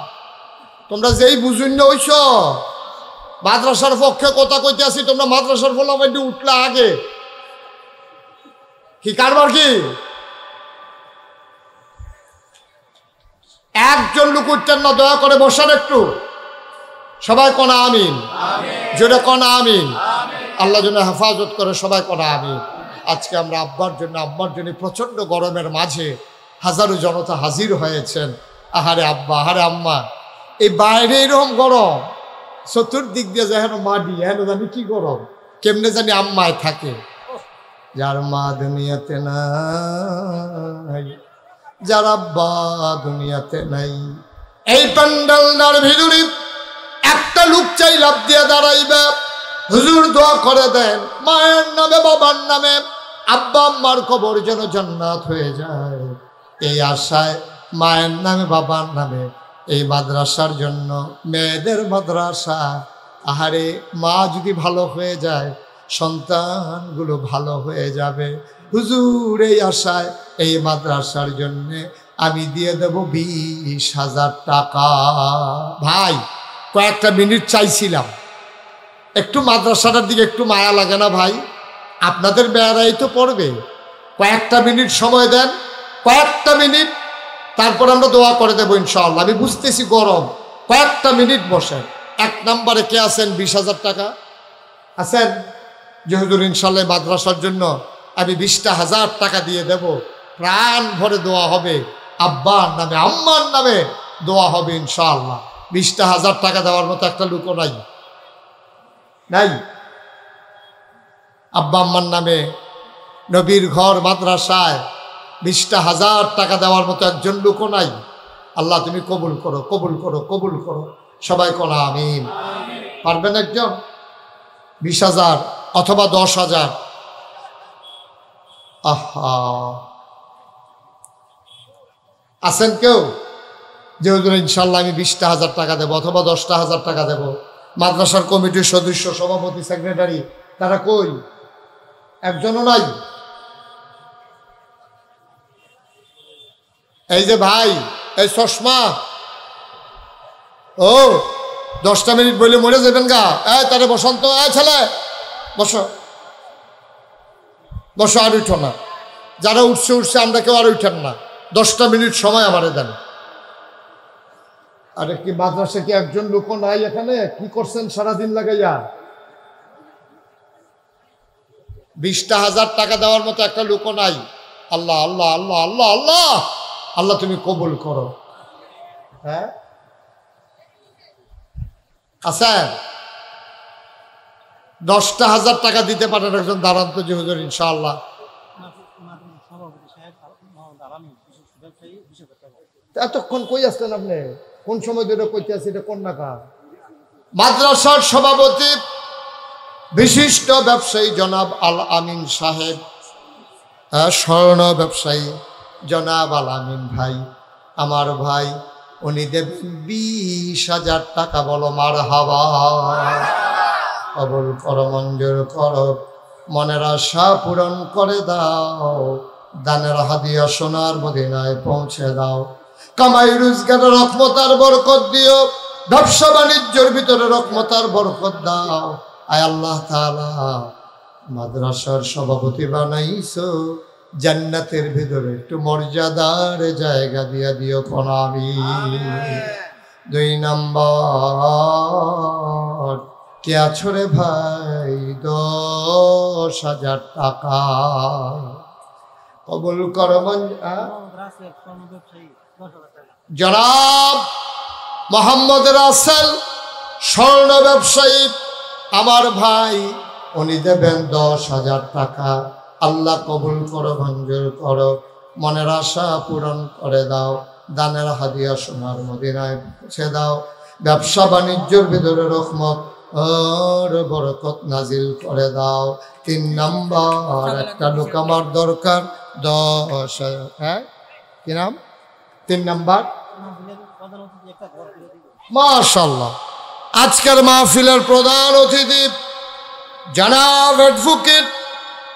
তোমরা যেই বুঝুন না হইছ মাদ্রাসার পক্ষে কথা কইতে আসি, তোমরা মাদ্রাসার ফলাফল উঠলে আগে কি কারবার? কি একজন লোক উঠতেন না? দয়া করে বসান একটু, সবাই কনা আমিন, জোরে কনা আমিন। আল্লাহ যেন হেফাজত করে, সবাই কনা আমিন। আজকে আমরা আব্বার জন্য প্রচন্ড গরমের মাঝে হাজারো জনতা হাজির হয়েছেন। আহারে আব্বা, আহারে আম্মা, এই বাইরে এরকম গরম, চতুর্দিক দিয়ে যেন মাটি, হেন জানি কি গরম, কেমনে জানি আম্মায় থাকে। যার মা দুনিয়াতে নাই, যার আব্বা দুনিয়াতে নাই, এই প্যান্ডেলটার ভিতরে একটা লোক চাই লাভ দিয়ে দাঁড়াইবে, হুজুর দোয়া করে দেন মায়ের নামে, বাবার নামে, আব্বা আম্মার কবর যেন জান্নাত হয়ে যায়। এই আশায় মায়ের নামে, বাবার নামে এই মাদ্রাসার জন্য, মেয়েদের মাদ্রাসা। আহারে মা যদি ভালো হয়ে যায় সন্তানগুলো ভালো হয়ে যাবে। হুজুর এই আশায় এই মাদ্রাসার জন্যে আমি দিয়ে দেব 20,000 টাকা। ভাই কয়েকটা মিনিট চাইছিলাম, একটু মাদ্রাসাটার দিকে একটু মায়া লাগে না ভাই? আপনাদের বেড়াই তো পড়বে, কয়েকটা মিনিট সময় দেন, কয়েকটা মিনিট, তারপর আমরা দোয়া করে দেবো ইনশাআল্লাহ। আমি বুঝতেছি গরম, কয়েকটা মিনিট বসেন। 1 নম্বরে কে আছেন? 20,000 টাকা আছেন? যে হুজুর ইনশাআল্লাহ মাদ্রাসার জন্য আমি 20,000 টাকা দিয়ে দেব, প্রাণ ভরে দোয়া হবে, আব্বার নামে আম্মার নামে দোয়া হবে ইনশাআল্লাহ। 20,000 টাকা দেওয়ার মতো একটা লোকও নাই, নাই। আব্বা আম্মার নামে নবীর ঘর মাদ্রাসায় 20,000 টাকা দেওয়ার মতো একজন লোকও নাই। আল্লাহ তুমি কবুল করো, কবুল করো, কবুল করো। সবাই করা আমিন। পারবেন একজন? 20,000 অথবা 10,000। আহা, আছেন কেউ যে হুজুর ইনশাল্লাহ আমি 20,000 টাকা দেবো অথবা 10,000 টাকা দেবো? মাদ্রাসার কমিটির সদস্য, সভাপতি, সেক্রেটারি তারা কই? একজনও নাই। এই যে ভাই, এই চশমা, ও 10টা মিনিট বলে মরে যাবেন গা। তারে বসন্ত, ছেলে বসো, বসো, আর উঠো না। যারা উঠছে উঠছে, আমরা কেউ আর উঠেন না। 10টা মিনিট সময় আমারে দেন। আরে কি মাদ্রাসা কি একজন লোক নাই এখানে? কি করছেন সারাদিন লাগাইয়া? 20,000 টাকা দেওয়ার মতো একটা লোক নাই। আল্লাহ আল্লাহ আল্লাহ আল্লাহ আল্লাহ, আল্লাহ তুমি কবুল করো। হ্যাঁ আছেন? 10,000 টাকা দিতে পারেন একজন? দাঁড়ান তো যে হুজুর ইনশাআল্লাহ। এতক্ষণ কই আসলেন আপনি? কোন সময় ধরে কইতে আছি? এটা কোন নাকা? মাদ্রাসার সভাপতি বিশিষ্ট ব্যবসায়ী জনাব আল আমিন সাহেব, স্বর্ণ ব্যবসায়ী জনাব আল আমিন ভাই, আমার ভাই, উনি দেবেন 20,000 টাকা। বলো মারহাবা। কবুল করো, মঞ্জুর করো, মনের আশা পূরণ করে দাও, দানের হাদিয়া সোনার মদিনায় পৌঁছে দাও। কামাই রোজগারের রহমত আর বরকত দিও, ব্যবসা বাণিজ্যের ভিতরে রহমত আর বরকত দাও। আয় আল্লাহ তাআলা, মাদ্রাসার সভাপতি বানাইছো, জান্নাতের ভিতরে একটু মর্যাদার জায়গা দিয়া দিও কোন আমিন। 2 নাম্বার, কে আছো রে ভাই? 10,000 টাকা কবুল করো। জনাব মোহাম্মদ রাসেল, স্বর্ণ ব্যবসায়ী, আমার ভাই, উনি দেবেন 10,000 টাকা। আল্লাহ কবুল করো, মঞ্জুর করো, মনের আশা পূরণ করে দাও, দানের হাদিয়া সোনার মদিনায় পৌঁছে দাও, ব্যবসা বাণিজ্যের ভিতরে রহমত আর বরকত নাজিল করে দাও। 3 নাম্বার, একটা লোক আমার দরকার 10,000। হ্যাঁ, কি নাম? 3 নাম্বার। মাশাআল্লাহ, আজকের মাহফিলের প্রধান অতিথি জনাব অ্যাডভোকেট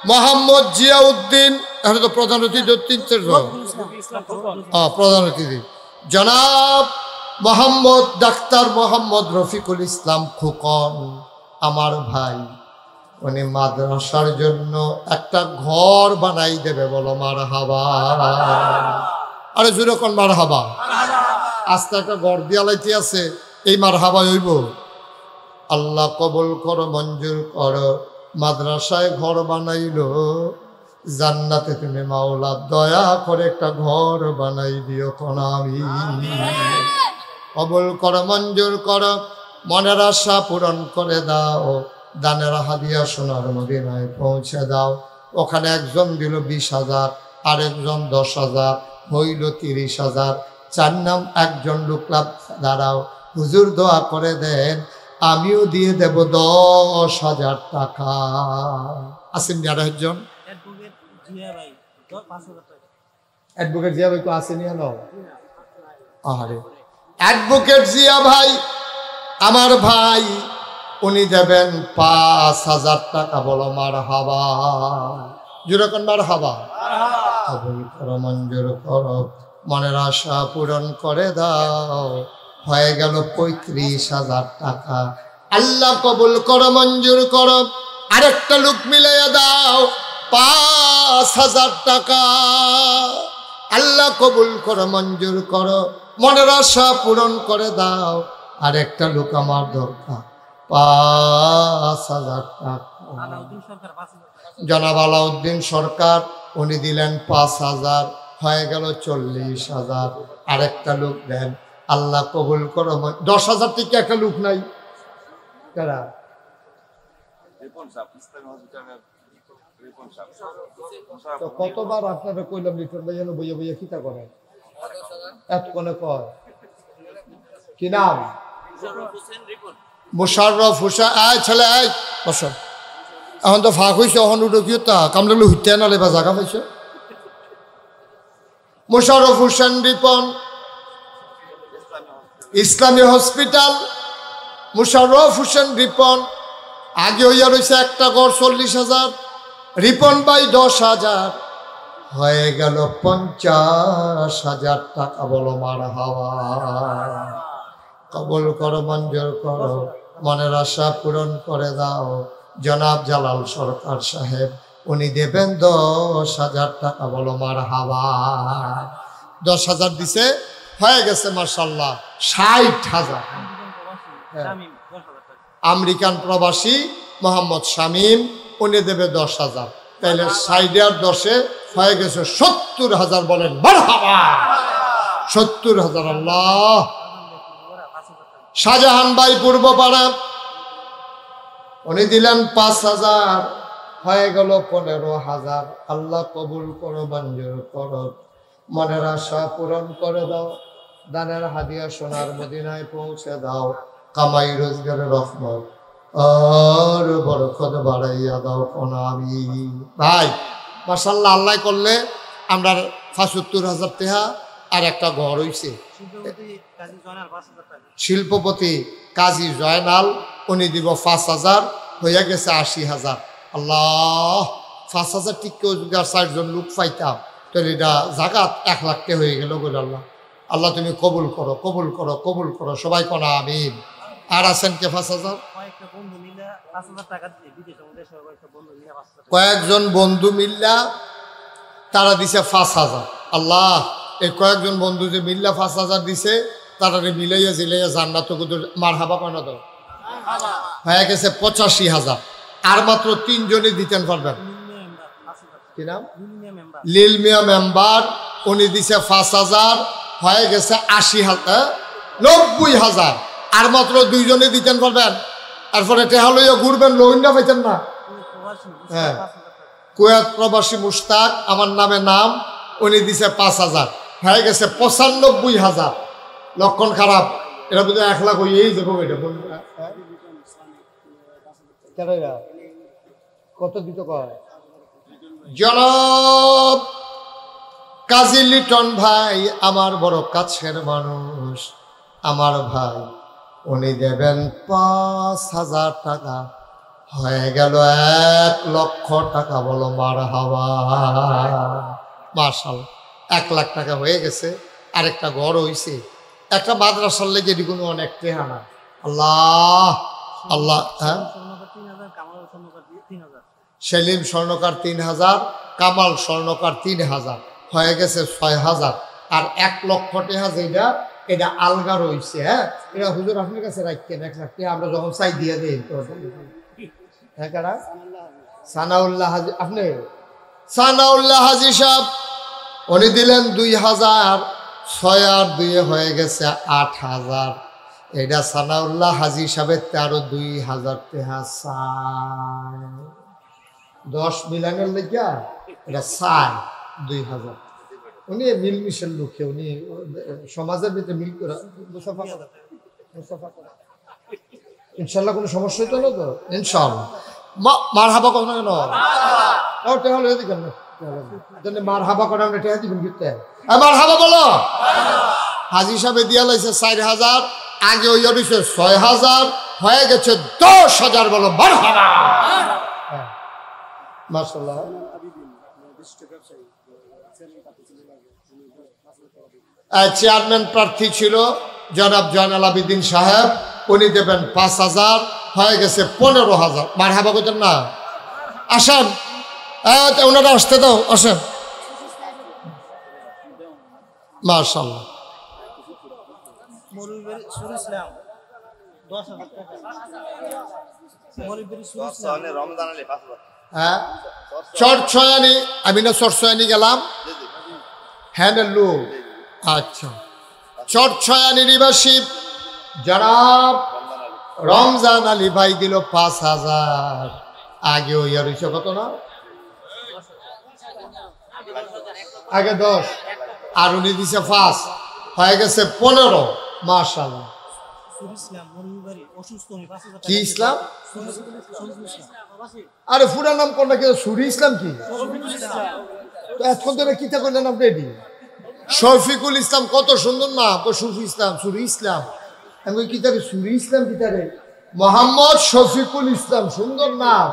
মোহাম্মদ জিয়াউদ্দিন। এখন তো প্রধান অতিথি 3-4 জন। প্রধান অতিথি জনাব মোহাম্মদ ডাক্তার মোহাম্মদ রফিকুল ইসলাম খোকন, আমার ভাই, উনি মাদ্রাসার জন্য একটা ঘর বানাই দেবে। বলো মারহাবা। আরে জোরে কোন মারহাবা। আস্তে একটা ঘর দিয়ালাইতে আছে, এই মারহাবা হইব। আল্লাহ কবুল করো, মঞ্জুর করো। মাদ্রাসায় ঘর বানাইলো, জান্নাতে তুমি মাওলা দয়া করে একটা ঘর বানাই দিও কোন আমিন। কবুল করো, মঞ্জুর করো, মনের আশা পূরণ করে দাও, দানের হাদিয়া সোনার মদিনায় পৌঁছে দাও। ওখানে একজন দিল 20,000, আরেকজন 10,000, হইল 30,000। 4 নাম একজন লোকলা দাঁড়াও, হুজুর দোয়া করে দেন, আমিও দিয়ে দেব 10,000 টাকা। আসেন যারা একজন অ্যাডভোকেট জিয়া ভাই তো আসেনি। হলো আরে অ্যাডভোকেট জিয়া ভাই, আমার ভাই, উনি দেবেন 5,000 টাকা। বলো মারহাবা। যেরকম মারহাবা। কবুল করো, মঞ্জুর করো, মনের আশা পূরণ করে দাও। হয়ে গেল 35,000 টাকা। আল্লাহ কবুল করো, মঞ্জুর করো, আরেকটা লোক মিলাইয়া দাও 5,000 টাকা। আল্লাহ কবুল করো, মঞ্জুর করো, মনের আশা পূরণ করে দাও। আরেকটা লোক আমার দরকার 5,000 টাকা। জনাব আলাউদ্দিন সরকার, উনি দিলেন 5,000, হয়ে গেল 40,000। আরেকটা লোক দেন। আল্লাহ কবুল করো। 10,000 থেকে একটা লোক নাই কারা? কতবার আপনারা কইলাম লিটন ভাই যেন বইয়া বইয়া কিতা করেন? এতক্ষণে কয় কি নাম? মোশাররফ হোসেন। আয় ছেলে আয় বস। এখন তো ফাঁক হয়েছে, এখন উঠো কি তা কামড়ালে হুইতে নালে বা জায়গা পাইছে। মোশাররফ হোসেন রিপন, ইসলামী হসপিটাল। মোশাররফ হোসেন রিপন আগে হইয়া রয়েছে একটা গড় 40,000, রিপন ভাই 10,000, হয়ে গেল 50,000 টাকা। বলো মারহাবা। কবুল করো, মঞ্জুর করো, মনের আশা পূরণ করে দাও। জনাব জালাল সরকার সাহেব উনি দেবেন 10,000 টাকা। বলো মারহাবা। 10,000 দিছে, হয়ে গেছে মাশাআল্লাহ 60,000। আমেরিকান প্রবাসী মোহাম্মদ শামীম উনি দেবে 10,000। তাইলে 60 আর 10-এ হয়ে গেছে 70,000। বলেন মারহাবা। 70,000। আল্লাহ। শাহজাহান ভাই পূর্বপাড়া উনি দিলেন 5,000, হয়ে গেল 15,000। আল্লাহ কবুল করো, মঞ্জুর করো, মনের আশা পূরণ করে দাও। দানের হাদিয়া সোনার মদিনায় পৌঁছে দাও। কামাই রোজগারের রহমত আর বরকত বাড়াইয়া দাও। আমিন। ভাই মাশাআল্লাহ, আল্লাহ করলে আমরা 75,000 টাকা আর একটা ঘর হইছে। শিল্পপতি কাজী জয়নাল উনি দিব 5,000, হইয়া গেছে 80,000। আল্লাহ, 5,000 টিকে 4জন লোক পাইতাম, তাহলে এটা জাকাত 1 লাখ টাকা হয়ে গেল। বলে আল্লাহ, আল্লাহ তুমি কবুল করো, কবুল করো, কবুল করো। সবাই কোনা আমিন। আর আছেন কে 5,000? কয়েকজন বন্ধু মিল্লা তারা দিছে 5,000। আল্লাহ, এই কয়েকজন বন্ধু যে মিল্লা 5,000 দিছে তারা মিলাইয়া জিলাইয়া জান্নাত মারহাবা কানা দাও। হয়ে গেছে 85,000। আর মাত্র 3 জনই দিতেন পারবেন। কি নাম? লিল মিয়া মেম্বার উনি দিছে 5,000, হয়ে গেছে 80,000, 90,000। আর মাত্র 2 জনে দিতেন পারবেন। তারপরে টেহা লইয়া ঘুরবেন, লোহিন্দা পাইতেন না। হ্যাঁ, কুয়েত প্রবাসী মুশতাক আমার নামে নাম, উনি দিছে 5,000, হয়ে গেছে 95,000। লক্ষণ খারাপ, এটা বুঝে 1 লাখ হইয়েই যাবো। এটা কত দিত কয়? জনাব কাজী লিটন ভাই আমার বড় কাছের মানুষ, আমার ভাই, উনি দেবেন 5,000 টাকা। হয়ে গেল 1 লক্ষ টাকা। বলো মারহাবা। মাশাআল্লাহ, 1 লাখ টাকা হয়ে গেছে। আরেকটা ঘর হইছে, একটা মাদ্রাসার লেগে এগুলো অনেক টেহানা। আল্লাহ আল্লাহ। হ্যাঁ, সেলিম স্বর্ণকার 3,000, কামাল স্বর্ণকার 3,000, হয়ে গেছে 6,000। আর 1 লক্ষ টাকা যেটা, এটা আলগা রয়েছে। হ্যাঁ, এটা হুজুর আপনার কাছে রাখতেন 1 লাখ টাকা, আমরা যখন চাই দিয়ে দিই। হ্যাঁ, কারা? সানাউল্লাহ হাজি। আপনি সানাউল্লাহ হাজি সাহেব উনি দিলেন 2,000, 6 আর 2 হয়ে গেছে 8,000। এটা সানাউল্লাহ হাজি সাহেবের 2,000 টাকা চাই। 10 মিলানের লেগা এটা চাই 2,000। উনি মিলমিশের লোকে, উনি সমাজের ভিতরে মিল করে ইনশাল্লাহ কোনো সমস্যা হইতো না তো। ইনশাল্লাহ মারহাবা কথা কেন? হলে কেন মারহাবা করে আমরা টেহা দিবেন কিনতে? মারহাবা বলো। হাজি সাহেব দিয়া লাইছে 4,000, আগে হইয়া দিছে 6,000, হয়ে গেছে 10,000। বলো মারহাবা। মাশাআল্লাহ। চেয়ারম্যান প্রার্থী ছিল জনাব জয়নাল আবেদিন সাহেব, উনি দেবেন 5,000, হয়ে গেছে 15,000। মারহাবা করতেন না? আসেন, ওনারা আসতে দাও, আসেন। মাশাআল্লাহ। হ্যাঁ, চরছয়ানি, আমি না চরছয়ানি গেলাম। হ্যাঁ লু, আচ্ছা। চরছয়ানি নিবাসী জনাব রমজান আলী ভাই দিল 5,000। আগে ওই আর কত না, আগে 10, আর উনি দিছে 5, হয়ে গেছে 15। মাশাআল্লাহ। কি ইসলাম? আরে পুরা নাম কোনটা কি? সুরি ইসলাম কি? এতক্ষণ ধরে কিতা করলেন আপনি? এটি শফিকুল ইসলাম, কত সুন্দর নাম। সুফি ইসলাম, সুরি ইসলাম। আমি কিতারে সুরি ইসলাম, কিতারে মোহাম্মদ শফিকুল ইসলাম, সুন্দর নাম।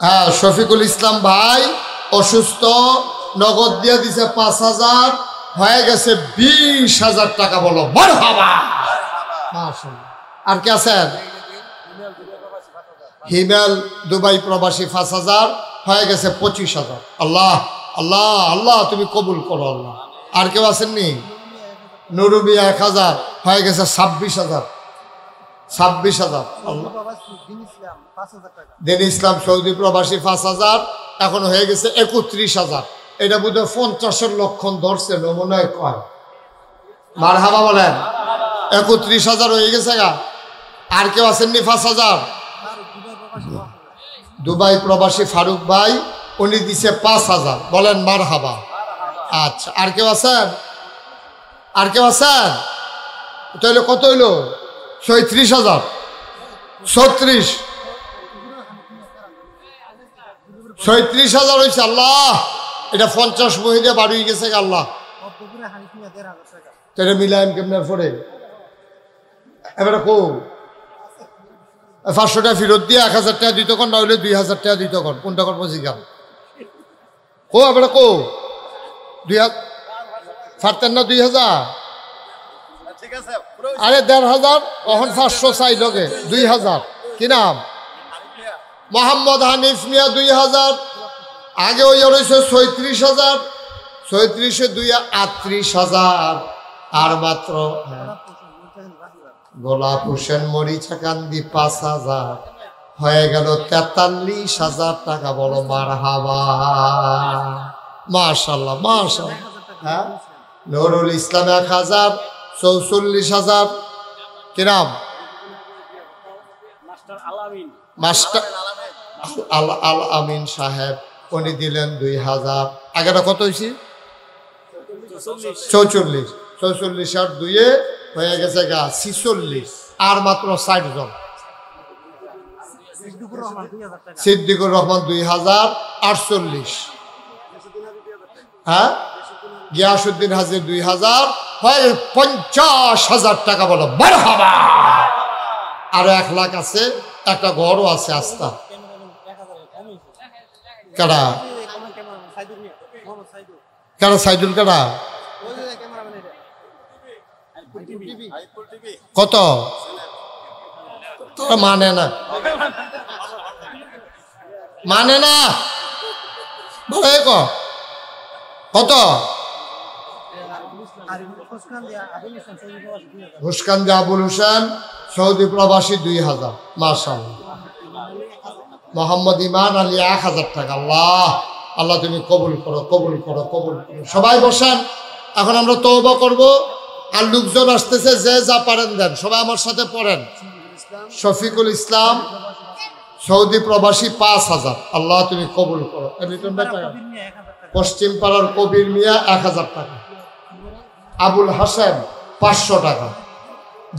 হ্যাঁ, শফিকুল ইসলাম ভাই অসুস্থ, নগদ দিয়ে দিছে 5,000, হয়ে গেছে 20,000 টাকা। বলো মারহাবা। মাশাআল্লাহ। আর কে আছেন? হিমেল দুবাই প্রবাসী 5,000, হয়ে গেছে 25,000। আল্লাহ আল্লাহ আল্লাহ, তুমি কবুল করো আল্লাহ। আর কেউ আসেননি? নুরুমিয়া 1,000, হয়ে গেছে 26,000। 26,000। দিন ইসলাম সৌদি প্রবাসী 5,000, এখন হয়ে গেছে 31,000। এটা বোধহয় 50-এর লক্ষণ ধরছে, নমুনায় কয়। মারহাবা বলেন। 31,000 হয়ে গেছে গা। আর কেউ আসেননি? 5,000। দুবাই প্রবাসী ফারুক ভাই, উনি দিছে 5,000। বলেন মারহাবা। আচ্ছা, আর কেউ আছেন? আর কেউ আছেন? তাহলে কত হইলো? 36,000। 36,000 হয়েছে। আল্লাহ, এটা 50 মহিলা বাড়ি গেছে আল্লাহ। তাহলে মিলাইম কেমন পরে? এবারে কো 500 টাকা ফেরত দিয়ে 1,000 টাকা দিত কন, না হলে 2,000 টাকা দিত কন। কোনটা করবো জিগাম? কো এবারে কো 2,000 ফারতেন না? 2,000। আরে 1,500, কখন 500 চাই লগে 2,000। কি নাম? মোহাম্মদ হানিফ মিয়া 2,000। আগে ওই রয়েছে 36,000। 36-এ 2 38,000। আর মাত্র গোলাপ হোসেন মরিচাকান্দি 5,000, হয়ে গেল 43,000 টাকা। বলো মারহাবা। মাশাআল্লাহ মাশাআল্লাহ। হ্যাঁ, নুরুল ইসলাম 1,000, 44,000। কি নাম? মাস্টার আল আমিন সাহেব, উনি দিলেন 2,000। আগেটা কত হয়েছে? 44। 44 আর 2 হয়ে গেছে গা 46। আর মাত্র 60 জন। সিদ্দিকুর রহমান 2,000, 48। হ্যাঁ, গিয়াসউদ্দিন হাজির 2,000, হয় 50,000 টাকা। বলো মারহাবা। আরো 1 লাখ আছে, একটা ঘরও আছে। আস্থা কারা? কারা? সাইদুল কারা? কত? তোরা মানে না, মানে না। কত? হুসকান্দি আবুল হোসেন সৌদি প্রবাসী 2,000। মাশাআল্লাহ। মোহাম্মদ ইমান আলী 1,000 টাকা। আল্লাহ আল্লাহ, তুমি কবুল করো, কবুল করো, কবুল করো। সবাই বসেন, এখন আমরা তওবা করব। আর লোকজন আসতেছে, যে যা পারেন দেন। সবাই আমার সাথে পড়েন। শফিকুল ইসলাম সৌদি প্রবাসী 5,000। আল্লাহ তুমি কবুল করো। পশ্চিম পাড়ার কবির মিয়া 1,000 টাকা। আবুল হাসেন 500 টাকা।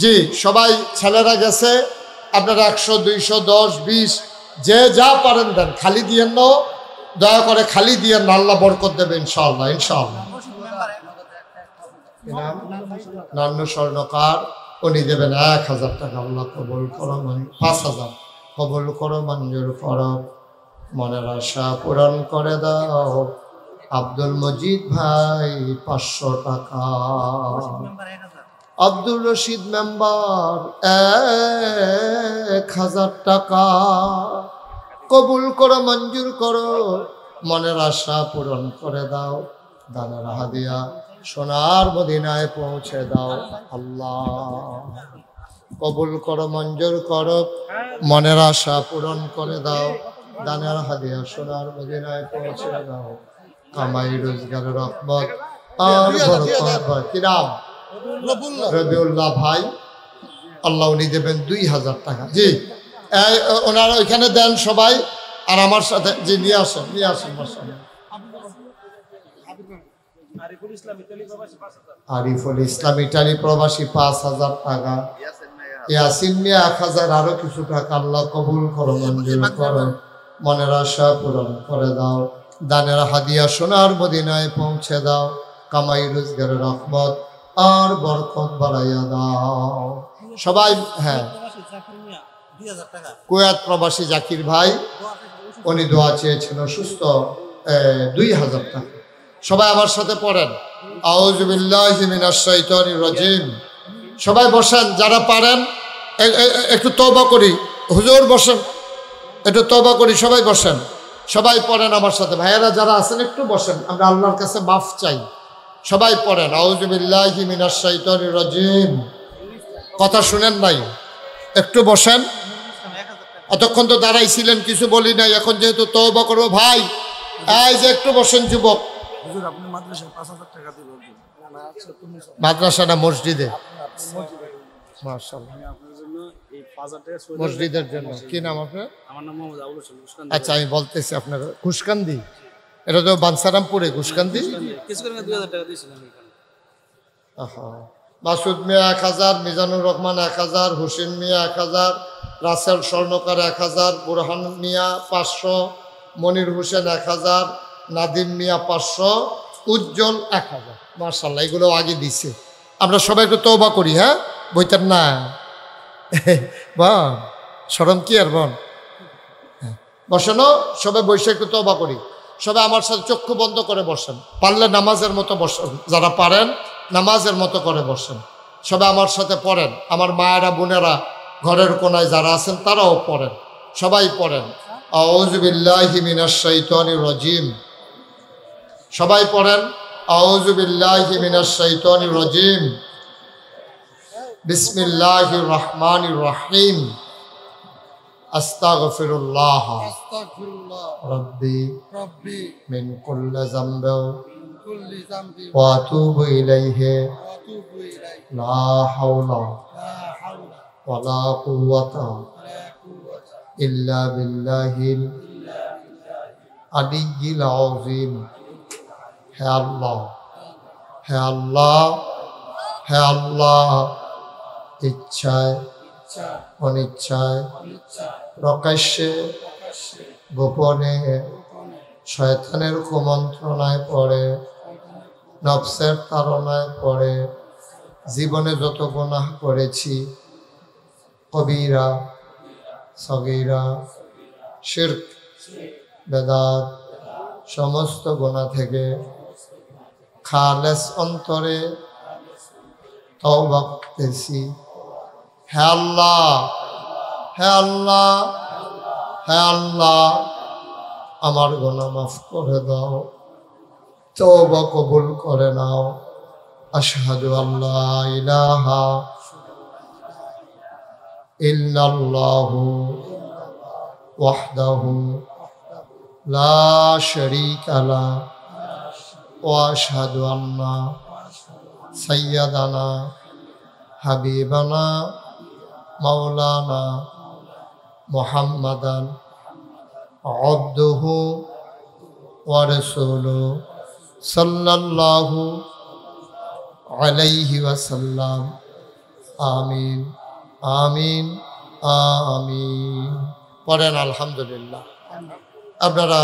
জি, সবাই ছেলেরা গেছে। আপনারা 100, 200, 10, 20 যে যা পারেন দেন। খালি দিয়েন না, দয়া করে খালি দিয়েন না। আল্লাহ বরকত দেবে ইনশাআল্লাহ, ইনশাআল্লাহ। নান্নু স্বর্ণকার, উনি দেবেন 1,000 টাকা। আল্লাহ কবুল করো। 5,000 কবুল করো, মঞ্জুর করো, মনের আশা পূরণ করে দাও। আব্দুল মজিদ ভাই 500 টাকা। আব্দুল রশিদ মেম্বার 1,000 টাকা। কবুল করো, মঞ্জুর করো, মনের আশা পূরণ করে দাও। দানের হাদিয়া সোনার মদিনায় পৌঁছে দাও। আল্লাহ কবুল করো, মঞ্জুর করো, মনের আশা পূরণ করে দাও। দানের হাদিয়া সোনার মদিনায় পৌঁছে দাও। কামাই রোজগারের রহমত আর বরকত। কি নাম? রবিউল্লাহ ভাই। আল্লাহ উনি দেবেন 2,000 টাকা। জি, ওনারা ওইখানে দেন সবাই। আর আমার সাথে জি, নিয়ে আসেন, নিয়ে আসেন। আরিফুল ইসলাম ইতালি প্রবাসী 5000, আরিফুল ইসলাম ইটালি প্রবাসী 5000 টাকা, ইয়াসিন মিয়া 1000, আরো কিছু টাকা আল্লাহ কবুল করো, মঞ্জুর করো, মনের আশা পূরণ করে দাও, দানের হাদিয়া সোনার মদিনায় পৌঁছে দাও, কামাই রোজগারের রহমত আর বরকত বাড়াইয়া দাও সবাই। হ্যাঁ, প্রবাসী জাকির মিয়া 2000 টাকা, কুয়েত প্রবাসী জাকির ভাই উনি দোয়া চেয়েছেন অসুস্থ, 2000 টাকা। সবাই আমার সাথে পড়েন, আউযু বিল্লাহি মিনাশ শাইতানির রাজিম। সবাই বসেন, যারা পারেন একটু তওবা করি, হুজুর বসেন, একটু তওবা করি, সবাই বসেন, সবাই পড়েন আমার সাথে। ভাইয়েরা যারা আছেন একটু বসেন, আমরা আল্লাহর কাছে মাফ চাই। সবাই পড়েন, আউযু বিল্লাহি মিনাশ শাইতানির রাজিম। কথা শুনেন নাই, একটু বসেন। এতক্ষণ তো দাঁড়াইছিলেন, কিছু বলি নাই, এখন যেহেতু তওবা করবো ভাই, এই যে একটু বসেন যুবক। হুজুর আপনি মাদ্রাসায় 5000 টাকা দিবেন। না আচ্ছা তুমি মাদ্রাসা না মসজিদে? মাশাআল্লাহ, আমি আপনার জন্য এই 5000 টাকা সই মসজিদের জন্য। কি নাম আপনার? আমার নাম মোহাম্মদ আবুল হোসেন মুস্কান। আচ্ছা, আমি বলতেছি আপনার কুশকান্দি, এটা তো বানসারামপুরে কুশকান্দি। কিছু করে 2000 টাকা দিয়েছিলাম এখানে। মাসুদ মিয়া 1000, মিজানুর রহমান 1000, হুসেন মিয়া 1000, রাসেল স্বর্ণকার 1000, বুরহান মিয়া 500, মনির হোসেন 1000, নাদিম মিয়া 500, উজ্জ্বল 1000। মাশাআল্লাহ, এগুলো আগে দিছে। আমরা সবাই একটু তওবা করি। হ্যাঁ, বইতেন না বন, শরম কি আর বন। বসেন, সবাই বসে একটু তওবা করি। সবাই আমার সাথে চক্ষু বন্ধ করে বসেন, পারলে নামাজের মতো বসেন, যারা পারেন নামাজের মতো করে বসেন। সবাই আমার সাথে পড়েন, আমার মায়েরা বোনেরা ঘরের কোনায় যারা আছেন তারাও পড়েন, সবাই পড়েন, আউযু বিল্লাহি মিনাশ শাইতানির রাজিম। সবাই পড়েন, আউযু বিল্লাহি মিনাশ শাইতানির রাজিম, বিসমিল্লাহির রহমানির রহিম, আস্তাগফিরুল্লাহ রাব্বি মিন কুল্লি যামবিন ওয়া আতুবু ইলাইহি লা হাওলা ওয়ালা কুওয়াতা ইল্লা বিল্লাহিল আলিয়্যিল আযীম। হে আল্লাহ, হে আল্লাহ, হে আল্লাহ, ইচ্ছায় অনিচ্ছায় প্রকাশ্যে গোপনে শয়তানের কুমন্ত্রণায় পড়ে, নফসের তাড়নায় পড়ে জীবনে যত গুনাহ করেছি, কবিরা সগীরা শিরক বেদাত সমস্ত গুনাহ থেকে খালেস অন্তরে তওবা করতেছি। হে আল্লাহ, হে আল্লাহ, হে আল্লাহ, আমার গুনাহ মাফ করে দাও, তওবা কবুল করে নাও। আশহাদু আল্লা ইলাহা ইল্লাল্লাহু ওয়াহদাহু লা শারীকা লাহু ওয়া আশহাদু আন্না সাইয়্যিদানা হাবিবানা মাওলানা মুহাম্মাদান আবদুহু ওয়া রাসূলুহু সাল্লাল্লাহু আলাইহি ওয়াসাল্লাম। আমিন, আমিন, আমিন। পড়েন আলহামদুলিল্লাহ। আপনারা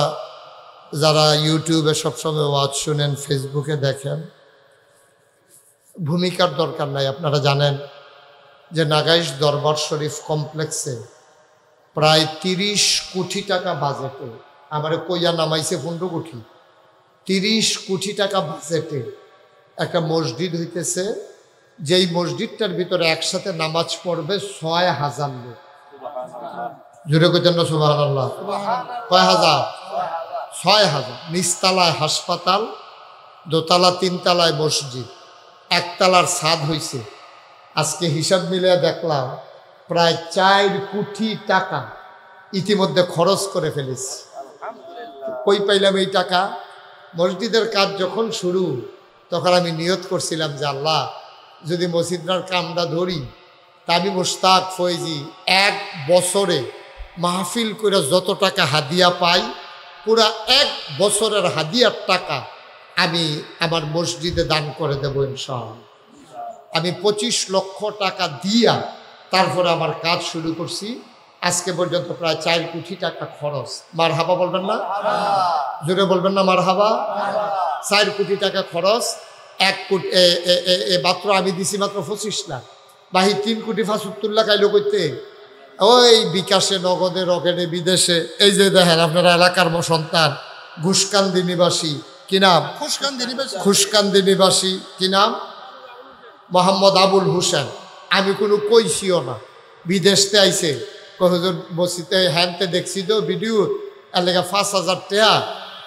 যারা ইউটিউবে সবসময় ওয়াজ শুনেন, ফেসবুকে দেখেন, ভূমিকার দরকার নাই। আপনারা জানেন যে নাগাইশ দরবার শরীফ কমপ্লেক্সে প্রায় 30 কোটি টাকা বাজেটে, আমার কইয়া নামাইছে 15 কোটি, 30 কোটি টাকা বাজেটে একটা মসজিদ হইতেছে, যেই মসজিদটার ভিতরে একসাথে নামাজ পড়বে 6000 লোক। জুড়ে কইতেন না সুবহানাল্লাহ? কয় হাজার? 6000। নিচতলায় হাসপাতাল, দোতলা তিনতলায় মসজিদ, একতলার ছাদ হইছে। আজকে হিসাব মিলিয়ে দেখলাম প্রায় 4 কোটি টাকা ইতিমধ্যে খরচ করে ফেলেছি। কই পাইলাম এই টাকা? মসজিদের কাজ যখন শুরু তখন আমি নিয়ত করছিলাম যে আল্লাহ, যদি মসজিদটার কামটা ধরি তা আমি মুশতাক ফয়েজি 1 বছরে মাহফিল করে যত টাকা হাদিয়া পাই, পুরা 1 বছরের হাদিয়ার টাকা আমি আমার মসজিদে দান করে দেবো ইনশাআল্লাহ। আমি 25 লক্ষ টাকা দিয়া তারপরে আমার কাজ শুরু করছি। আজকে পর্যন্ত প্রায় 4 কোটি টাকা খরচ। মারহাবা বলবেন না? জোরে বলবেন না মারহাবা? 4 কোটি টাকা খরচ। 1 কোটি মাত্র আমি দিছি মাত্র 25 লাখ। বাহি 3 কোটি 75 লাখ আইলো করতে ওই বিকাশে, নগদে, রকেটে, বিদেশে। এই যে দেখেন আপনারা এলাকার সন্তান, ঘুষকান্দি নিবাসী, কি নাম? খুশকান্দি নিবাসী, কি নাম? মোহাম্মদ আবুল হোসেন। আমি কোনো কইছিও না, বিদেশতে আইছে কতজন মসজিদে হ্যানতে দেখছি তো ভিডিও, এর লেগে 5,000 টাকা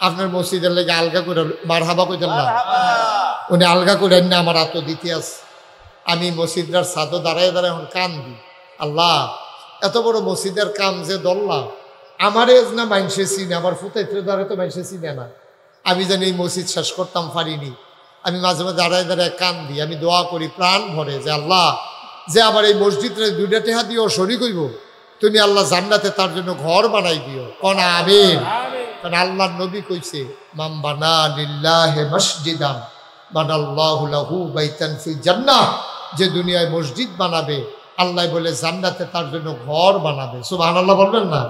আপনার মসজিদের লেগে আলগা করে মারহাবা কইতেন না, উনি আলগা করে না আমার এত দিতে আছে। আমি মসজিদের ছাদও দাঁড়ায় দাঁড়ায় এখন কান দি, আল্লাহ এত বড় মসজিদের কাম যে দল্লা আমার এজ না মাইনসে চিনে, আমার ফুটাইতে দ্বারা তো মাইনসে চিনে না। আমি জানি এই মসজিদ শেষ করতাম পারিনি। আমি মাঝে মাঝে দাঁড়ায় দাঁড়ায় কান দিই, আমি দোয়া করি প্রাণ ভরে যে আল্লাহ যে আমার এই মসজিদে 2টা টেহা দিও শরীক হইব, তুমি আল্লাহ জান্নাতে তার জন্য ঘর বানাই দিও। কোন আমিন। কারণ আল্লাহর নবী কইছে মান বানা লিল্লাহি মসজিদান বানাল্লাহু লাহু বাইতান ফিল জান্নাহ, যে দুনিয়ায় মসজিদ বানাবে আল্লাহ বলে জান্নাতে তার জন্য ঘর বানাবে। সুবহানাল্লাহ বলবেন না?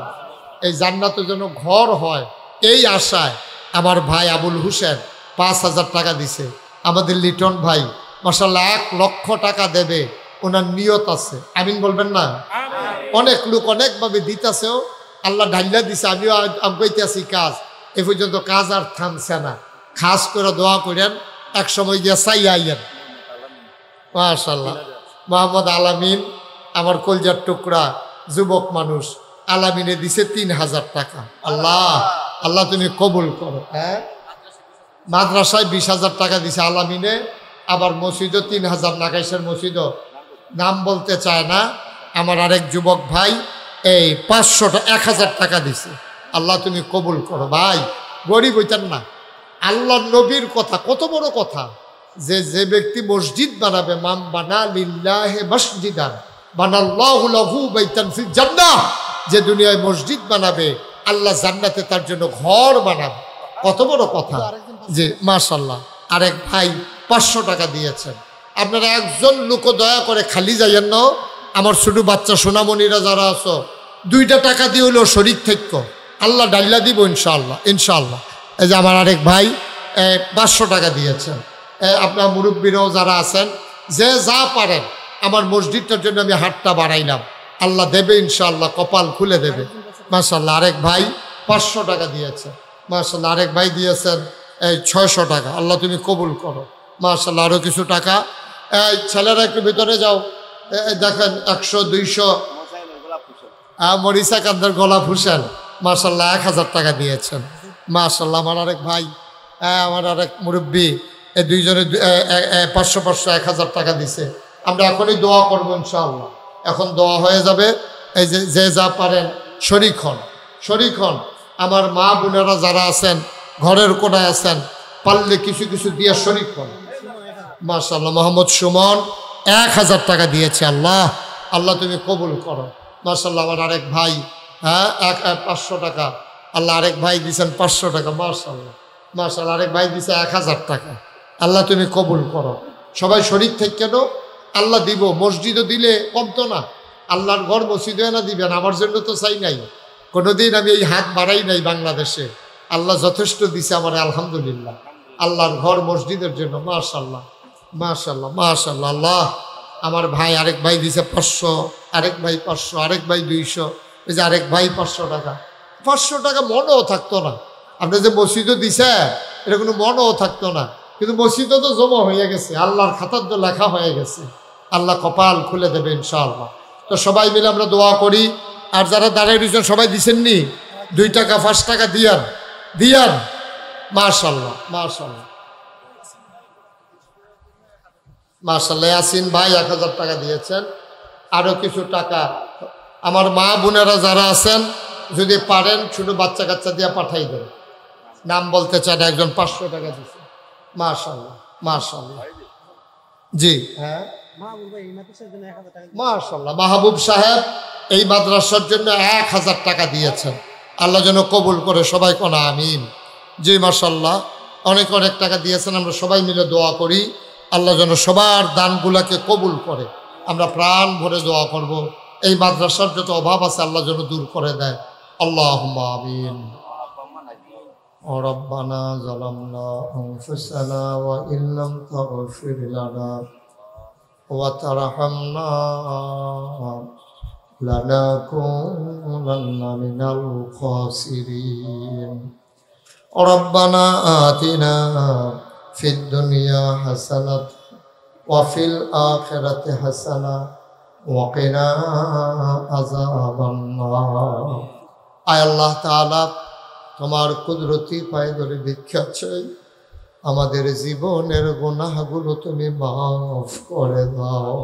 এই জান্নাতের জন্য ঘর হয় এই আশায় আমার ভাই আবুল হোসেন 5,000 টাকা দিছে। আমাদের লিটন ভাই মাশাআল্লাহ 1 লক্ষ টাকা দেবে, ওনার নিয়ত আছে। আমিন বলবেন না? অনেক লোক অনেকভাবে দিতেছেও, আল্লাহ ঢাইলা দিছে। আমিও কইতে আছি কাজ এ পর্যন্ত কাজ আর থামছে না। খাস করে দোয়া করেন, এক সময় গিয়া চাই আইয়েন। মাশাআল্লাহ মোহাম্মদ আলামিন আমার কলজার টুকরা যুবক মানুষ, আলামিনে দিছে 3,000 টাকা। আল্লাহ আল্লাহ তুমি কবুল করো। হ্যাঁ, মাদ্রাসায় 20,000 টাকা দিছে আলামিনে, আবার মসজিদও 3,000, নাকাইশের মসজিদও নাম বলতে চায় না। আমার আরেক যুবক ভাই এই 1,000 টাকা দিছে। আল্লাহ তুমি কবুল করো। ভাই গরিব হইতেন না, আল্লাহর নবীর কথা কত বড় কথা, যে যে ব্যক্তি মসজিদ বানাবে মান বানা লিল্লাহি মসজিদান বানাল্লাহু লাহু বাইতান ফিল জান্নাহ, যে দুনিয়ায় মসজিদ বানাবে আল্লাহ জান্নাতে তার জন্য ঘর বানাবে। কত বড় কথা। যে মাশাআল্লাহ আরেক ভাই 500 টাকা দিয়েছেন। আপনারা একজন লোক দয়া করে খালি যাইয়েন না। আমার ছোট বাচ্চা সোনামণিরা যারা আছো 2টা টাকা দিয়ে হইলেও শরীর থেকে আল্লাহ ডাইলা দিব ইনশাআল্লাহ, ইনশাআল্লাহ। এই যে আমার আরেক ভাই 500 টাকা দিয়েছেন। আপনার মুরব্বীরাও যারা আছেন, যে যা পারেন আমার মসজিদটার জন্য আমি হাতটা বাড়াইলাম, আল্লাহ দেবে ইনশাআল্লাহ, কপাল খুলে দেবে। মাশাআল্লাহ আরেক ভাই 500 টাকা দিয়েছেন। মাশাআল্লাহ আরেক ভাই দিয়েছেন 600 টাকা। আল্লাহ তুমি কবুল করো। মাশাআল্লাহ আরও কিছু টাকা। এই ছেলেরা একটু ভিতরে যাও, দেখেন 100 200 মরিচা কান্দার গোলাপ হোসেন মাশাআল্লাহ 1,000 টাকা দিয়েছেন। মাশাআল্লাহ আমার আরেক ভাই, আমার আরেক মুরব্বী, এই দুইজনে 500 500 1,000 টাকা দিছে। আমরা এখনই দোয়া করবো ইনশাআল্লাহ। এখন দোয়া হয়ে যাবে। এই যে যা পারেন শরীক হন, শরীক হন। আমার মা বোনেরা যারা আছেন, ঘরের কোনায় আছেন, পারলে কিছু কিছু দিয়ে শরীক হন। মাশাআল্লাহ মোহাম্মদ সুমন 1,000 টাকা দিয়েছে। আল্লাহ আল্লাহ তুমি কবুল করো। মাশাআল্লাহ আমার আরেক ভাই 500 টাকা। আল্লাহ আরেক ভাই দিয়েছেন 500 টাকা। মাশাআল্লাহ মাশাআল্লাহ আরেক ভাই দিয়েছে 1,000 টাকা। আল্লাহ তুমি কবুল করো। সবাই শরীক থেকে কেন আল্লাহ দিব। মসজিদও দিলে কম তো না, আল্লাহর ঘর মসজিদে না দিবেন। আমার জন্য তো চাই নাই, কোনোদিন আমি এই হাত বাড়াই নাই বাংলাদেশে। আল্লাহ যথেষ্ট দিছে আমার, আলহামদুলিল্লাহ। আল্লাহর ঘর মসজিদের জন্য। মাশাআল্লাহ মাশাআল্লাহ মাশাআল্লাহ। আল্লাহ আমার ভাই আরেক ভাই দিছে 500, আরেক ভাই 500, আরেক ভাই 200, এই যে আরেক ভাই 500 টাকা। 500 টাকা মনেও থাকতো না। আপনি যে মসজিদও দিছে এটা কোনো মনেও থাকতো না, কিন্তু মসজিদও তো জমা হয়ে গেছে, আল্লাহর খাতার তো লেখা হয়ে গেছে। আল্লাহ কপাল খুলে দেবে ইনশাআল্লাহ। তো সবাই মিলে আমরা দোয়া করি। আর যারা দাঁড়ায় রয়েছেন সবাই দিছেননি 2 টাকা 5 টাকা দিয়ান দিয়ান। মাশাআল্লাহ মাশাআল্লাহ মাশাআল্লাহ। ইয়াসিন ভাই 1,000 টাকা দিয়েছেন। আরও কিছু টাকা আমার মা বোনেরা যারা আছেন যদি পারেন ছোটো বাচ্চা কাচ্চা দিয়ে পাঠাই দেন। নাম বলতে চান, একজন 500 টাকা দিচ্ছে। মাশাআল্লাহ মাশাআল্লাহ। জি হ্যাঁ মাশাআল্লাহ। মাহবুব সাহেব এই মাদ্রাসার জন্য 1,000 টাকা দিয়েছেন। আল্লাহ যেন কবুল করে। সবাই কোন আমিন। জি মাশাআল্লাহ অনেক অনেক টাকা দিয়েছেন, আমরা সবাই মিলে দোয়া করি আল্লাহ যেন সবার দানগুলাকে কবুল করে। আমরা প্রাণ ভরে দোয়া করব, এই মাদ্রাসার যত অভাব আছে আল্লাহ যেন দূর করে দেয়। আল্লাহুম্মা আমিন। ربنا ظلمنا أنفسنا وإن لم تغفر لنا وترحمنا لنكونن من الخاسرين ربنا آتنا في الدنيا حسنة وفي الآخرة حسنة وقنا عذاب النار আয় আল্লাহ তাআলা তোমার কুদরতি পায়ে ধরে ভিক্ষা চাই, আমাদের জীবনের গুনাহগুলো তুমি মাফ করে দাও।